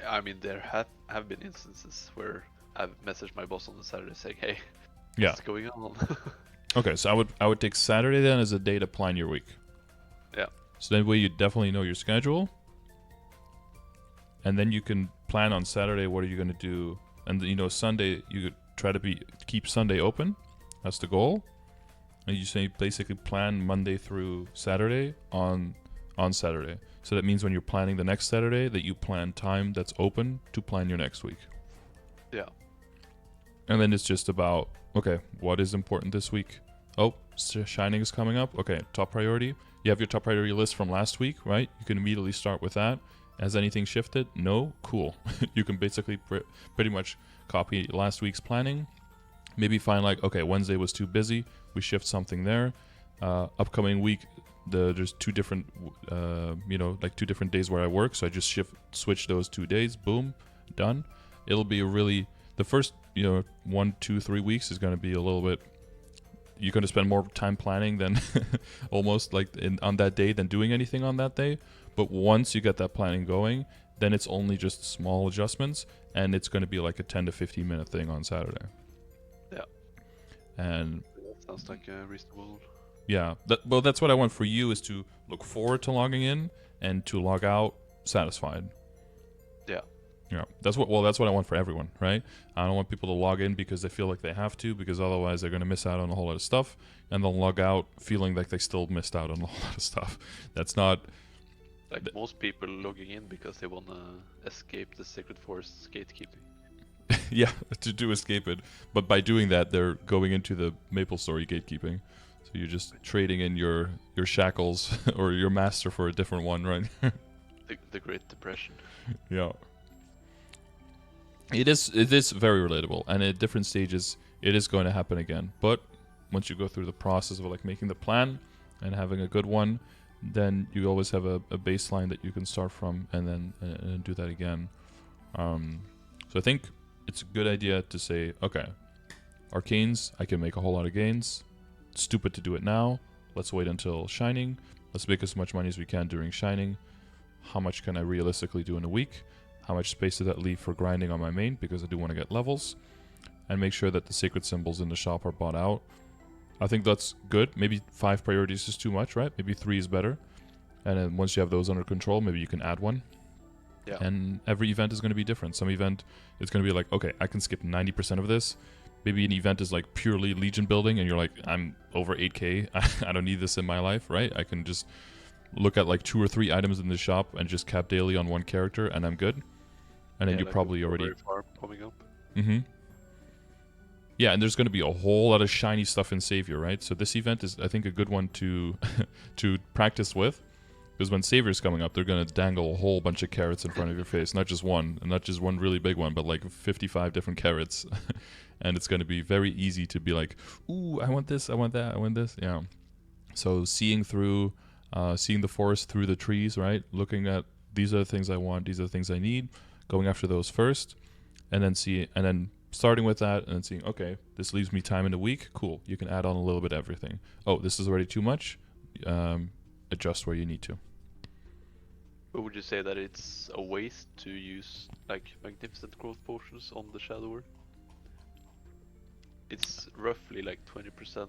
B: I mean, there have been instances where I've messaged my boss on the Saturday saying, "Hey, what's going on?"
A: Okay, so I would take Saturday then as a day to plan your week.
B: Yeah.
A: So that way you definitely know your schedule. And then you can plan on Saturday what are you going to do. And Sunday you could try to keep Sunday open. That's the goal. And you say basically plan Monday through Saturday on Saturday. So that means when you're planning the next Saturday that you plan time that's open to plan your next week.
B: Yeah.
A: And then it's just about, okay, what is important this week? Oh, Shining is coming up. Okay, top priority. You have your top priority list from last week, right? You can immediately start with that. Has anything shifted? No? Cool. You can basically pretty much copy last week's planning. Maybe find like, okay, Wednesday was too busy. We shift something there. Upcoming week, there's two different, two different days where I work. So I just switch those 2 days. Boom, done. It'll be the first, 1, 2, 3 weeks is going to be a little bit, you're going to spend more time planning than almost like on that day than doing anything on that day. But once you get that planning going, then it's only just small adjustments, and it's going to be like a 10 to 15 minute thing on Saturday.
B: Yeah.
A: And
B: that sounds like a reasonable.
A: Yeah. That's what I want for you, is to look forward to logging in and to log out satisfied.
B: Yeah.
A: Yeah. That's what I want for everyone, right? I don't want people to log in because they feel like they have to, because otherwise they're going to miss out on a whole lot of stuff, and they'll log out feeling like they still missed out on a whole lot of stuff. That's not...
B: Like most people logging in because they want to escape the Sacred Forest's gatekeeping.
A: Yeah, to escape it. But by doing that, they're going into the MapleStory gatekeeping. So you're just trading in your shackles or your master for a different one, right?
B: the Great Depression.
A: Yeah. It is very relatable, and at different stages, it is going to happen again. But once you go through the process of like making the plan and having a good one, then you always have a baseline that you can start from, and then do that again. So I think it's a good idea to say, okay, Arcanes, I can make a whole lot of gains. It's stupid to do it now. Let's wait until Shining. Let's make as much money as we can during Shining. How much can I realistically do in a week? How much space does that leave for grinding on my main, because I do want to get levels? And make sure that the sacred symbols in the shop are bought out. I think that's good. Maybe 5 priorities is too much, right? Maybe 3 is better. And then once you have those under control, maybe you can add one.
B: Yeah.
A: And every event is going to be different. Some event is going to be like, okay, I can skip 90% of this. Maybe an event is like purely Legion building, and you're like, I'm over 8k. I don't need this in my life, right? I can just look at like 2 or 3 items in the shop and just cap daily on one character, and I'm good. And then you
B: like
A: probably already...
B: farm coming up.
A: Mm-hmm. Yeah, and there's going to be a whole lot of shiny stuff in Savior, right? So this event is, I think, a good one to to practice with, because when Savior's coming up, they're going to dangle a whole bunch of carrots in front of your face. Not just one, and not just one really big one, but like 55 different carrots. And it's going to be very easy to be like, ooh, I want this, I want that, I want this. Yeah. So seeing the forest through the trees, right? Looking at, these are the things I want, these are the things I need, going after those first, and then starting with that and then seeing, okay, this leaves me time in a week. Cool. You can add on a little bit of everything. Oh, this is already too much. Adjust where you need to.
B: But would you say that it's a waste to use like magnificent growth potions on the Shadow War? It's roughly like 20%.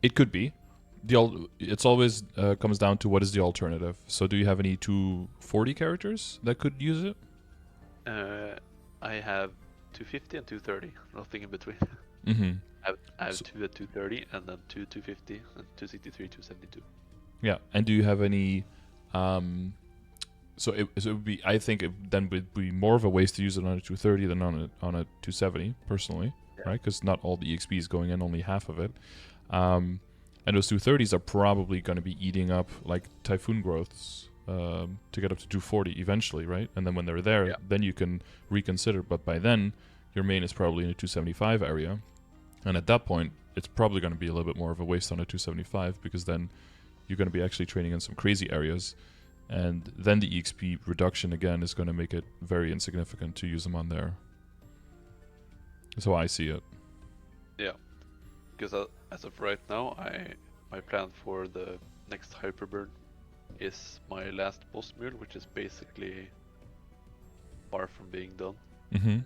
A: It could be. It's always comes down to what is the alternative. So do you have any 240 characters that could use it?
B: I have 250 and 230, nothing in between.
A: Mm-hmm.
B: I have 2 at 230 and then 2 250 and 263, 272.
A: Yeah, and do you have any? So it would be. I think it then would be more of a waste to use it on a 230 than on a 270 personally, yeah. Right? Because not all the EXP is going in, only half of it. And those 230s are probably going to be eating up like Typhoon growths to get up to 240 eventually, right? And then when they're there, then you can reconsider. But by then, your main is probably in a 275 area. And at that point, it's probably going to be a little bit more of a waste on a 275, because then you're going to be actually training in some crazy areas. And then the EXP reduction, again, is going to make it very insignificant to use them on there. That's how I see it.
B: Yeah. Because as of right now, my plan for the next Hyperburn is my last boss mule, which is basically far from being done.
A: Mm-hmm.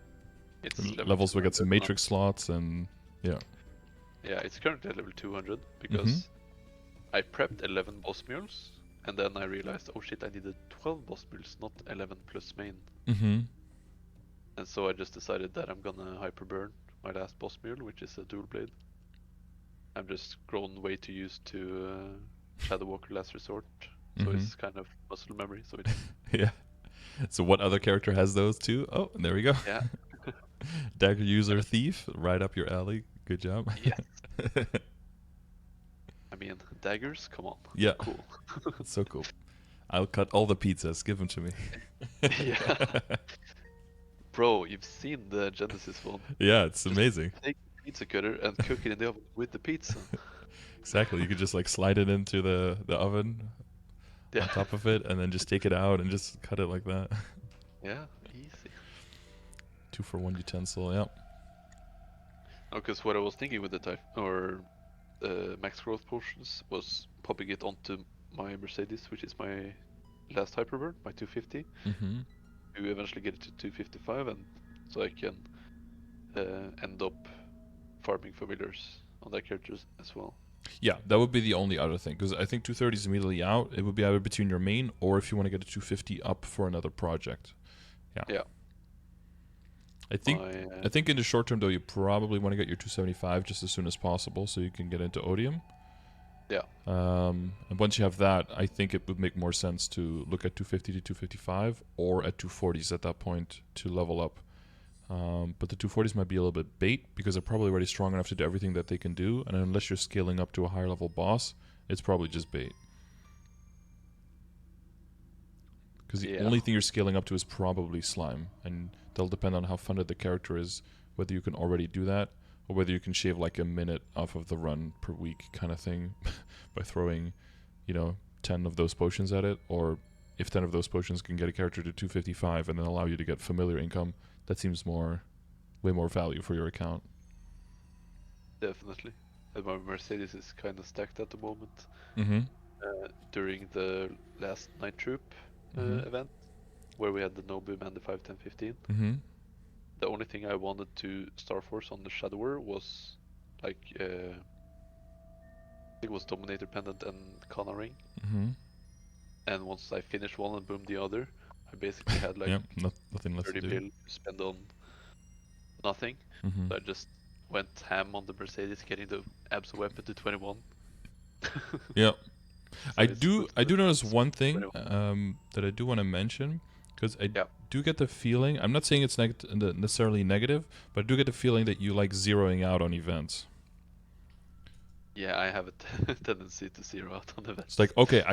B: It's
A: levels will get some matrix slots, and yeah.
B: Yeah, it's currently at level 200
A: Mm-hmm.
B: because I prepped 11 boss mules, and then I realized, oh shit, I needed 12 boss mules, not 11 plus main.
A: Mm-hmm.
B: And so I just decided that I'm gonna hyper burn my last boss mule, which is a dual blade. I'm just grown way too used to Shadow Walker Last Resort, so
A: Mm-hmm.
B: it's kind of muscle memory. So it's
A: Yeah. So what other character has those too? Oh, there we go.
B: yeah,
A: Dagger user thief, right up your alley. Good job.
B: yes. I mean, daggers, come on.
A: Yeah.
B: Cool.
A: So cool. I'll cut all the pizzas. Give them to me.
B: Yeah. Bro, you've seen the Genesis one.
A: Yeah, it's amazing.
B: Take the pizza cutter and cook it in the oven with the pizza.
A: Exactly. You could just like slide it into the oven
B: Yeah.
A: on top of it and then just take it out and just cut it like that.
B: Yeah, easy.
A: 2-for-1 utensil, yeah.
B: Because what I was thinking with the type or max growth potions was popping it onto my Mercedes, which is my last hyperburn, my 250,
A: Mm-hmm.
B: to eventually get it to 255, and so I can end up farming familiars on that character as well.
A: Yeah, that would be the only other thing, because I think 230 is immediately out. It would be either between your main or if you want to get a 250 up for another project. Yeah. I think in the short term though, you probably want to get your 275 just as soon as possible so you can get into Odium.
B: Yeah.
A: And once you have that, I think it would make more sense to look at 250 to 255 or at 240s at that point to level up. But the 240s might be a little bit bait because they're probably already strong enough to do everything that they can do. And unless you're scaling up to a higher level boss, it's probably just bait. Because the only thing you're scaling up to is probably slime. And that'll depend on how funded the character is, whether you can already do that or whether you can shave like a minute off of the run per week kind of thing by throwing, 10 of those potions at it. Or if 10 of those potions can get a character to 255 and then allow you to get familiar income, that seems way more value for your account.
B: Definitely. And my Mercedes is kind of stacked at the moment.
A: Mm-hmm.
B: During the last Night Troop event, where we had the Nobu and the 5, 10, 15.
A: Mm-hmm.
B: The only thing I wanted to Star Force on the Shadower was like I think it was Dominator Pendant and Kana Ring.
A: Mm-hmm.
B: And once I finished one and boomed the other, I basically had like
A: nothing left
B: 30
A: to do.
B: mil to spend on nothing.
A: Mm-hmm.
B: So I just went ham on the Mercedes, getting the Abs weapon to 21.
A: Yeah.
B: So
A: I do notice one thing
B: 21.
A: that I do want to mention, because I do get the feeling, I'm not saying it's necessarily negative, but I do get the feeling that you like zeroing out on events.
B: Yeah, I have a tendency to zero out on events.
A: It's like, okay,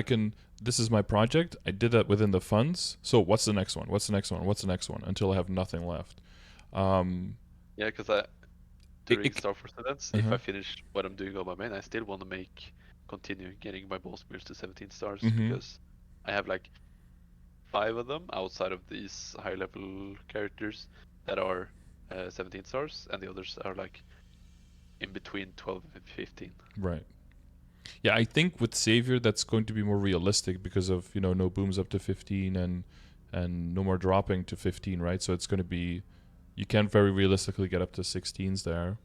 A: this is my project, I did that within the funds, so what's the next one? What's the next one? What's the next one? Until I have nothing left.
B: Yeah, because during Star Force events, if I finish what I'm doing on my main, I still want to continue getting my boss mirrors to 17 stars because I have like 5 of them outside of these high level characters that are 17 stars, and the others are like in between 12 and 15.
A: Right. Yeah, I think with Savior that's going to be more realistic because of, no booms up to 15 and no more dropping to 15, right? So it's going to be, you can very realistically get up to 16s there,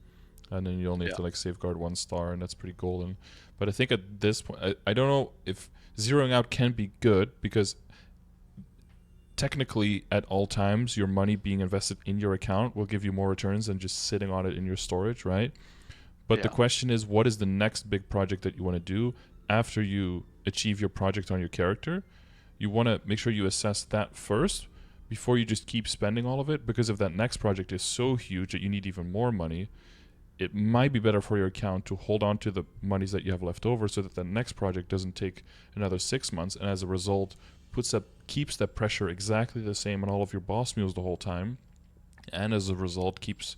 A: and then you only have to like safeguard 1 star, and that's pretty golden. But I think at this point, I don't know if zeroing out can be good, because technically at all times your money being invested in your account will give you more returns than just sitting on it in your storage, right? But the question is, what is the next big project that you want to do after you achieve your project on your character? You want to make sure you assess that first before you just keep spending all of it, because if that next project is so huge that you need even more money, it might be better for your account to hold on to the monies that you have left over so that the next project doesn't take another 6 months, and as a result keeps that pressure exactly the same on all of your boss mules the whole time, and as a result keeps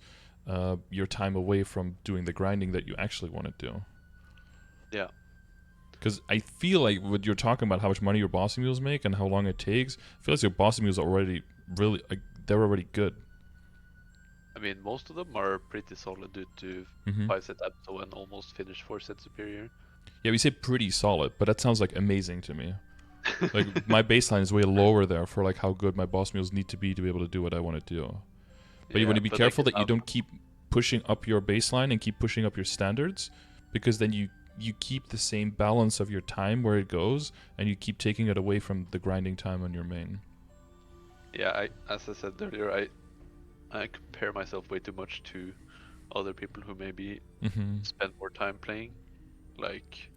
A: your time away from doing the grinding that you actually want to do.
B: Yeah.
A: Because I feel like when you're talking about how much money your bossing mules make and how long it takes, I feel like your bossing mules are already really, they're already good.
B: I mean, most of them are pretty solid due to 5 set Abso and almost finished 4 set Superior.
A: Yeah, we say pretty solid, but that sounds like amazing to me. Like my baseline is way lower there for like how good my boss mules need to be able to do what I want to do. But you want to be careful that you don't keep pushing up your baseline and keep pushing up your standards, because then you keep the same balance of your time where it goes, and you keep taking it away from the grinding time on your main.
B: Yeah, as I said earlier, I compare myself way too much to other people who maybe spend more time playing, like.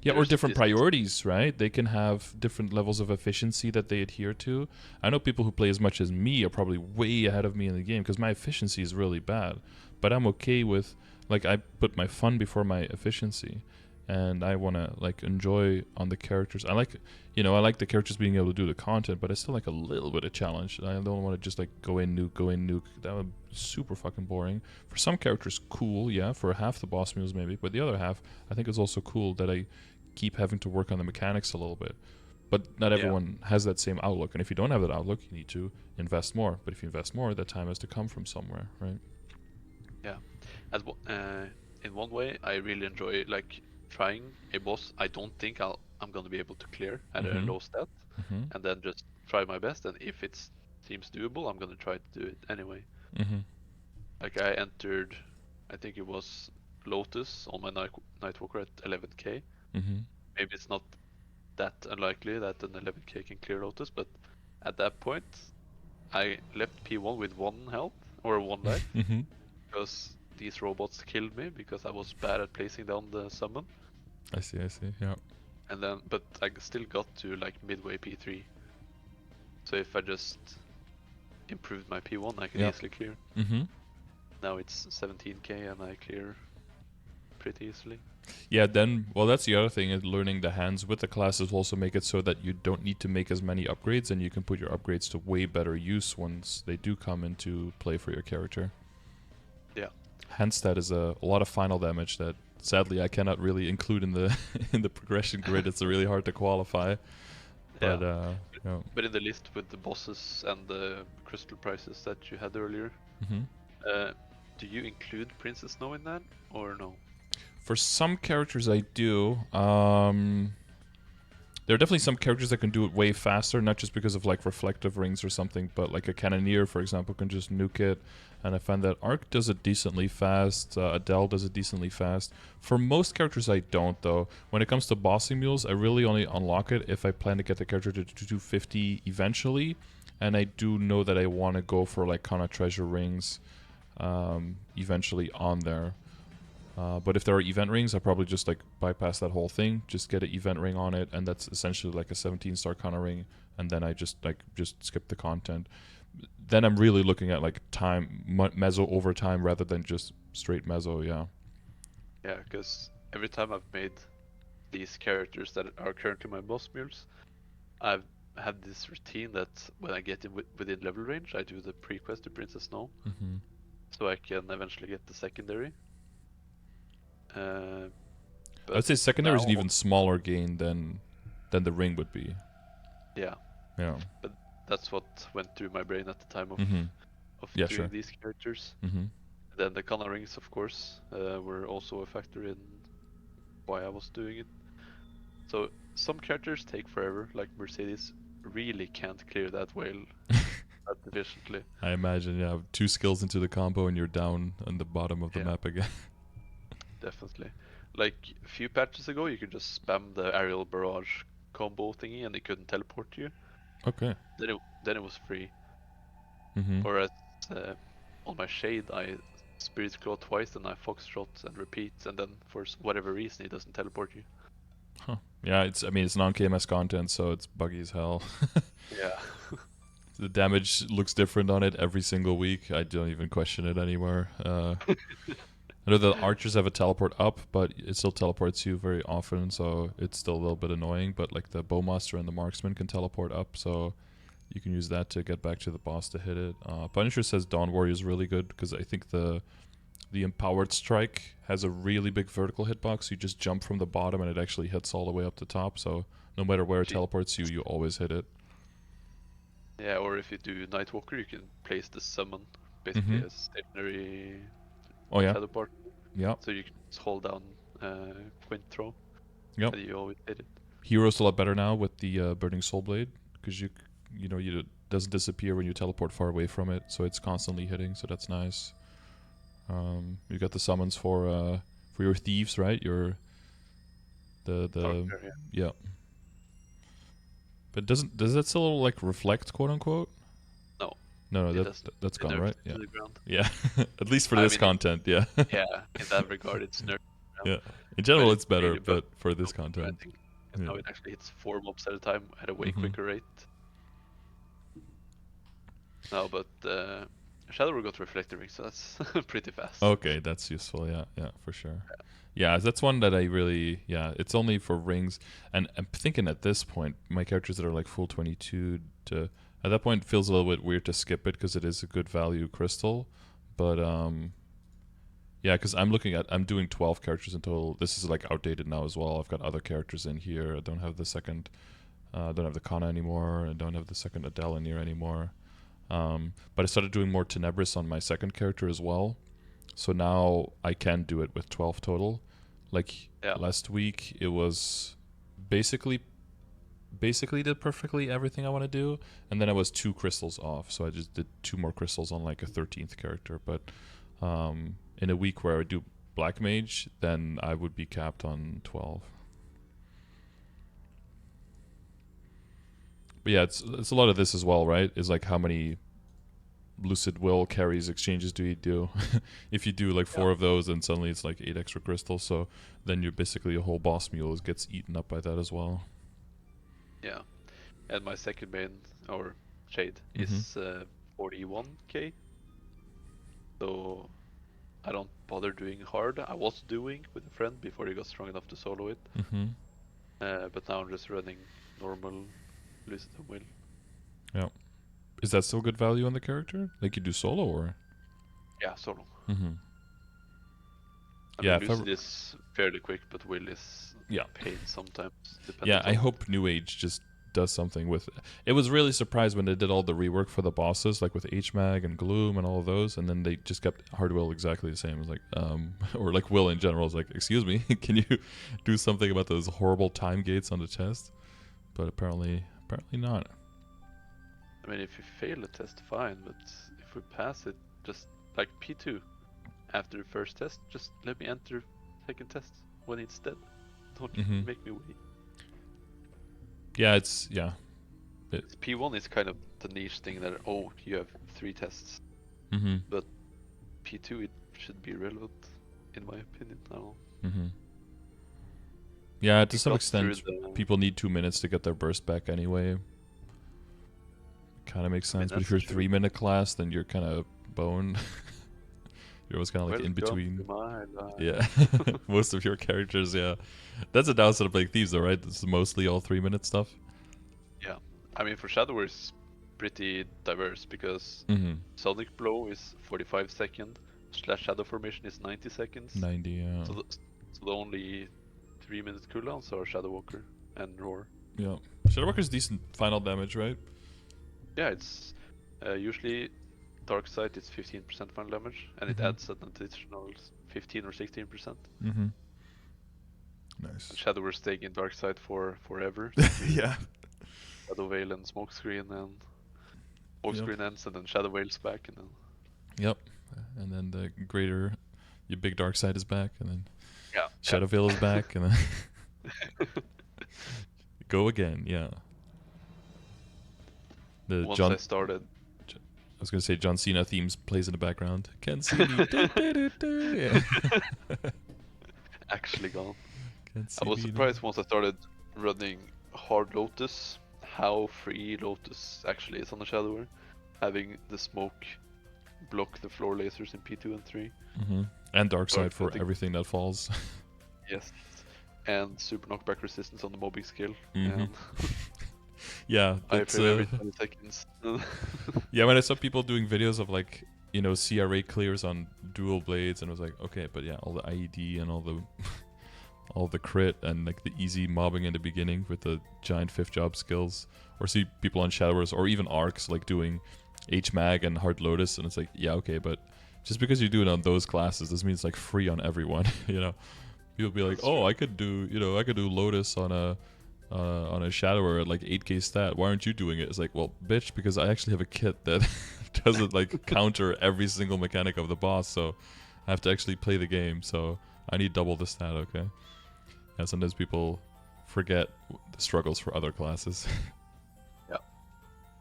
A: Yeah, or different priorities, right? They can have different levels of efficiency that they adhere to. I know people who play as much as me are probably way ahead of me in the game because my efficiency is really bad. But I'm okay with, like, I put my fun before my efficiency, and I want to like enjoy on the characters. I like the characters being able to do the content, but I still like a little bit of challenge. I don't want to just like go in nuke. That would be super fucking boring. For some characters, cool, yeah. For half the boss mules maybe, but the other half, I think it's also cool that I keep having to work on the mechanics a little bit. But not everyone has that same outlook, and if you don't have that outlook, you need to invest more. But if you invest more, that time has to come from somewhere, right?
B: Yeah, in one way, I really enjoy like trying a boss I don't think I'm gonna be able to clear at a low stat, and then just try my best. And if it seems doable, I'm gonna try to do it anyway. Like I entered, I think it was Lotus on my Nightwalker at 11k. Maybe it's not that unlikely that an 11k can clear Lotus, but at that point, I left P1 with 1 health or 1 life because these robots killed me because I was bad at placing down the summon.
A: I see, yeah.
B: And then, but I still got to like midway P3. So if I just improved my P1, I could easily clear. Now it's 17k and I clear pretty easily.
A: Yeah, then, well, that's the other thing, is learning the hands with the classes will also make it so that you don't need to make as many upgrades, and you can put your upgrades to way better use once they do come into play for your character.
B: Yeah.
A: Hand stat is a lot of final damage that sadly I cannot really include in the in the progression grid. It's really hard to qualify. But
B: but in the list with the bosses and the crystal prices that you had earlier, do you include Princess Snow in that or no?
A: For some characters I do. There are definitely some characters that can do it way faster, not just because of like reflective rings or something, but like a Cannoneer, for example, can just nuke it. And I find that Arc does it decently fast, Adele does it decently fast. For most characters I don't, though. When it comes to bossing mules, I really only unlock it if I plan to get the character to 250 eventually. And I do know that I want to go for like kind of treasure rings eventually on there. But if there are event rings, I probably just like bypass that whole thing, just get an event ring on it, and that's essentially like a 17-star kind of ring, and then I just skip the content. Then I'm really looking at like time, mezzo over time rather than just straight mezzo, yeah.
B: Yeah, because every time I've made these characters that are currently my boss mules, I've had this routine that when I get in within level range, I do the pre-quest to Princess Snow, so I can eventually get the secondary.
A: I'd say secondary is an even smaller gain than the ring would be.
B: Yeah.
A: Yeah.
B: But that's what went through my brain at the time of doing these characters. Then the Kana rings, of course, were also a factor in why I was doing it. So some characters take forever, like Mercedes really can't clear that whale that efficiently.
A: I imagine, yeah, 2 skills into the combo and you're down on the bottom of the map again.
B: Definitely. Like a few patches ago, you could just spam the aerial barrage combo thingy and it couldn't teleport you.
A: Okay.
B: Then it was free. Whereas on my shade, I Spirit Claw twice, and I Foxtrot and repeat, and then for whatever reason, it doesn't teleport you.
A: Huh. Yeah, it's non-KMS content, so it's buggy as hell.
B: Yeah.
A: The damage looks different on it every single week. I don't even question it anymore. I know the archers have a teleport up, but it still teleports you very often, so it's still a little bit annoying. But like the bowmaster and the marksman can teleport up, so you can use that to get back to the boss to hit it. Punisher says Dawn Warrior is really good because I think the empowered strike has a really big vertical hitbox. You just jump from the bottom and it actually hits all the way up the top. So no matter where it teleports you, you always hit it.
B: Yeah, or if you do Nightwalker, you can place the summon, basically a stationary shadow part.
A: Yeah.
B: So you can just hold down Quint Throw.
A: Yep.
B: And you always hit it.
A: Hero's a lot better now with the Burning Soul Blade because doesn't disappear when you teleport far away from it, so it's constantly hitting, so that's nice. You got the summons for your thieves, right? Your the
B: Darker,
A: yeah. But does that still like reflect, quote unquote?
B: No.
A: No,
B: It
A: that
B: doesn't.
A: that's
B: It
A: gone,
B: nerfs
A: right?
B: to
A: Yeah.
B: the ground.
A: Yeah. At least for
B: I
A: this
B: mean,
A: content, yeah.
B: Yeah, in that regard, it's nerfed.
A: Yeah. In general,
B: But
A: it's better,
B: really bugged
A: but for this
B: so much, I
A: content,
B: think. 'Cause
A: yeah.
B: now it actually hits 4 mobs at a time at a way
A: Mhm.
B: quicker rate. No, but Shadow got Reflector Ring, so that's pretty fast.
A: Okay, that's useful. Yeah, yeah, for sure. Yeah, that's one that I really, yeah, it's only for rings. And I'm thinking at this point, my characters that are like full 22 to, at that point, it feels a little bit weird to skip it because it is a good value crystal. But, yeah, because I'm doing 12 characters in total. This is like outdated now as well. I've got other characters in here. I don't have the second, don't have the Kana anymore. I don't have the second Adele in here anymore. But I started doing more Tenebris on my second character as well. So now I can do it with 12 total. Like last week, it was basically did perfectly everything I want to do, and then I was 2 crystals off. So I just did 2 more crystals on like a 13th character. But in a week where I would do Black Mage, then I would be capped on 12. But yeah, it's a lot of this as well, right? Is like how many Lucid Will carries exchanges do you do? If you do like 4 of those, then suddenly it's like 8 extra crystals. So then you're basically a whole boss mule gets eaten up by that as well.
B: Yeah, and my second main or shade is 41k. So I don't bother doing hard. I was doing with a friend before he got strong enough to solo it. But now I'm just running normal Lucid Will.
A: Yeah. Is that still good value on the character? Like you do solo or?
B: Yeah, solo.
A: I
B: mean, Lucid is fairly quick, but Will is pain sometimes.
A: Yeah, I hope New Age just does something with it. It was really surprised when they did all the rework for the bosses, like with HMAG and Gloom and all of those, and then they just kept Hard Will exactly the same. It was like, or like Will in general is like, excuse me, can you do something about those horrible time gates on the test? But apparently not.
B: I mean, if you fail the test, fine, but if we pass it, just like P2, after the first test, just let me enter second test when it's dead. Don't make me wait.
A: Yeah,
B: P1 is kind of the niche thing that, you have 3 tests. But P2, it should be relevant, in my opinion. I don't know.
A: Yeah, to some extent, people need 2 minutes to get their burst back anyway. Kind of makes sense, but if you're a 3-minute class, then you're kind of boned. You're always kind of like in between. Yeah, most of your characters, yeah. That's a downside of playing Thieves, though, right? This is mostly all 3-minute stuff.
B: Yeah, I mean, for Shadow it's pretty diverse because Sonic Blow is 45 seconds, / Shadow Formation is 90 seconds.
A: 90, yeah.
B: So the only 3-minute cooldowns are Shadow Walker and Roar.
A: Yeah, Shadow Walker's decent final damage, right?
B: Yeah, it's usually Dark Side is 15% final damage, and it adds an additional 15 or 16%.
A: Nice.
B: And Shadow will stay in Dark Side for forever.
A: Yeah.
B: Shadow Veil and Smokescreen, and Smokescreen ends, and then Shadow Veil's back, and then.
A: Yep, and then the greater, your big Dark Side is back, and then Shadow Veil is back, and then go again. Yeah.
B: Once I started,
A: I was gonna say John Cena themes plays in the background. Can't see me. Yeah.
B: Actually gone.
A: I
B: was surprised once I started running Hard Lotus, how free Lotus actually is on the Shadower, having the smoke block the floor lasers in P2 and 3.
A: And Dark Side for everything that falls.
B: Yes, and super knockback resistance on the mobbing skill.
A: Yeah,
B: that's every 20 seconds.
A: Yeah, when I saw people doing videos of like, CRA clears on dual blades, and it was like, okay, but yeah, all the IED and all the crit and like the easy mobbing in the beginning with the giant 5th job skills, or see people on Shadowers or even Arcs like doing HMAG and Hard Lotus, and it's like, yeah, okay, but just because you do it on those classes doesn't mean it's like free on everyone. People be like, I could do Lotus on a on a Shadower at like 8k stat. Why aren't you doing it? It's like, well, bitch, because I actually have a kit that doesn't like counter every single mechanic of the boss, so I have to actually play the game, so I need double the stat, okay? And sometimes people forget the struggles for other classes.
B: Yeah.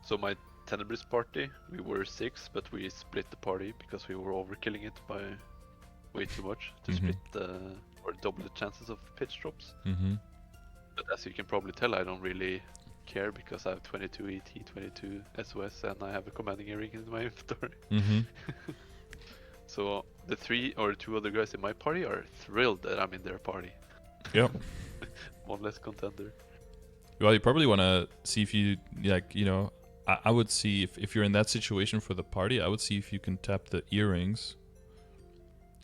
B: So my Tenebris party, we were 6, but we split the party because we were overkilling it by way too much to split or double the chances of pitch drops. But as you can probably tell, I don't really care because I have 22 ET, 22 SOS, and I have a commanding earring in my inventory. So the 3 or 2 other guys in my party are thrilled that I'm in their party.
A: Yep.
B: One less contender.
A: Well, you probably want to see if you, like, you know, I would see if you're in that situation for the party, I would see if you can tap the earrings.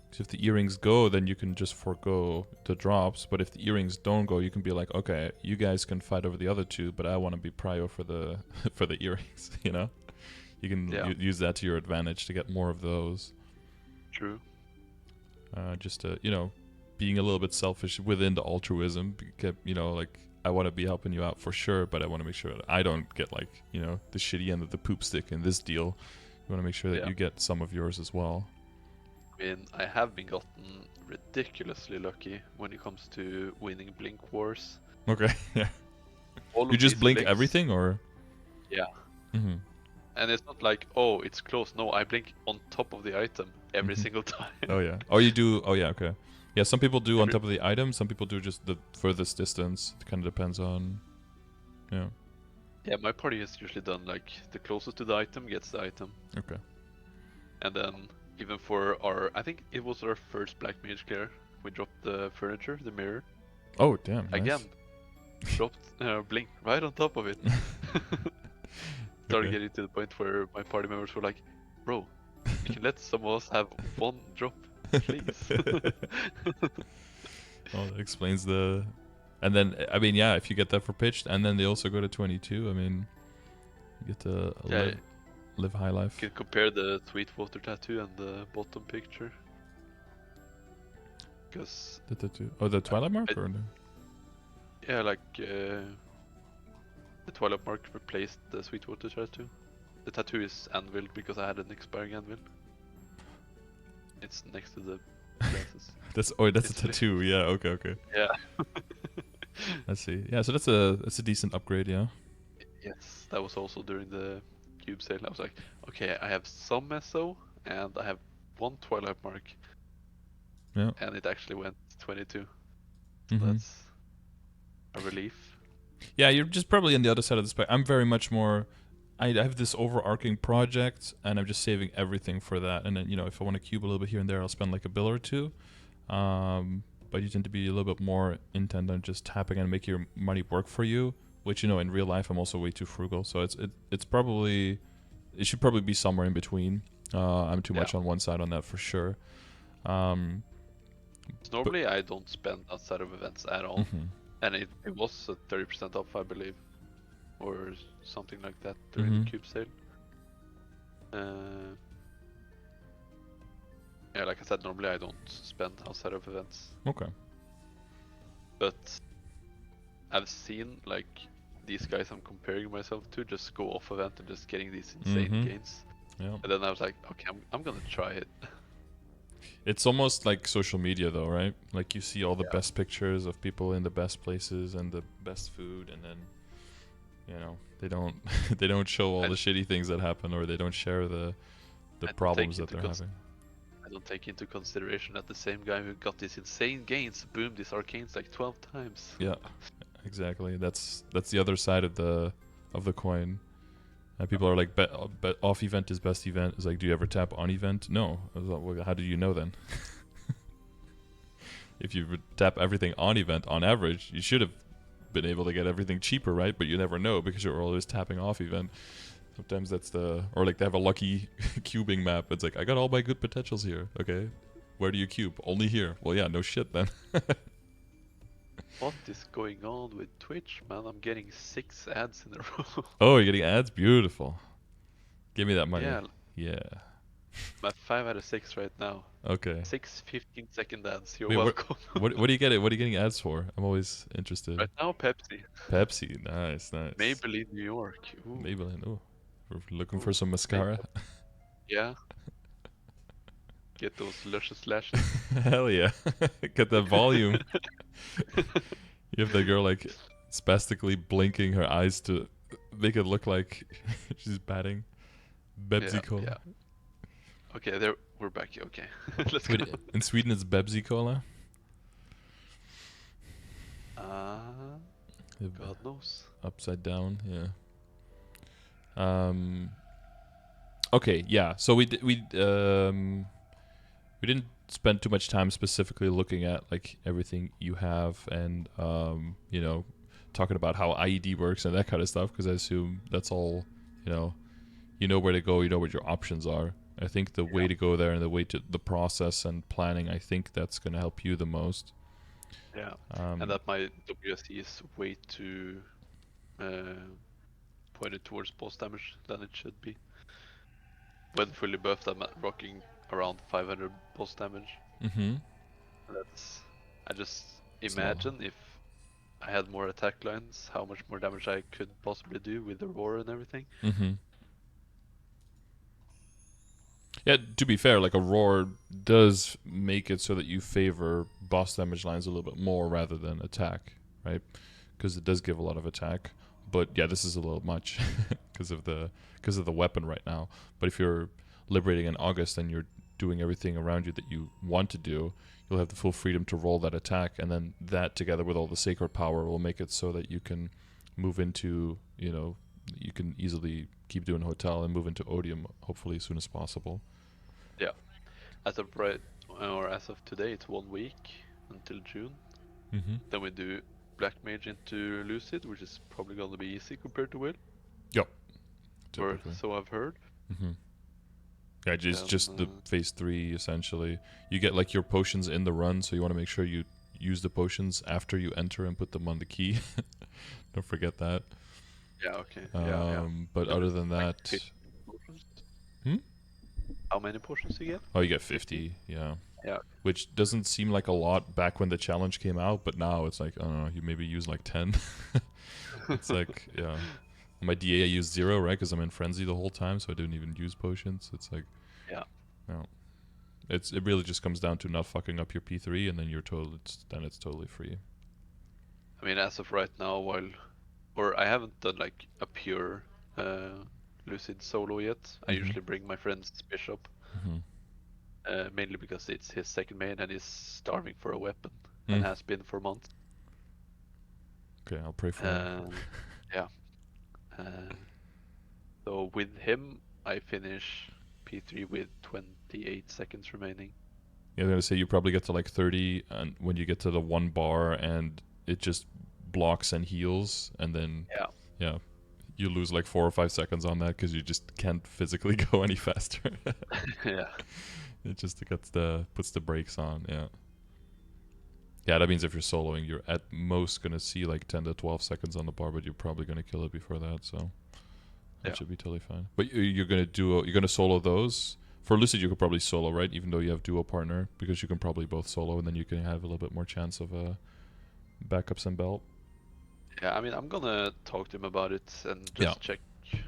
A: Because if the earrings go, then you can just forego the drops. But if the earrings don't go, you can be like, okay, you guys can fight over the other 2, but I want to be prio for the for the earrings. You know, you can use that to your advantage to get more of those.
B: True.
A: Just you know, being a little bit selfish within the altruism. Because, you know, like, I want to be helping you out for sure, but I want to make sure that I don't get, like, you know, the shitty end of the poop stick in this deal. You want to make sure that you get some of yours as well.
B: I mean, I have been gotten ridiculously lucky when it comes to winning Blink Wars.
A: Okay, yeah.
B: All
A: You just blink
B: blinks,
A: everything, or?
B: Yeah. And it's not like, oh, it's close. No, I blink on top of the item every single time.
A: Oh, yeah. Oh, you do? Oh, yeah, okay. Yeah, some people do on top of the item, some people do just the furthest distance. It kind of depends on... Yeah.
B: Yeah, my party has usually done, like, the closest to the item gets the item.
A: Okay.
B: And then, even for our... I think it was our first Black Mage clear. We dropped the furniture, the mirror.
A: Oh, damn, nice.
B: Again. Dropped blink right on top of it. Started getting to the point where my party members were like, bro, you can let some of us have one drop, please.
A: Well, that explains the... And then, I mean, yeah, if you get that for pitched, and then they also go to 22, I mean, you get to live high life.
B: You can compare the Sweetwater tattoo and the bottom picture. Because...
A: The tattoo? Oh, the Twilight Mark? Or no?
B: Yeah, like... the Twilight Mark replaced the Sweetwater tattoo. The tattoo is anvil because I had an expiring anvil. It's next to the glasses.
A: That's a tattoo. Yeah. Okay.
B: Yeah.
A: Let's see. Yeah. So that's a decent upgrade. Yeah.
B: Yes, that was also during the cube sale. I was like, okay, I have some meso and I have one Twilight Mark.
A: Yeah.
B: And it actually went 22. So that's a relief.
A: Yeah, you're just probably on the other side of the spectrum. I'm very much more... I have this overarching project, and I'm just saving everything for that. And then, you know, if I want to cube a little bit here and there, I'll spend like a bill or two. But you tend to be a little bit more intent on just tapping and make your money work for you, which, you know, in real life, I'm also way too frugal. So it's probably... It should probably be somewhere in between. I'm too much on one side on that for sure.
B: Normally, I don't spend outside of events at all. And it was 30% off, I believe, or something like that during the cube sale. Yeah, like I said, normally I don't spend outside of events.
A: Okay.
B: But I've seen, like, these guys I'm comparing myself to just go off event and just getting these insane gains.
A: Yeah.
B: And then I was like, okay, I'm gonna try it.
A: It's almost like social media, though, right? Like, you see all the best pictures of people in the best places and the best food, and then, you know, they don't show all the shitty things that happen, or they don't share the problems that they're having.
B: I don't take into consideration that the same guy who got these insane gains boomed his arcanes like 12 times.
A: Yeah, exactly. That's the other side of the coin. People are like, off event is best event. It's like, do you ever tap on event? No. I was like, well, how do you know then? If you tap everything on event, on average, you should have been able to get everything cheaper, right? But you never know because you're always tapping off event. Sometimes that's or like they have a lucky cubing map. It's like, I got all my good potentials here. Okay, where do you cube? Only here. Well, yeah, no shit then.
B: What is going on with Twitch, man? I'm getting 6 ads in a row.
A: Oh, you're getting ads? Beautiful. Give me that money.
B: Yeah.
A: Yeah.
B: I'm at 5 out of 6 right now.
A: Okay.
B: 6 15-second ads. You're
A: Wait,
B: welcome.
A: what do you get it? What are you getting ads for? I'm always interested.
B: Right now, Pepsi.
A: Pepsi, nice.
B: Maybelline, New York. Ooh.
A: Maybelline, oh. We're looking
B: Ooh,
A: for some mascara.
B: makeup. Yeah. Get those luscious lashes.
A: Hell yeah. Get that volume. You have that girl like spastically blinking her eyes to make it look like she's batting. Bebsy Cola.
B: Yeah. Okay, there we're back. Okay, let's
A: Wait,
B: go.
A: in Sweden it's Bebsy Cola?
B: God knows.
A: Upside down, yeah. Okay, yeah. So we didn't spend too much time specifically looking at like everything you have and you know, talking about how IED works and that kind of stuff, because I assume that's all, you know where to go, you know what your options are. I think the way to go there and the process and planning, I think that's going to help you the most.
B: Yeah, and that my WSD is way too pointed towards boss damage than it should be. When fully buffed, I'm rocking around 500 boss damage.
A: Mm-hmm.
B: I just imagine if I had more attack lines, how much more damage I could possibly do with the roar and everything.
A: Mm-hmm. Yeah, to be fair, like a roar does make it so that you favor boss damage lines a little bit more rather than attack, right? Because it does give a lot of attack. But yeah, this is a little much because of the weapon right now. But if you're liberating in August and you're doing everything around you that you want to do, you'll have the full freedom to roll that attack, and then that together with all the sacred power will make it so that you can move into, you can easily keep doing hotel and move into odium hopefully as soon as possible.
B: Yeah, as of today, it's 1 week until June.
A: Mm-hmm.
B: Then we do Black Mage into Lucid, which is probably going to be easy compared to Will.
A: Yep.
B: Or so I've heard.
A: Mm-hmm. Yeah, just the phase 3 essentially. You get like your potions in the run, so you want to make sure you use the potions after you enter and put them on the key. Don't forget that.
B: Yeah, okay.
A: But other than that...
B: How many potions do you get?
A: Oh, you get 50, yeah.
B: Yeah.
A: Which doesn't seem like a lot back when the challenge came out, but now it's like, I don't know, you maybe use like 10. It's like, yeah. My DA I used 0, right? Because I'm in Frenzy the whole time, so I didn't even use potions. It's like...
B: Yeah.
A: No. It really just comes down to not fucking up your P3, and then it's totally free.
B: I mean, as of right now, I haven't done like a pure Lucid solo yet. I usually bring my friend's Bishop, mainly because it's his second main and he's starving for a weapon and has been for months.
A: Okay, I'll pray for him.
B: Yeah. So with him, I finish P3 with 28 seconds remaining.
A: Yeah, I'm gonna say you probably get to like 30, and when you get to the 1 bar, and it just blocks and heals, and then you lose like 4 or 5 seconds on that because you just can't physically go any faster.
B: Yeah.
A: It just puts the brakes on. Yeah, that means if you're soloing, you're at most gonna see like 10 to 12 seconds on the bar, but you're probably gonna kill it before that. So that should be totally fine. But you're gonna solo those. For Lucid, you could probably solo, right? Even though you have duo partner, because you can probably both solo, and then you can have a little bit more chance of backups and belt.
B: Yeah, I mean, I'm gonna talk to him about it and just check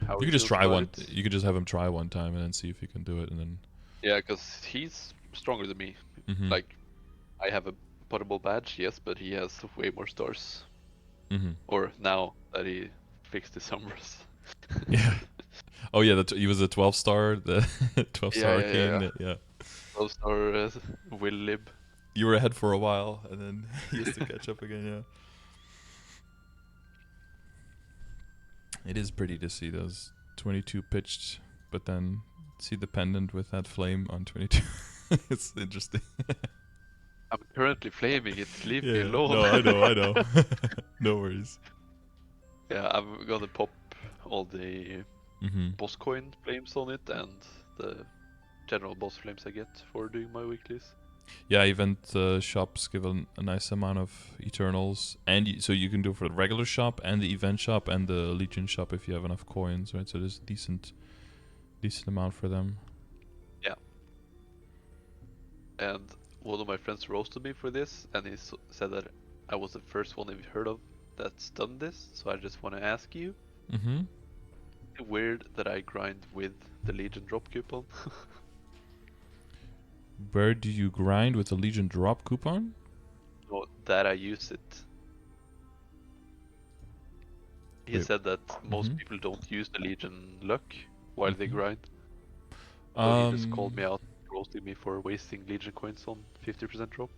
B: how
A: you can just try one. You could just have him try one time and then see if he can do it, and then.
B: Yeah, because he's stronger than me. Like, I have a potable badge, yes, but he has way more stars. Or now that he fixed his Umbras.
A: Yeah. Oh yeah, he was a 12-star, the 12-star arcane. Yeah.
B: 12-star Will Lib.
A: You were ahead for a while, and then he has to catch up again. Yeah. It is pretty to see those 22 pitched, but then see the pendant with that flame on 22. It's interesting.
B: I'm currently flaming it. Leave me alone.
A: No, I know. No worries.
B: Yeah, I'm gonna pop all the boss coin flames on it and the general boss flames I get for doing my weeklies.
A: Yeah, event shops give a nice amount of Eternals, and so you can do it for the regular shop and the event shop and the Legion shop if you have enough coins, right? So there's a decent amount for them.
B: Yeah, and one of my friends roasted me for this, and he said that I was the first one I've heard of that's done this. So I just want to ask you,
A: Mm-hmm.
B: weird that I grind with the Legion drop coupon.
A: Where do you grind with the Legion drop coupon?
B: No, that I use it. He
A: Wait.
B: said that most
A: Mhm.
B: people don't use the Legion luck while they
A: Mhm.
B: grind. So he just called me out, roasting me for wasting Legion coins on 50% drop.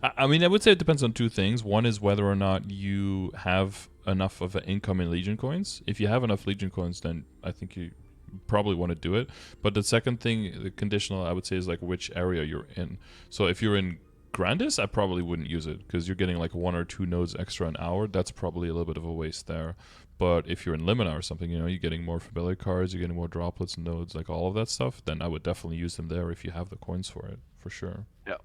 A: I mean, I would say it depends on two things. One is whether or not you have enough of an income in Legion coins. If you have enough Legion coins, then I think you probably want to do it. But the second thing, the conditional, I would say, is like which area you're in. So if you're in Grandis, I probably wouldn't use it because you're getting like 1 or 2 nodes extra an hour. That's probably a little bit of a waste there. But if you're in Limina or something, you know, you're getting more familiar cards, you're getting more droplets, nodes, like all of that stuff, then I would definitely use them there if you have the coins for it, for sure.
B: Yeah.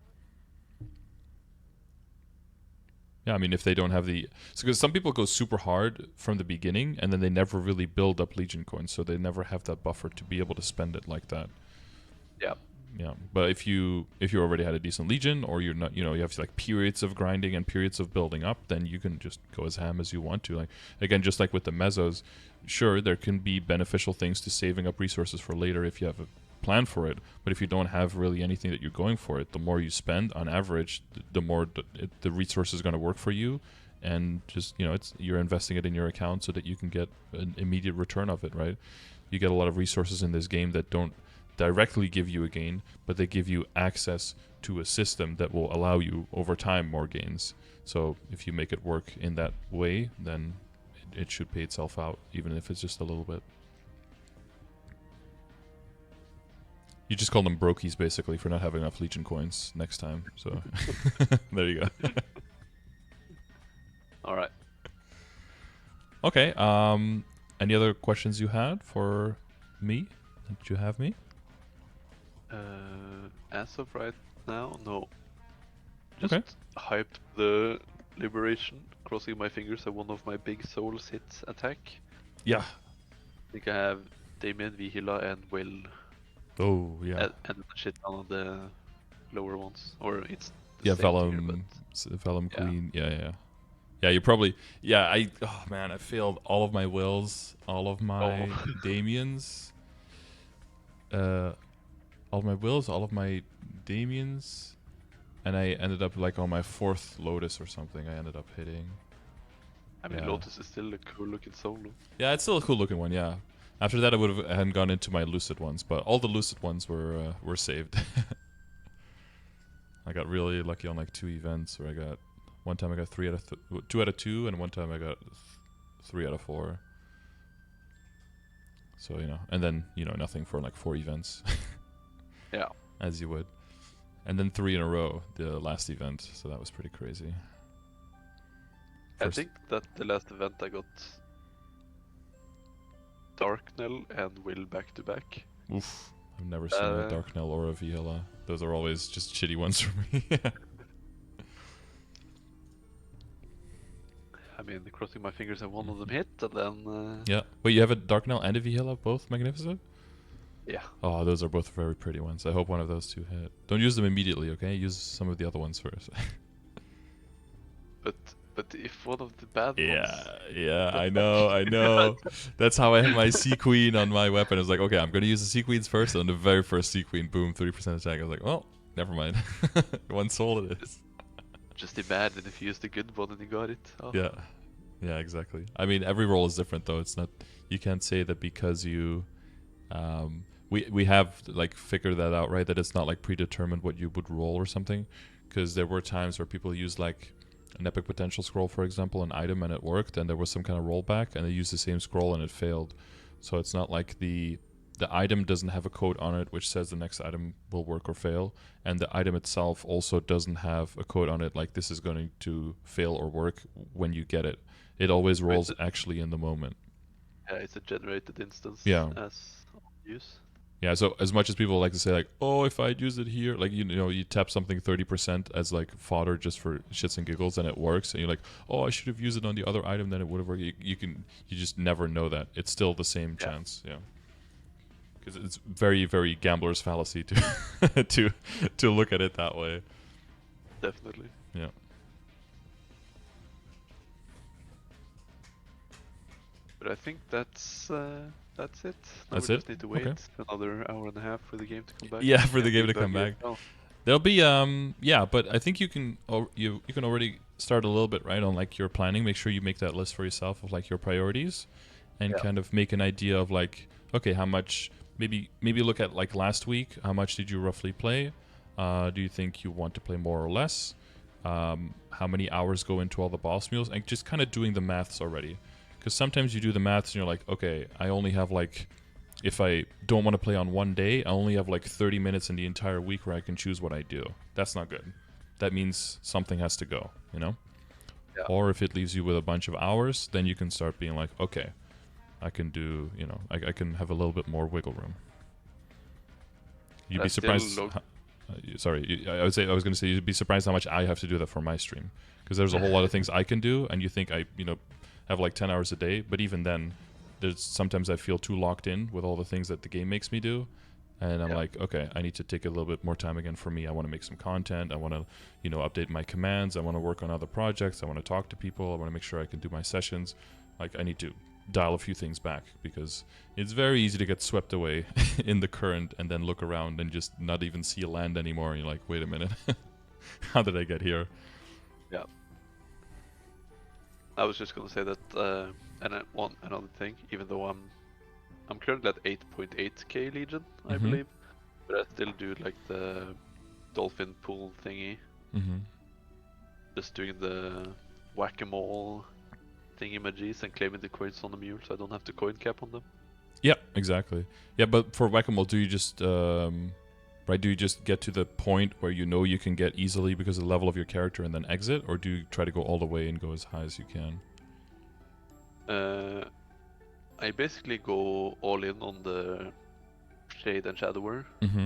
A: Yeah, I mean, if they don't have the... Because some people go super hard from the beginning, and then they never really build up Legion coins, so they never have that buffer to be able to spend it like that.
B: Yeah.
A: Yeah, but if you already had a decent Legion, or you're not, you know, you have like periods of grinding and periods of building up, then you can just go as ham as you want to. Like, again, just like with the mesos, sure, there can be beneficial things to saving up resources for later if you have a plan for it. But if you don't have really anything that you're going for it, the more you spend on average, the more the resource is going to work for you, and just, you know, it's, you're investing it in your account so that you can get an immediate return of it, right? You get a lot of resources in this game that don't directly give you a gain, but they give you access to a system that will allow you over time more gains. So if you make it work in that way, then it should pay itself out, even if it's just a little bit. You just call them brokies basically for not having enough Legion coins next time. So there you go.
B: All right.
A: Okay. Any other questions you had for me? Did you have me?
B: As of right now, no. Just
A: Okay.
B: hyped the Liberation, crossing my fingers that one of my big souls hits attack.
A: Yeah.
B: I think I have Damien, Vihila, and Will.
A: Oh yeah.
B: And shit down on the lower ones. Or it's the
A: Yeah,
B: same tier,
A: Vellum, Vellum
B: yeah.
A: Queen. Yeah. You probably. Yeah. Oh man, I failed all of my wills, all of my Damiens. All of my wills, all of my Damiens, and I ended up like on my 4th Lotus or something. I ended up hitting.
B: I mean,
A: Yeah.
B: Lotus is still a cool looking solo.
A: Yeah, it's still a cool looking one. Yeah. After that, I would have hadn't gone into my Lucid ones, but all the Lucid ones were saved. I got really lucky on like 2 events where I got one time I got 2 out of 2, and one time I got 3 out of 4. So, you know, and then, you know, nothing for like 4 events.
B: Yeah.
A: As you would. And then 3 in a row, the last event. So that was pretty crazy.
B: I think that the last event I got Darknell and Will back to back.
A: Oof. I've never seen a Darknell or a Vihela. Those are always just shitty ones for me.
B: I mean, crossing my fingers and one of them hit, and then...
A: Yeah. Wait, you have a Darknell and a Vihela, both magnificent?
B: Yeah.
A: Oh, those are both very pretty ones. I hope one of those 2 hit. Don't use them immediately, okay? Use some of the other ones first.
B: But if one of the bad ones...
A: Yeah, I know. That's how I had my Sea Queen on my weapon. I was like, okay, I'm going to use the Sea Queens first, and the very first Sea Queen, boom, 30% attack. I was like, well, never mind. 1 soul it is. Just
B: imagine if you used a good one and you got it. Oh.
A: Yeah, exactly. I mean, every roll is different, though. It's not... You can't say that because you... We have like figured that out, right? That it's not like predetermined what you would roll or something, because there were times where people used like an epic potential scroll, for example, an item, and it worked, and there was some kind of rollback, and they used the same scroll and it failed. So it's not like the item doesn't have a code on it which says the next item will work or fail, and the item itself also doesn't have a code on it like this is going to fail or work when you get it. It always rolls actually in the moment.
B: Yeah, it's a generated instance.
A: Yeah.
B: As use.
A: Yeah, so as much as people like to say like, oh, if I'd use it here, like, you know, you tap something 30% as like fodder just for shits and giggles and it works, and you're like, oh, I should have used it on the other item, then it would have worked. You just never know that. It's still the same chance. Yeah. Because it's very, very gambler's fallacy to to look at it that way.
B: Definitely.
A: Yeah.
B: But I think that's it. Now
A: That's
B: we
A: it?
B: just need to wait
A: Okay.
B: another hour and a half for the game to come back.
A: Yeah, for the
B: And
A: game
B: be
A: to come
B: buggy
A: back.
B: as well.
A: There'll be yeah, but I think you can you can already start a little bit right on like your planning. Make sure you make that list for yourself of like your priorities, and
B: Yeah.
A: kind of make an idea of like, okay, how much, maybe look at like last week, how much did you roughly play? Do you think you want to play more or less? How many hours go into all the boss meals? And just kind of doing the maths already, because sometimes you do the maths and you're like, okay, I only have like, if I don't want to play on one day, I only have like 30 minutes in the entire week where I can choose what I do. That's not good. That means something has to go, you know?
B: Yeah.
A: Or if it leaves you with a bunch of hours, then you can start being like, okay, I can do, you know, I can have a little bit more wiggle room. You'd be surprised. Sorry, I was going to say you'd be surprised how much I have to do that for my stream, because there's a whole lot of things I can do, and you think I, you know, have like 10 hours a day, but even then, there's sometimes I feel too locked in with all the things that the game makes me do, and I'm like, okay, I need to take a little bit more time again for me. I want to make some content. I want to, you know, update my commands. I want to work on other projects. I want to talk to people. I want to make sure I can do my sessions. Like, I need to dial a few things back, because it's very easy to get swept away in the current and then look around and just not even see a land anymore. And you're like, wait a minute, how did I get here?
B: Yeah. I was just gonna say that, and another thing. Even though I'm currently at 8.8k Legion, I
A: Mhm.
B: believe, but I still do like the dolphin pool thingy,
A: Mm-hmm.
B: just doing the whack-a-mole thingy-majis and claiming the coins on the mule, so I don't have to coin cap on them.
A: Yeah, exactly. Yeah, but for whack-a-mole, do you just right? Do you just get to the point where you know you can get easily because of the level of your character and then exit, or do you try to go all the way and go as high as you can?
B: I basically go all in on the Shade and Shadower,
A: Mm-hmm.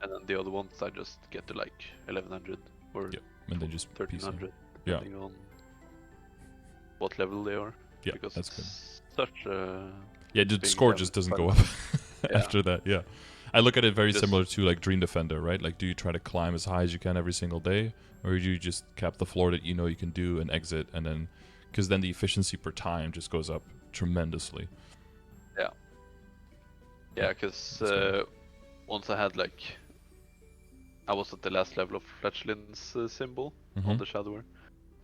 B: and then the other ones I just get to like 1100 or
A: Yep, and then just piece in.
B: 1300,
A: Yeah.
B: depending on what level they are.
A: Yeah,
B: Because
A: that's good.
B: it's such a
A: Yeah, the
B: big
A: score
B: damage
A: just doesn't
B: button.
A: go up
B: Yeah.
A: after that. Yeah, I look at it very
B: Just-
A: similar to like Dream Defender, right? Like, do you try to climb as high as you can every single day, or do you just cap the floor that you know you can do and exit, and then, because then the efficiency per time just goes up tremendously.
B: Yeah, because
A: good.
B: once I had like, I was at the last level of Fletchlin's symbol
A: Mm-hmm.
B: on the Shadower.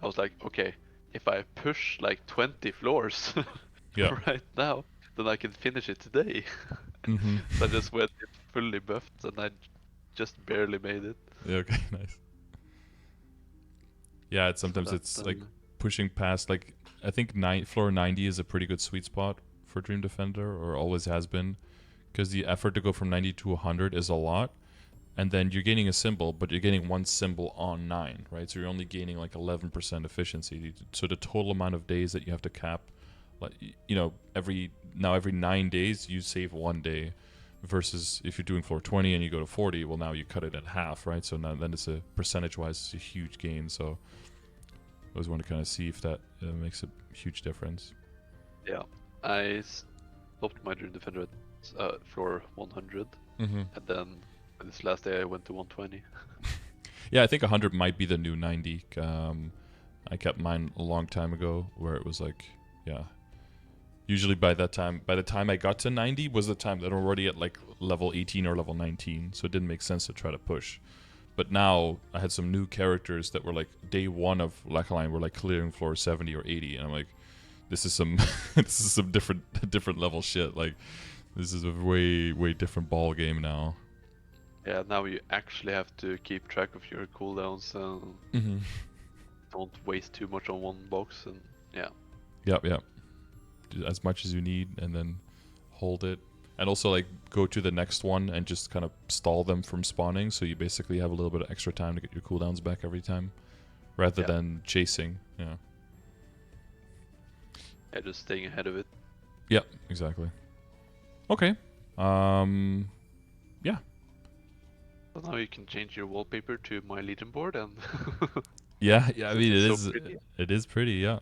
B: I was like, okay, if I push like 20 floors
A: Yeah.
B: right now, then I can finish it today.
A: Mm-hmm.
B: So I just went in fully buffed and I just barely made it.
A: Yeah, okay, nice. Yeah, it's
B: So
A: sometimes
B: that,
A: it's like pushing past, like, I think floor 90 is a pretty good sweet spot for Dream Defender, or always has been, because the effort to go from 90 to 100 is a lot, and then you're gaining a symbol, but you're getting one symbol on 9, right? So you're only gaining like 11% efficiency. So the total amount of days that you have to cap, like, you know, every 9 days you save 1 day, versus if you're doing floor 20 and you go to 40, well, now you cut it at half, right? So now then it's a percentage-wise, it's a huge gain. So I always want to kind of see if that makes a huge difference.
B: yeah, I stopped my Dream Defender at floor 100,
A: Mm-hmm.
B: and then this last day I went to 120.
A: Yeah, I think 100 might be the new 90. I kept mine a long time ago, where it was like, yeah. Usually by the time I got to 90 was the time that I'm already at like level 18 or level 19, so it didn't make sense to try to push. But now I had some new characters that were like day 1 of Lacaline were like clearing floor 70 or 80, and I'm like, this is some this is some different level shit. Like, this is a way different ball game now.
B: Yeah, now you actually have to keep track of your cooldowns and don't waste too much on one box, and yeah.
A: Yep. Do as much as you need, and then hold it. And also, like, go to the next one and just kind of stall them from spawning, so you basically have a little bit of extra time to get your cooldowns back every time, rather than chasing. Yeah,
B: Just staying ahead of it.
A: Yep, exactly. Okay. Yeah.
B: So now you can change your wallpaper to my Legion board, and
A: Yeah, I mean,
B: It's so pretty.
A: it is pretty, yeah.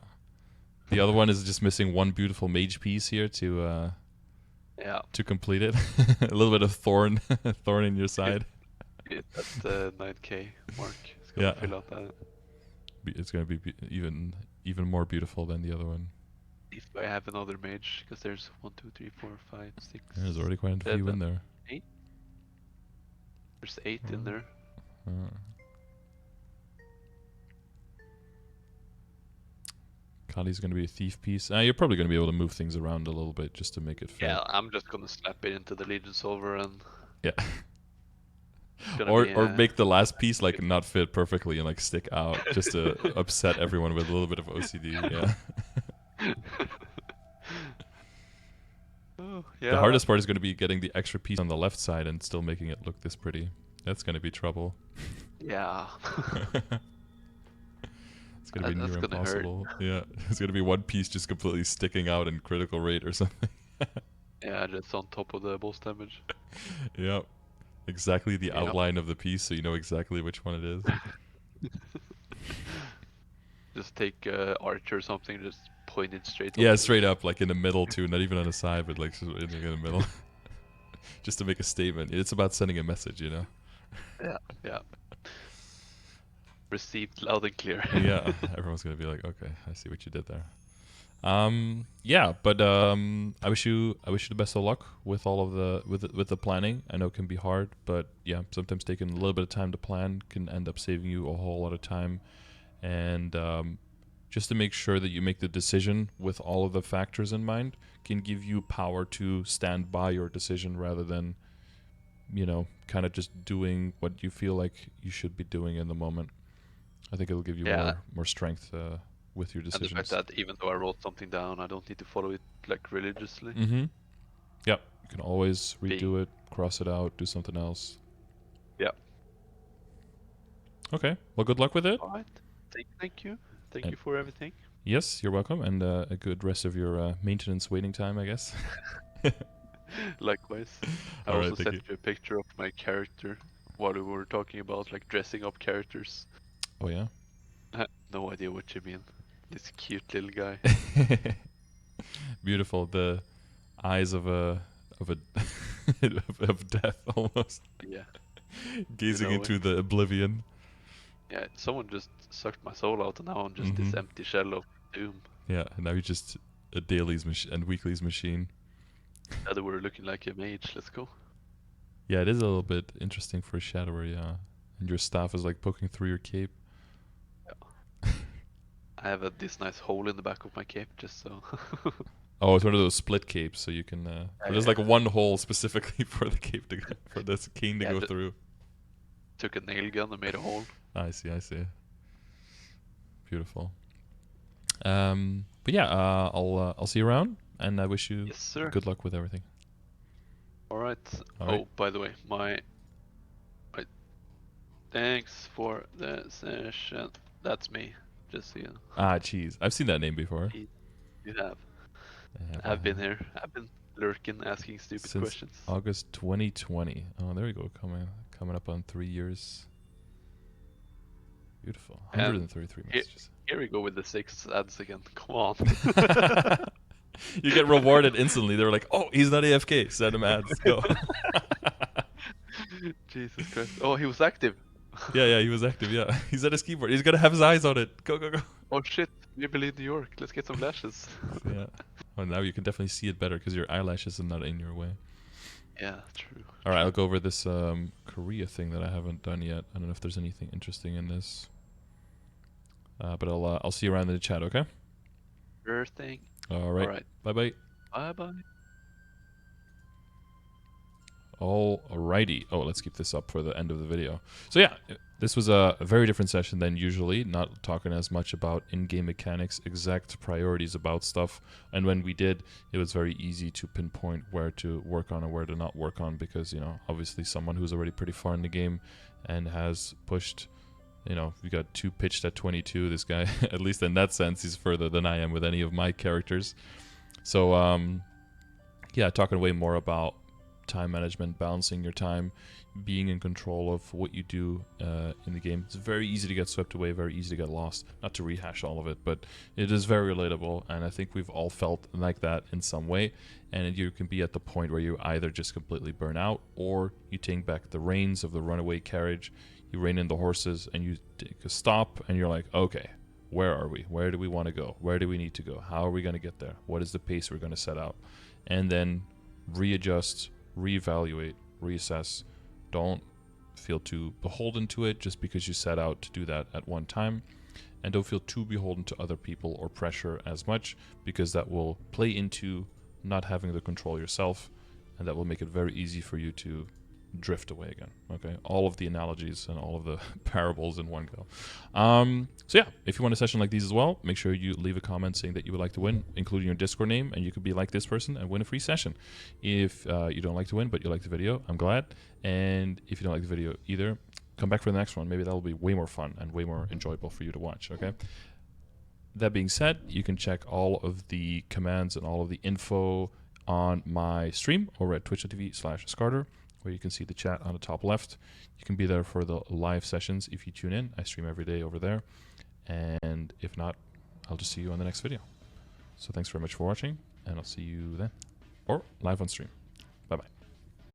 A: The other one is just missing one beautiful mage piece here to
B: Yeah.
A: to complete it. A little bit of thorn in your side.
B: At the 9k mark. It's gonna
A: Yeah.
B: fill out that.
A: It's gonna be even more beautiful than the other one.
B: If I have another mage, because there's 1, 2, 3, 4, 5, 6.
A: There's already quite a few in there.
B: 8. There's 8 in there.
A: Kali's gonna be a thief piece. You're probably gonna be able to move things around a little bit just to make it fit.
B: Yeah, I'm just gonna slap it into the Legion Solver and.
A: Yeah.
B: Or
A: make the last piece like not fit perfectly and like stick out just to upset everyone with a little bit of OCD. Yeah.
B: Oh, yeah.
A: The hardest part is going to be getting the extra piece on the left side and still making it look this pretty. That's going to be trouble.
B: Yeah.
A: It's going to be near impossible. Yeah. It's going to be one piece just completely sticking out in critical rate or something.
B: Yeah, just on top of the boss damage.
A: Yep. Exactly the outline of the piece, so you know exactly which one it is.
B: Just take archer or something, just point it straight.
A: Yeah, straight up, like in the middle too, not even on the side, but like in the middle, just to make a statement. It's about sending a message, you know.
B: Yeah, yeah. Received loud and clear.
A: Yeah, everyone's gonna be like, okay, I see what you did there. Yeah, but I wish you the best of luck with all of with the planning. I know it can be hard, but yeah, sometimes taking a little bit of time to plan can end up saving you a whole lot of time. And just to make sure that you make the decision with all of the factors in mind can give you power to stand by your decision rather than, you know, kind of just doing what you feel like you should be doing in the moment. I think it'll give you more strength with your decisions.
B: And the fact that even though I wrote something down, I don't need to follow it like religiously.
A: Mm-hmm. Yep. You can always redo it, cross it out, do something else.
B: Yeah.
A: Okay. Well, good luck with it.
B: All right. Thank you. Thank you for everything.
A: Yes, you're welcome, and a good rest of your maintenance waiting time, I guess.
B: Likewise. I also sent you a picture of my character while we were talking about like dressing up characters.
A: Oh yeah.
B: I had no idea what you mean. This cute little guy.
A: Beautiful. The eyes of of death almost.
B: Yeah.
A: Gazing into the oblivion.
B: Yeah, someone just sucked my soul out, and now I'm just this empty shell of doom.
A: Yeah, and now you're just a dailies and weeklies machine.
B: Yeah, they were looking like a mage. Let's go.
A: Yeah, it is a little bit interesting for a shadower, yeah. And your staff is like poking through your cape.
B: Yeah. I have this nice hole in the back of my cape, just so.
A: Oh, it's one of those split capes, so you can. There's like one hole specifically for the cape for this cane to go through.
B: Took a nail gun and made a hole.
A: I see. Beautiful. But yeah, I'll see you around, and I wish you good luck with everything.
B: All right. Oh, by the way, my thanks for the session. That's me. Just so you know.
A: Ah, jeez, I've seen that name before.
B: You have. I've been here. I've been lurking, asking stupid questions.
A: August 2020. Oh, there we go. Coming up on 3 years. Beautiful. 133 messages.
B: Here we go with the 6 ads again. Come on.
A: You get rewarded instantly. They're like, oh, he's not AFK. Send him ads. Go.
B: Jesus Christ. Oh, he was active.
A: Yeah, he was active. Yeah, he's at his keyboard. He's gonna have his eyes on it. Go.
B: Oh shit! Maybe in New York. Let's get some lashes.
A: Yeah. Oh, now you can definitely see it better because your eyelashes are not in your way.
B: Yeah, true.
A: All right, I'll go over this Korea thing that I haven't done yet. I don't know if there's anything interesting in this. But I'll see you around in the chat. Okay.
B: Sure thing.
A: All right. Bye.
B: Bye.
A: Alrighty. Oh, let's keep this up for the end of the video. So yeah, this was a very different session than usually, not talking as much about in-game mechanics, exact priorities about stuff. And when we did, it was very easy to pinpoint where to work on and where to not work on because, you know, obviously someone who's already pretty far in the game and has pushed, you know, we got 2 pitched at 22. This guy, at least in that sense, he's further than I am with any of my characters. So, yeah, talking way more about time management, balancing your time, being in control of what you do in the game. It's very easy to get swept away, very easy to get lost. Not to rehash all of it, but it is very relatable, and I think we've all felt like that in some way. And you can be at the point where you either just completely burn out, or you take back the reins of the runaway carriage, you rein in the horses, and you take a stop, and you're like, okay, where are we? Where do we want to go? Where do we need to go? How are we going to get there? What is the pace we're going to set out? And then readjust, reevaluate, reassess. Don't feel too beholden to it just because you set out to do that at one time. And don't feel too beholden to other people or pressure as much, because that will play into not having the control yourself, and that will make it very easy for you to drift away again. Okay, all of the analogies and all of the parables in one go. So yeah, if you want a session like these as well, make sure you leave a comment saying that you would like to win, including your Discord name, and you could be like this person and win a free session. If you don't like to win but you like the video, I'm glad. And if you don't like the video either, come back for the next one. Maybe that'll be way more fun and way more enjoyable for you to watch. Okay, that being said, you can check all of the commands and all of the info on my stream over at twitch.tv/Scardor, where you can see the chat on the top left. You can be there for the live sessions if you tune in. I stream every day over there. And if not, I'll just see you on the next video. So thanks very much for watching, and I'll see you then. Or live on stream. Bye-bye.